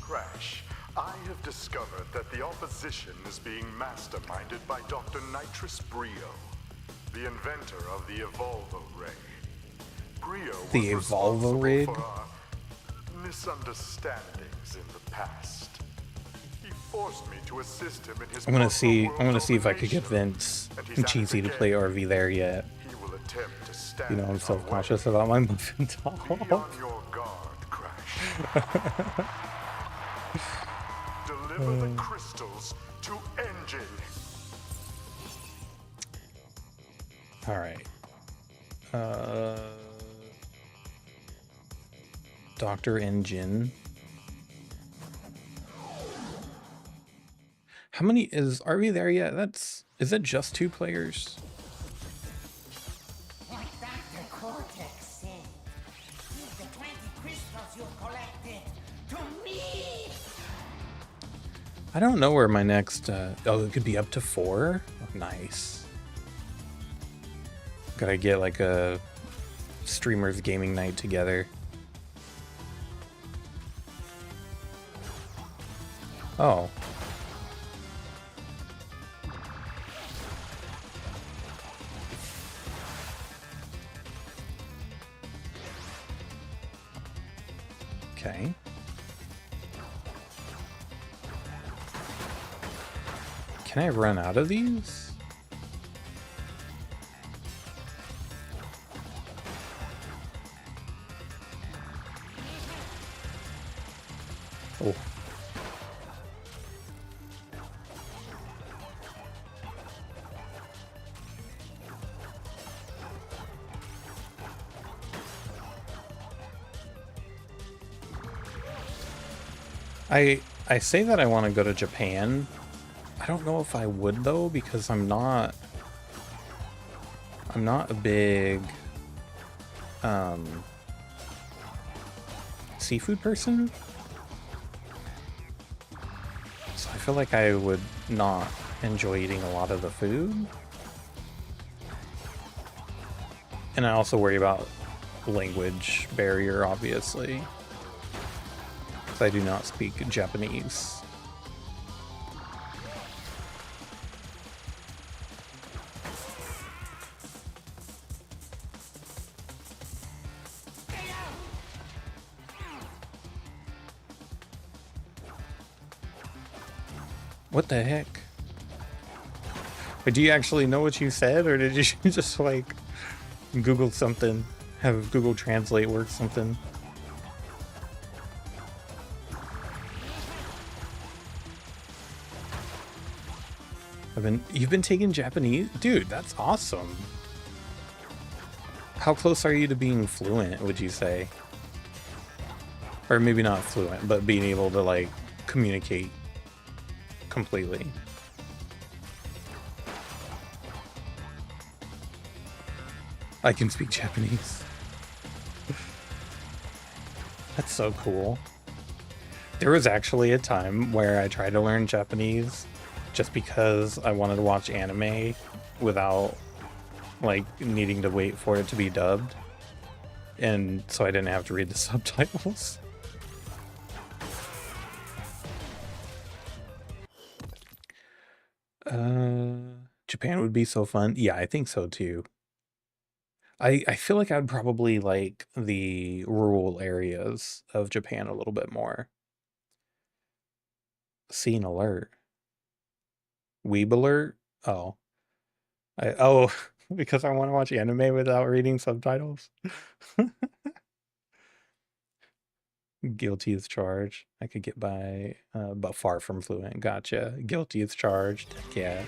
Crash, I have discovered that the opposition is being masterminded by Dr. Nitrous Brio, the inventor of the Evolvo Ray. Brio was The Evolvo responsible rig? for our misunderstandings in the past. He forced me to assist him in his I'm gonna world see if I could get domination, Vince and he's and at it Cheesy to again. play RV there yet. He will attempt to stand You know, I'm our way. self-conscious about my Muffin Be doll. on your guard, Crash. Deliver the crystals to Engine. All right. Dr. Engine. How many are we there yet? Is it just 2 players? Like Dr. Cortex said, give the 20 crystals you've collected to me! I don't know where my next, oh, it could be up to 4? Oh, nice. Gotta get like a streamers gaming night together. Oh. Okay. Can I run out of these? Oh. I say that I want to go to Japan. I don't know if I would though, because I'm not a big seafood person. So I feel like I would not enjoy eating a lot of the food. And I also worry about language barrier, obviously. Because I do not speak Japanese. What the heck? But do you actually know what you said, or did you just like Google something? Have Google Translate work something? You've been taking Japanese? Dude, that's awesome. How close are you to being fluent, would you say? Or maybe not fluent, but being able to like communicate completely. I can speak Japanese. That's so cool. There was actually a time where I tried to learn Japanese just because I wanted to watch anime without like needing to wait for it to be dubbed. And so I didn't have to read the subtitles. Japan would be so fun. Yeah, I think so too. I feel like I'd probably like the rural areas of Japan a little bit more. Scene alert. Weeb alert? Oh. Oh, because I want to watch anime without reading subtitles. Guilty as charged. I could get by, but far from fluent. Gotcha. Guilty as charged. Yeah.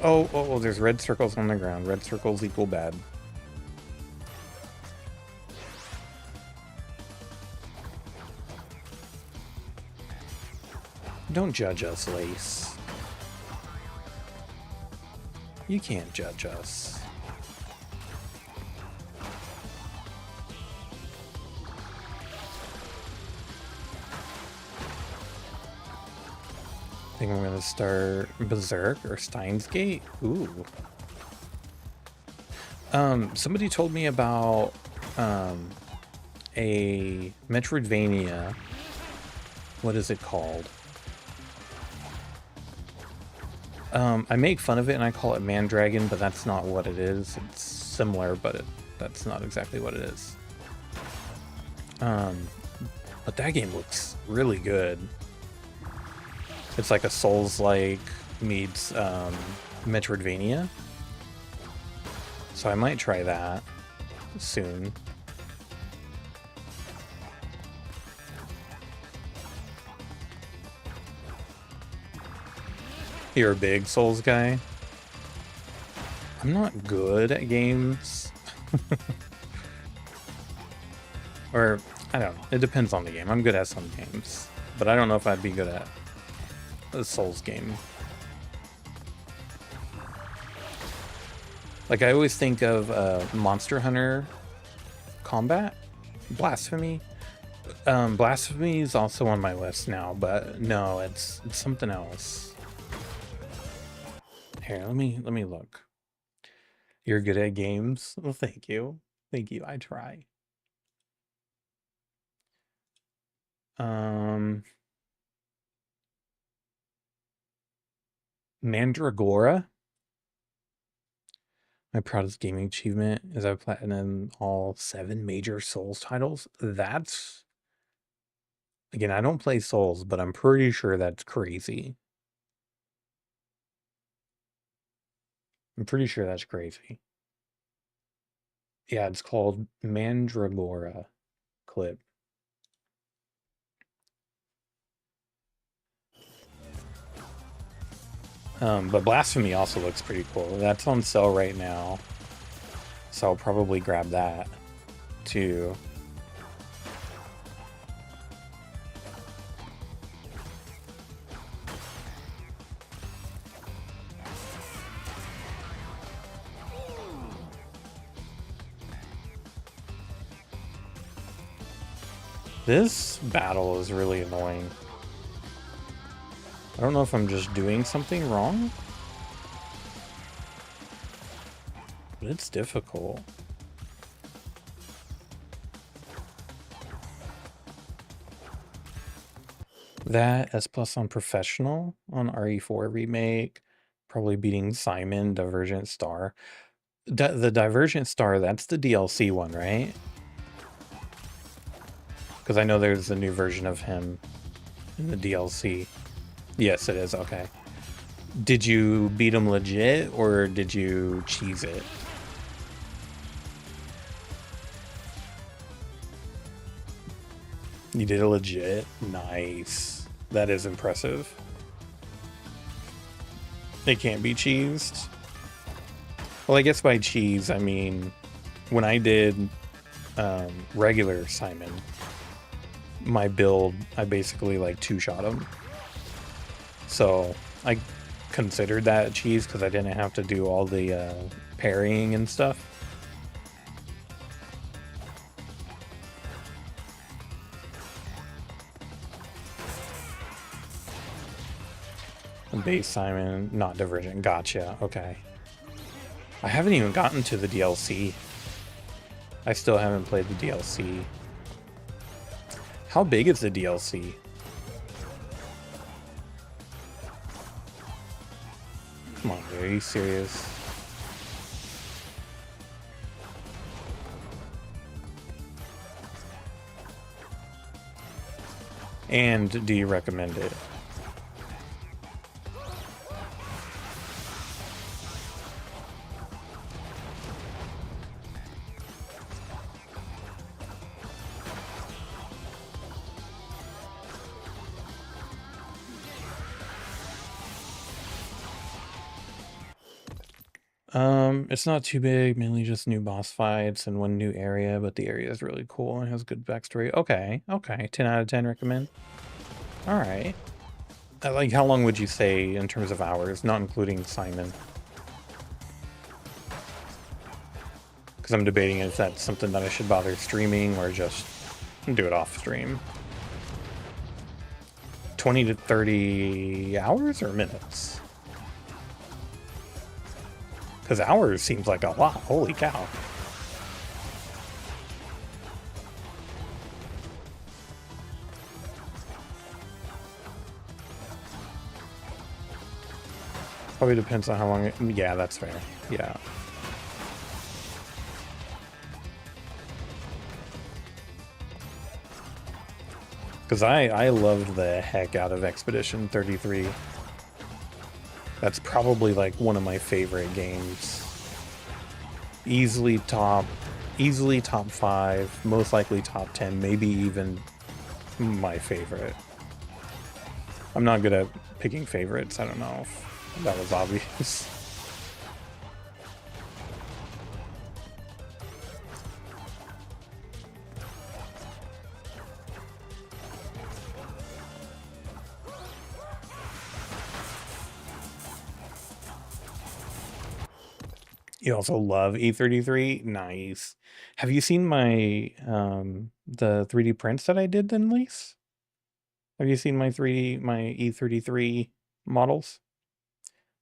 Oh, there's red circles on the ground. Red circles equal bad. Don't judge us, Lace. You can't judge us. I think I'm gonna start Berserk or Steins Gate. Ooh. Somebody told me about a Metroidvania. What is it called? I make fun of it and I call it Mandragon, but that's not what it is. It's similar, but that's not exactly what it is. But that game looks really good. It's like a Souls-like meets Metroidvania. So I might try that soon. You're a big Souls guy? I'm not good at games. Or, I don't know. It depends on the game. I'm good at some games. But I don't know if I'd be good at a Souls game. Like, I always think of Monster Hunter Combat. Blasphemy? Blasphemy is also on my list now, but no, it's something else. Here, let me look. You're good at games? Well, thank you. Thank you. I try. Mandragora. My proudest gaming achievement is I've platinum all 7 major Souls titles. That's again, I don't play Souls, but I'm pretty sure that's crazy. I'm pretty sure that's crazy. Yeah, it's called Mandragora clip. But Blasphemy also looks pretty cool. That's on sale right now. So I'll probably grab that too. This battle is really annoying. I don't know if I'm just doing something wrong, but it's difficult. That S plus on Professional on RE4 remake, probably beating Simon, Divergent Star. The Divergent Star, that's the DLC one, right? Because I know there's a new version of him in the DLC. Yes, it is. Okay. Did you beat him legit or did you cheese it? You did it legit? Nice. That is impressive. It can't be cheesed. Well, I guess by cheese, I mean, when I did regular Simon, my build, I basically like 2-shot him. So I considered that a cheese because I didn't have to do all the parrying and stuff. Base Simon, not Divergent. Gotcha. Okay. I haven't even gotten to the DLC. I still haven't played the DLC. How big is the DLC? Come on, dude, are you serious? And do you recommend it? It's not too big, mainly just new boss fights and one new area, but the area is really cool and has good backstory. Okay, 10 out of 10 recommend. All right. Like, how long would you say in terms of hours, not including Simon? Because I'm debating if that's something that I should bother streaming or just do it off stream. 20 to 30 hours or minutes? Because hours seems like a lot. Holy cow. Probably depends on how long it... Yeah, that's fair. Yeah. Because I loved the heck out of Expedition 33. That's probably like one of my favorite games. Easily top 5, most likely top 10, maybe even my favorite. I'm not good at picking favorites. I don't know if that was obvious. You also love E33? Nice. Have you seen my the 3D prints that I did then, Lise? Have you seen my E33 models?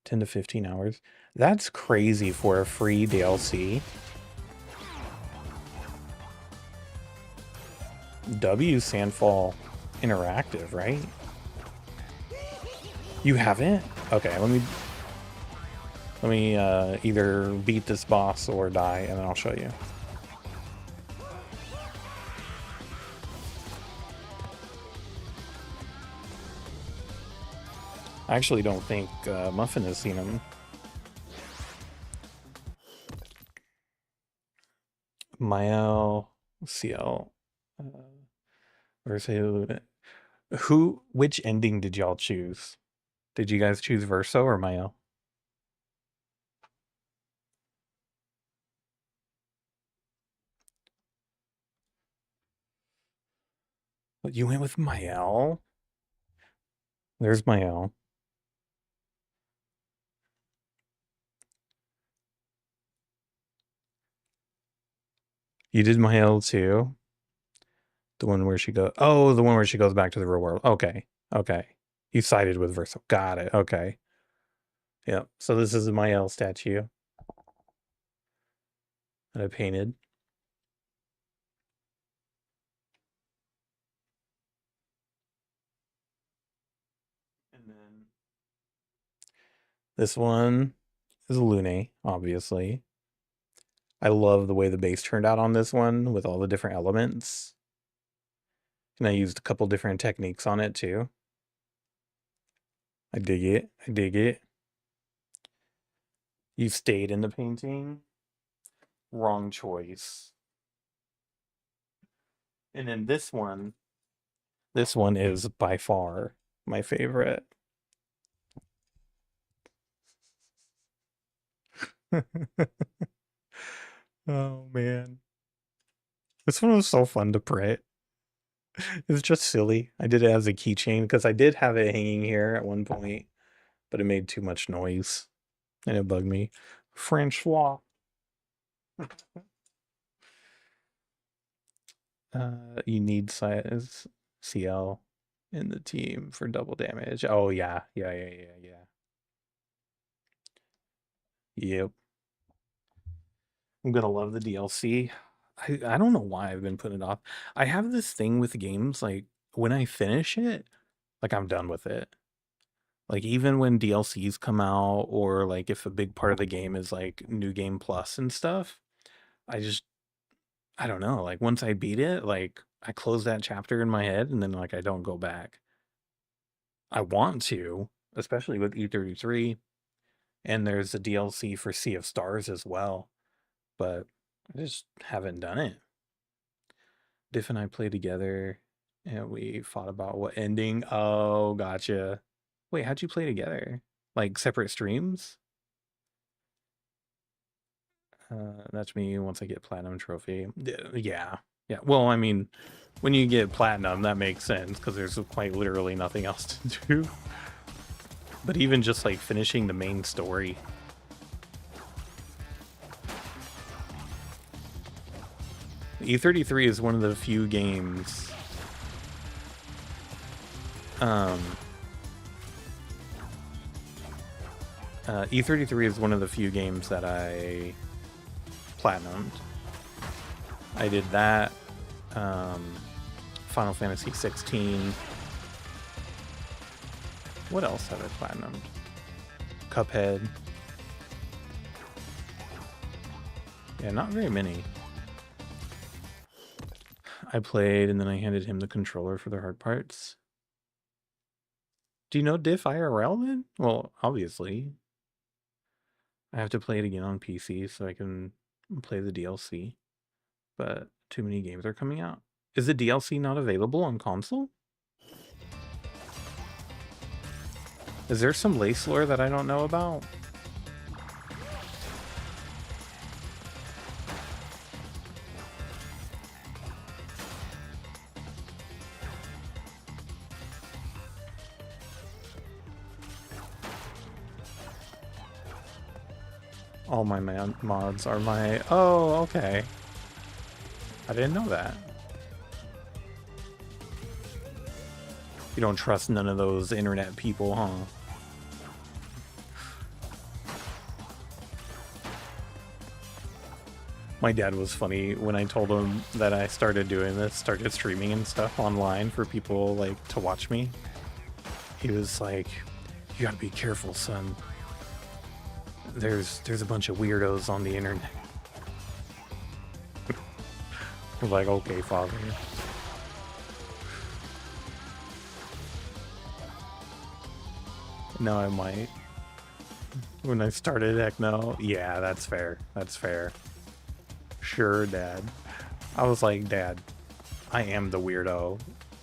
10 to 15 hours. That's crazy for a free DLC. W Sandfall Interactive, right? You haven't? Okay, let me either beat this boss or die, and then I'll show you. I actually don't think Muffin has seen him. Mael, CL, Verso. Which ending did y'all choose? Did you guys choose Verso or Mael? But you went with Mael? There's Mael. You did Mael too? The one where she goes... Oh, the one where she goes back to the real world. Okay. Okay. You sided with Verso. Got it. Okay. Yep. So this is a Mael statue that I painted. And then this one is Lune, obviously. I love the way the base turned out on this one with all the different elements. And I used a couple different techniques on it too. I dig it. I dig it. You stayed in the painting. Wrong choice. And then this one is by far my favorite. Oh man. This one was so fun to print. It's just silly. I did it as a keychain because I did have it hanging here at one point, but it made too much noise and it bugged me. Francois. You need size CL in the team for double damage. Oh yeah. Yep. I'm gonna love the DLC. I don't know why I've been putting it off. I have this thing with games, like when I finish it, like I'm done with it. Like even when DLCs come out, or like if a big part of the game is like new game plus and stuff, I don't know. Like once I beat it, like I close that chapter in my head and then like I don't go back. I want to, especially with E33, and there's a DLC for Sea of Stars as well, but I just haven't done it. Diff and I played together and we fought about what ending. Oh, gotcha. Wait, how'd you play together? Like separate streams? That's me once I get platinum trophy. Yeah. Yeah. Well, I mean, when you get platinum, that makes sense because there's quite literally nothing else to do. But even just like finishing the main story. E33 is one of the few games E33 is one of the few games that I platinumed. I did that, Final Fantasy 16. What else have I platinumed? Cuphead. Yeah, not very many. I played and then I handed him the controller for the hard parts. Do you know Diff IRL then? Well, obviously. I have to play it again on PC so I can play the DLC. But too many games are coming out. Is the DLC not available on console? Is there some lace lore that I don't know about? All my mods are my... Oh, okay. I didn't know that. You don't trust none of those internet people, huh? My dad was funny when I told him that I started doing this, started streaming and stuff online for people like to watch me. He was like, "You gotta be careful, son. There's a bunch of weirdos on the internet." I was like, "Okay, father." No, I might. When I started, heck no. Yeah, that's fair. That's fair. Sure, Dad. I was like, Dad, I am the weirdo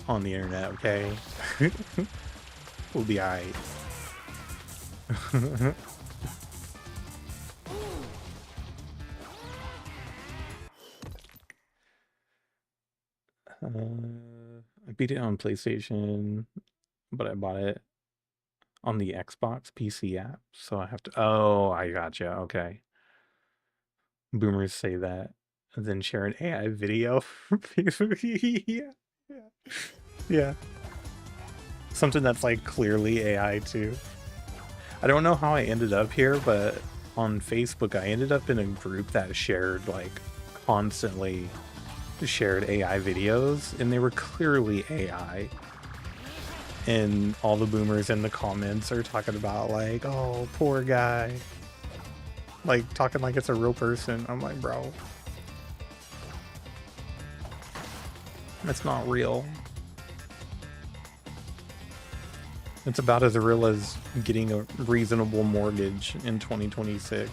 on the internet, okay? We'll be alright. I beat it on PlayStation, but I bought it on the Xbox PC app, so I have to. Oh, I gotcha. Okay. Boomers say that, and then share an AI video. Yeah, yeah, yeah. Something that's like clearly AI too. I don't know how I ended up here, but on Facebook, I ended up in a group that shared like constantly shared AI videos, and they were clearly AI. And all the boomers in the comments are talking about like, oh, poor guy. Like talking like it's a real person. I'm like, bro, it's not real. It's about as real as getting a reasonable mortgage in 2026.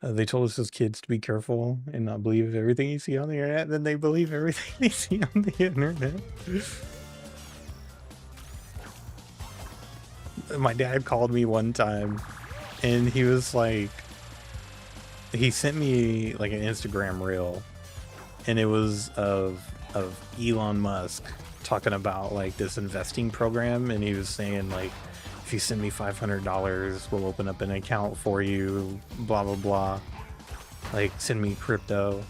They told us as kids to be careful and not believe everything you see on the internet. Then they believe everything they see on the internet. My dad called me one time and he was like, he sent me like an Instagram reel, and it was of Elon Musk talking about like this investing program, and he was saying like, if you send me $500, we'll open up an account for you, blah blah blah, like send me crypto.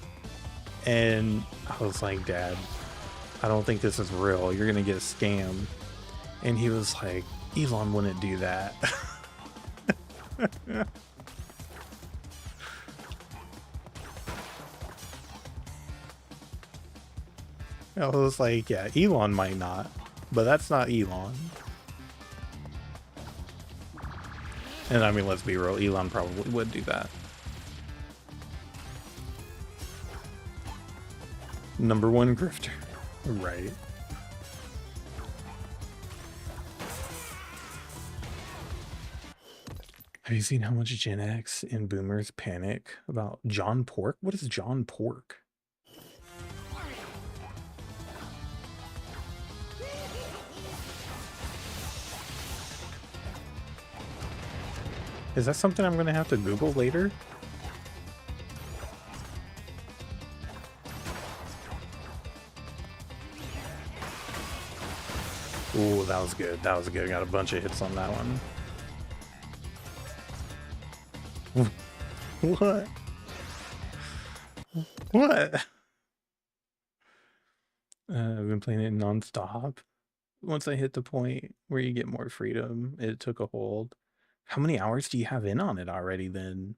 And I was like, Dad, I don't think this is real, you're gonna get scammed. And he was like, Elon wouldn't do that. I was like, yeah, Elon might not, but that's not Elon. And I mean, let's be real, Elon probably would do that. #1 grifter. Right. Have you seen how much Gen X and boomers panic about John Pork? What is John Pork? Is that something I'm going to have to Google later? Ooh, that was good. That was good. Got a bunch of hits on that one. What? What? I've been playing it non-stop. Once I hit the point where you get more freedom, it took a hold. How many hours do you have in on it already then?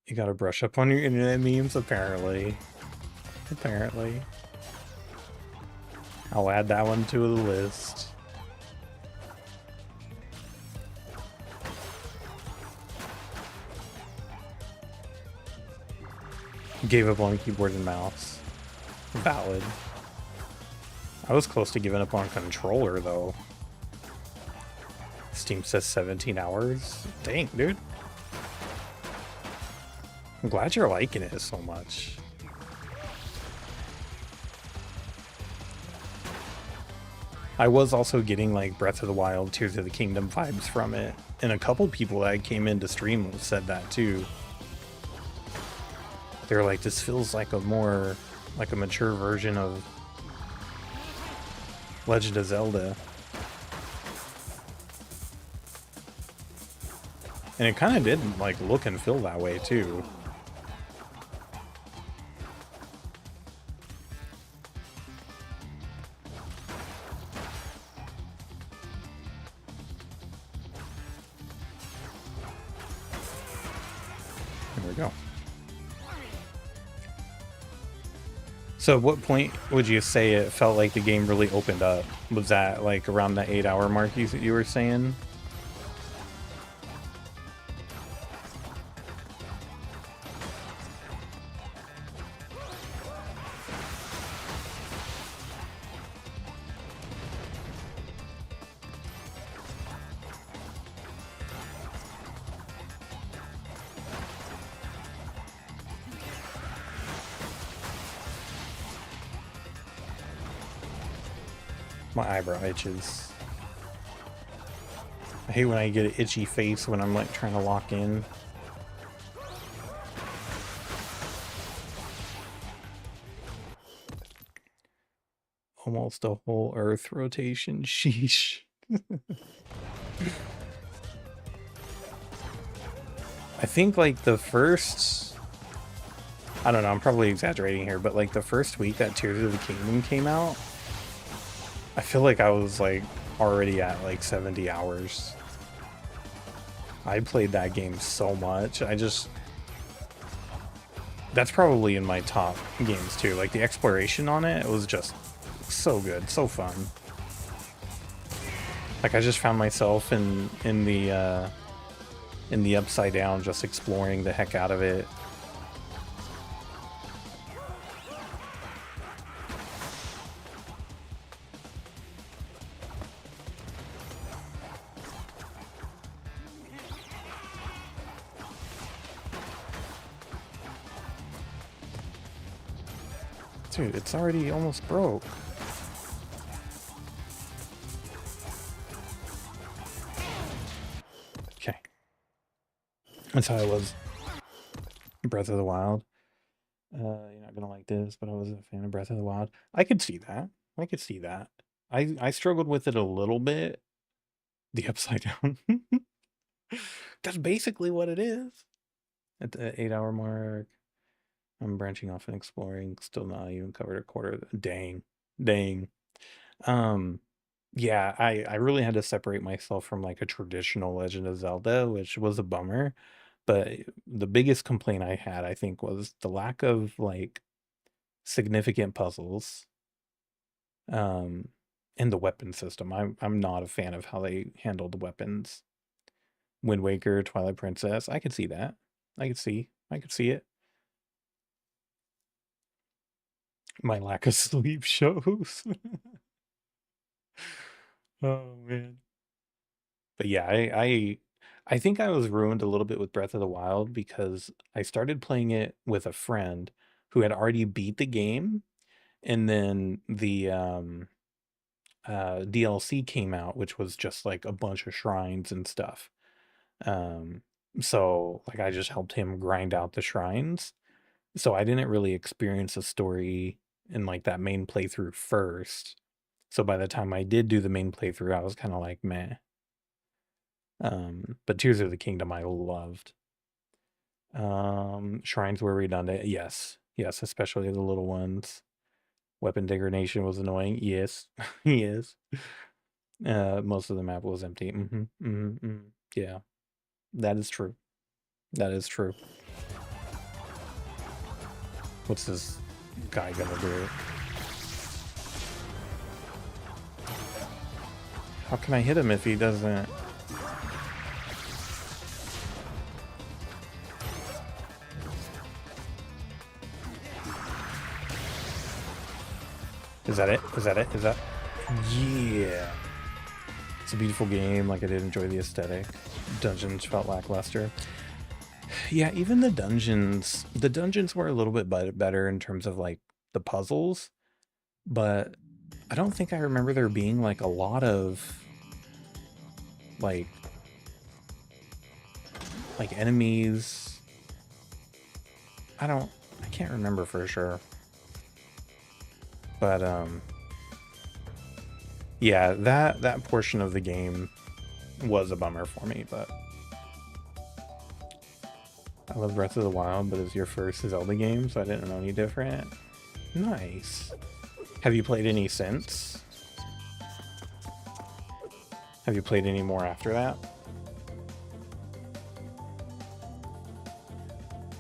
You gotta brush up on your internet memes, apparently. Apparently. I'll add that one to the list. Gave up on keyboard and mouse. Valid. I was close to giving up on controller, though. Steam says 17 hours. Dang, dude. I'm glad you're liking it so much. I was also getting like Breath of the Wild, Tears of the Kingdom vibes from it. And a couple people that came into stream said that too. They're like, this feels like a more, like a mature version of Legend of Zelda. And it kind of did, like, look and feel that way, too. There we go. So at what point would you say it felt like the game really opened up? Was that, like, around the 8-hour mark you were saying? My eyebrow itches. I hate when I get an itchy face when I'm like trying to lock in. Almost a whole Earth rotation. Sheesh. I think like the first, I don't know, I'm probably exaggerating here, but like the first week that Tears of the Kingdom came out, I feel like I was like already at like 70 hours. I played that game so much. That's probably in my top games too. Like the exploration on it was just so good, so fun. Like I just found myself in the Upside Down, just exploring the heck out of it. Dude, it's already almost broke. Okay. That's how it was. Breath of the Wild. You're not gonna like this, but I was a fan of Breath of the Wild. I could see that. I could see that. I struggled with it a little bit. The Upside Down. That's basically what it is. At the 8-hour mark. I'm branching off and exploring. Still not even covered a quarter of the, dang. Yeah, I really had to separate myself from like a traditional Legend of Zelda, which was a bummer. But the biggest complaint I had, I think, was the lack of like significant puzzles. And the weapon system. I'm not a fan of how they handled the weapons. Wind Waker, Twilight Princess, I could see that. I could see it. My lack of sleep shows. Oh man. But yeah, I think I was ruined a little bit with Breath of the Wild because I started playing it with a friend who had already beat the game, and then the DLC came out, which was just like a bunch of shrines and stuff. Um, so like I just helped him grind out the shrines. So I didn't really experience the story in like that main playthrough first. So by the time I did do the main playthrough, I was kind of like meh. But Tears of the Kingdom I loved. Shrines were redundant. Yes, especially the little ones. Weapon degradation was annoying. Yes, yes. Most of the map was empty. Yeah, that is true. That is true. What's this guy gonna do? How can I hit him if he doesn't? Is that it? Is that? Yeah. It's a beautiful game. Like I did enjoy the aesthetic. Dungeons felt lackluster. Yeah, even the dungeons were a little bit better in terms of like the puzzles, but I don't think I remember there being like a lot of like enemies. I don't I can't remember for sure. But yeah, that portion of the game was a bummer for me, but I love Breath of the Wild, but it's your first Zelda game, so I didn't know any different. Nice. Have you played any since? Have you played any more after that?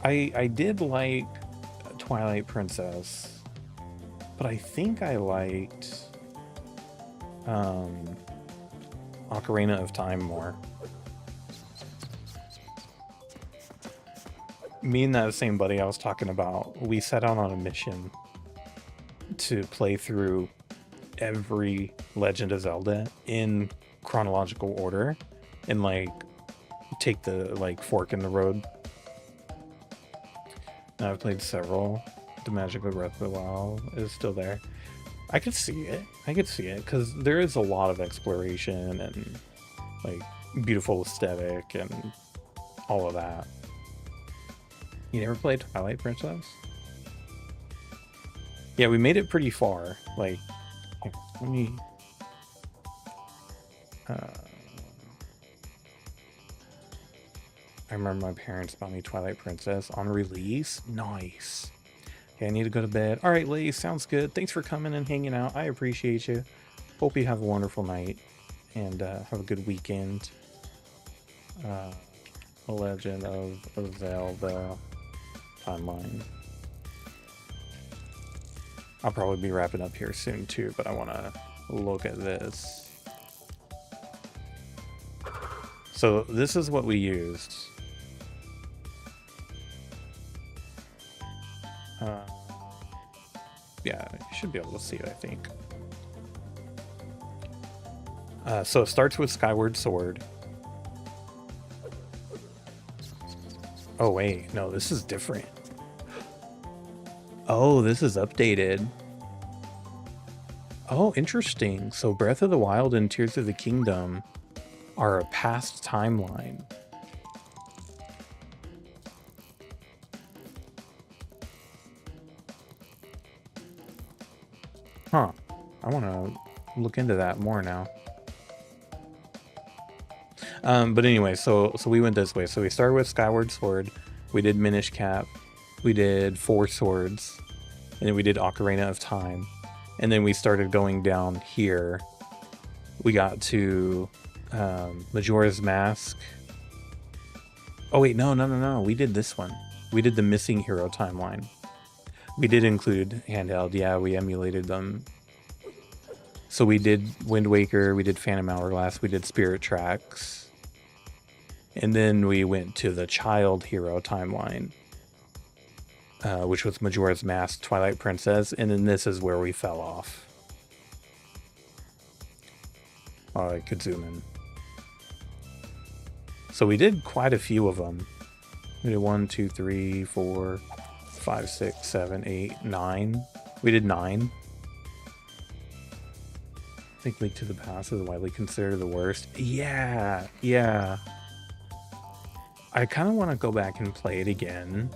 I did like Twilight Princess, but I think I liked Ocarina of Time more. Me and that same buddy I was talking about, we set out on a mission to play through every Legend of Zelda in chronological order and like take the like fork in the road. Now I've played several. The magic of Breath of the Wild is still there. I could see it. I could see it because there is a lot of exploration and like beautiful aesthetic and all of that. You never played Twilight Princess? Yeah, we made it pretty far. Like, here, let me... I remember my parents bought me Twilight Princess on release. Nice. Okay, I need to go to bed. All right, ladies, sounds good. Thanks for coming and hanging out. I appreciate you. Hope you have a wonderful night and have a good weekend. The Legend of Zelda timeline. I'll probably be wrapping up here soon too, but I want to look at this. So this is what we used. Yeah, you should be able to see it, I think. So it starts with Skyward Sword. Oh wait, no, this is different. Oh, this is updated. Oh, interesting. So Breath of the Wild and Tears of the Kingdom are a past timeline. Huh. I want to look into that more now. But anyway, so we went this way. So we started with Skyward Sword. We did Minish Cap. We did Four Swords. And then we did Ocarina of Time. And then we started going down here. We got to Majora's Mask. Oh wait, no. We did this one. We did the Missing Hero timeline. We did include handheld. Yeah, we emulated them. So we did Wind Waker, we did Phantom Hourglass, we did Spirit Tracks. And then we went to the Child Hero timeline, which was Majora's Mask, Twilight Princess, and then this is where we fell off. Oh, I could zoom in. So we did quite a few of them. We did 1, 2, 3, 4, 5, 6, 7, 8, 9. We did 9. I think Link to the Past is widely considered the worst. Yeah. I kind of want to go back and play it again.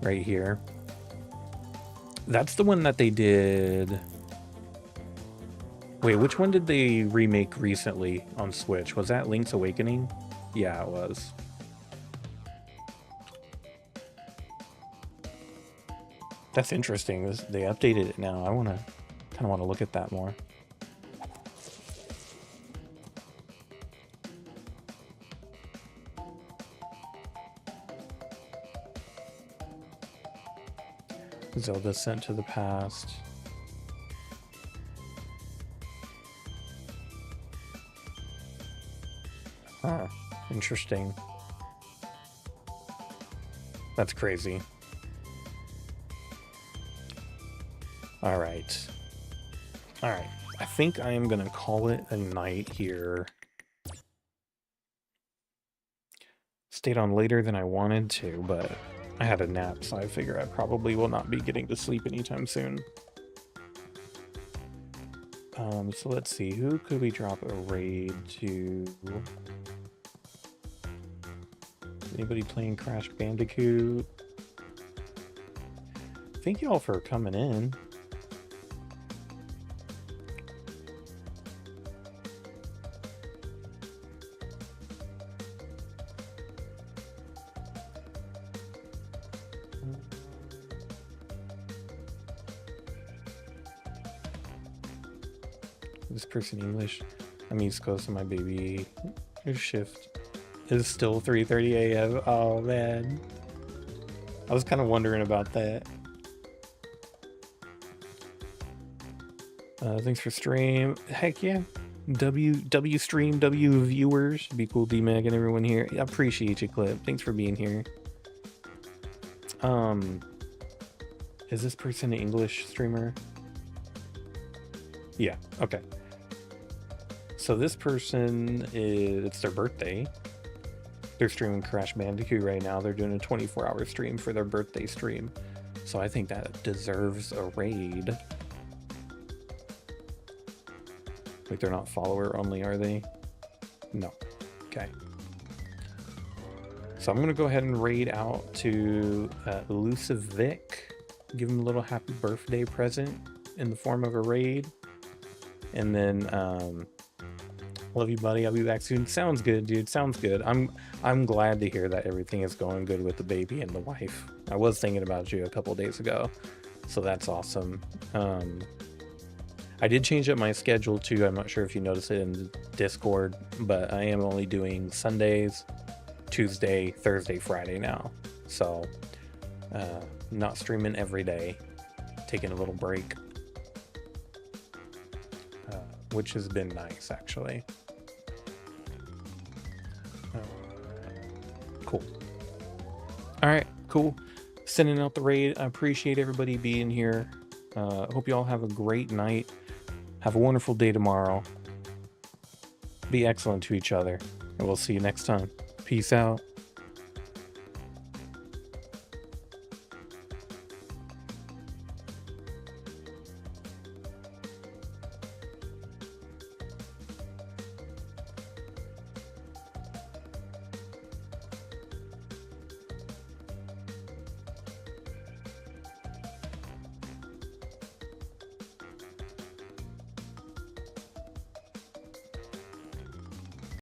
Right here. That's the one that they did... Wait, which one did they remake recently on Switch? Was that Link's Awakening? Yeah, it was. That's interesting. They updated it now. I kind of want to look at that more. Zelda Sent to the Past. Huh. Interesting. That's crazy. All right. I think I am gonna call it a night here. Stayed on later than I wanted to, but I had a nap, so I figure I probably will not be getting to sleep anytime soon. So let's see, who could we drop a raid to? Anybody playing Crash Bandicoot? Thank you all for coming in. This person English. I'm East Coast and my baby. Your shift is still 3:30 a.m. Oh man. I was kind of wondering about that. Thanks for stream. Heck yeah. W stream, W viewers. Be cool, D-Mag and everyone here. I appreciate you, Clip. Thanks for being here. Is this person an English streamer? Yeah, okay. So this person it's their birthday. They're streaming Crash Bandicoot right now. They're doing a 24-hour stream for their birthday stream. So I think that deserves a raid. Like they're not follower only, are they? No. Okay. So I'm gonna go ahead and raid out to Elusive Vic. Give him a little happy birthday present in the form of a raid. And then love you, buddy. I'll be back soon. Sounds good, dude. Sounds good. I'm glad to hear that everything is going good with the baby and the wife. I was thinking about you a couple days ago, so that's awesome. I did change up my schedule too. I'm not sure if you noticed it in the Discord, but I am only doing Sundays, Tuesday, Thursday, Friday now. So not streaming every day, taking a little break, which has been nice actually. Cool. All right, cool. Sending out the raid. I appreciate everybody being here. Hope you all have a great night. Have a wonderful day tomorrow. Be excellent to each other, and we'll see you next time. Peace out.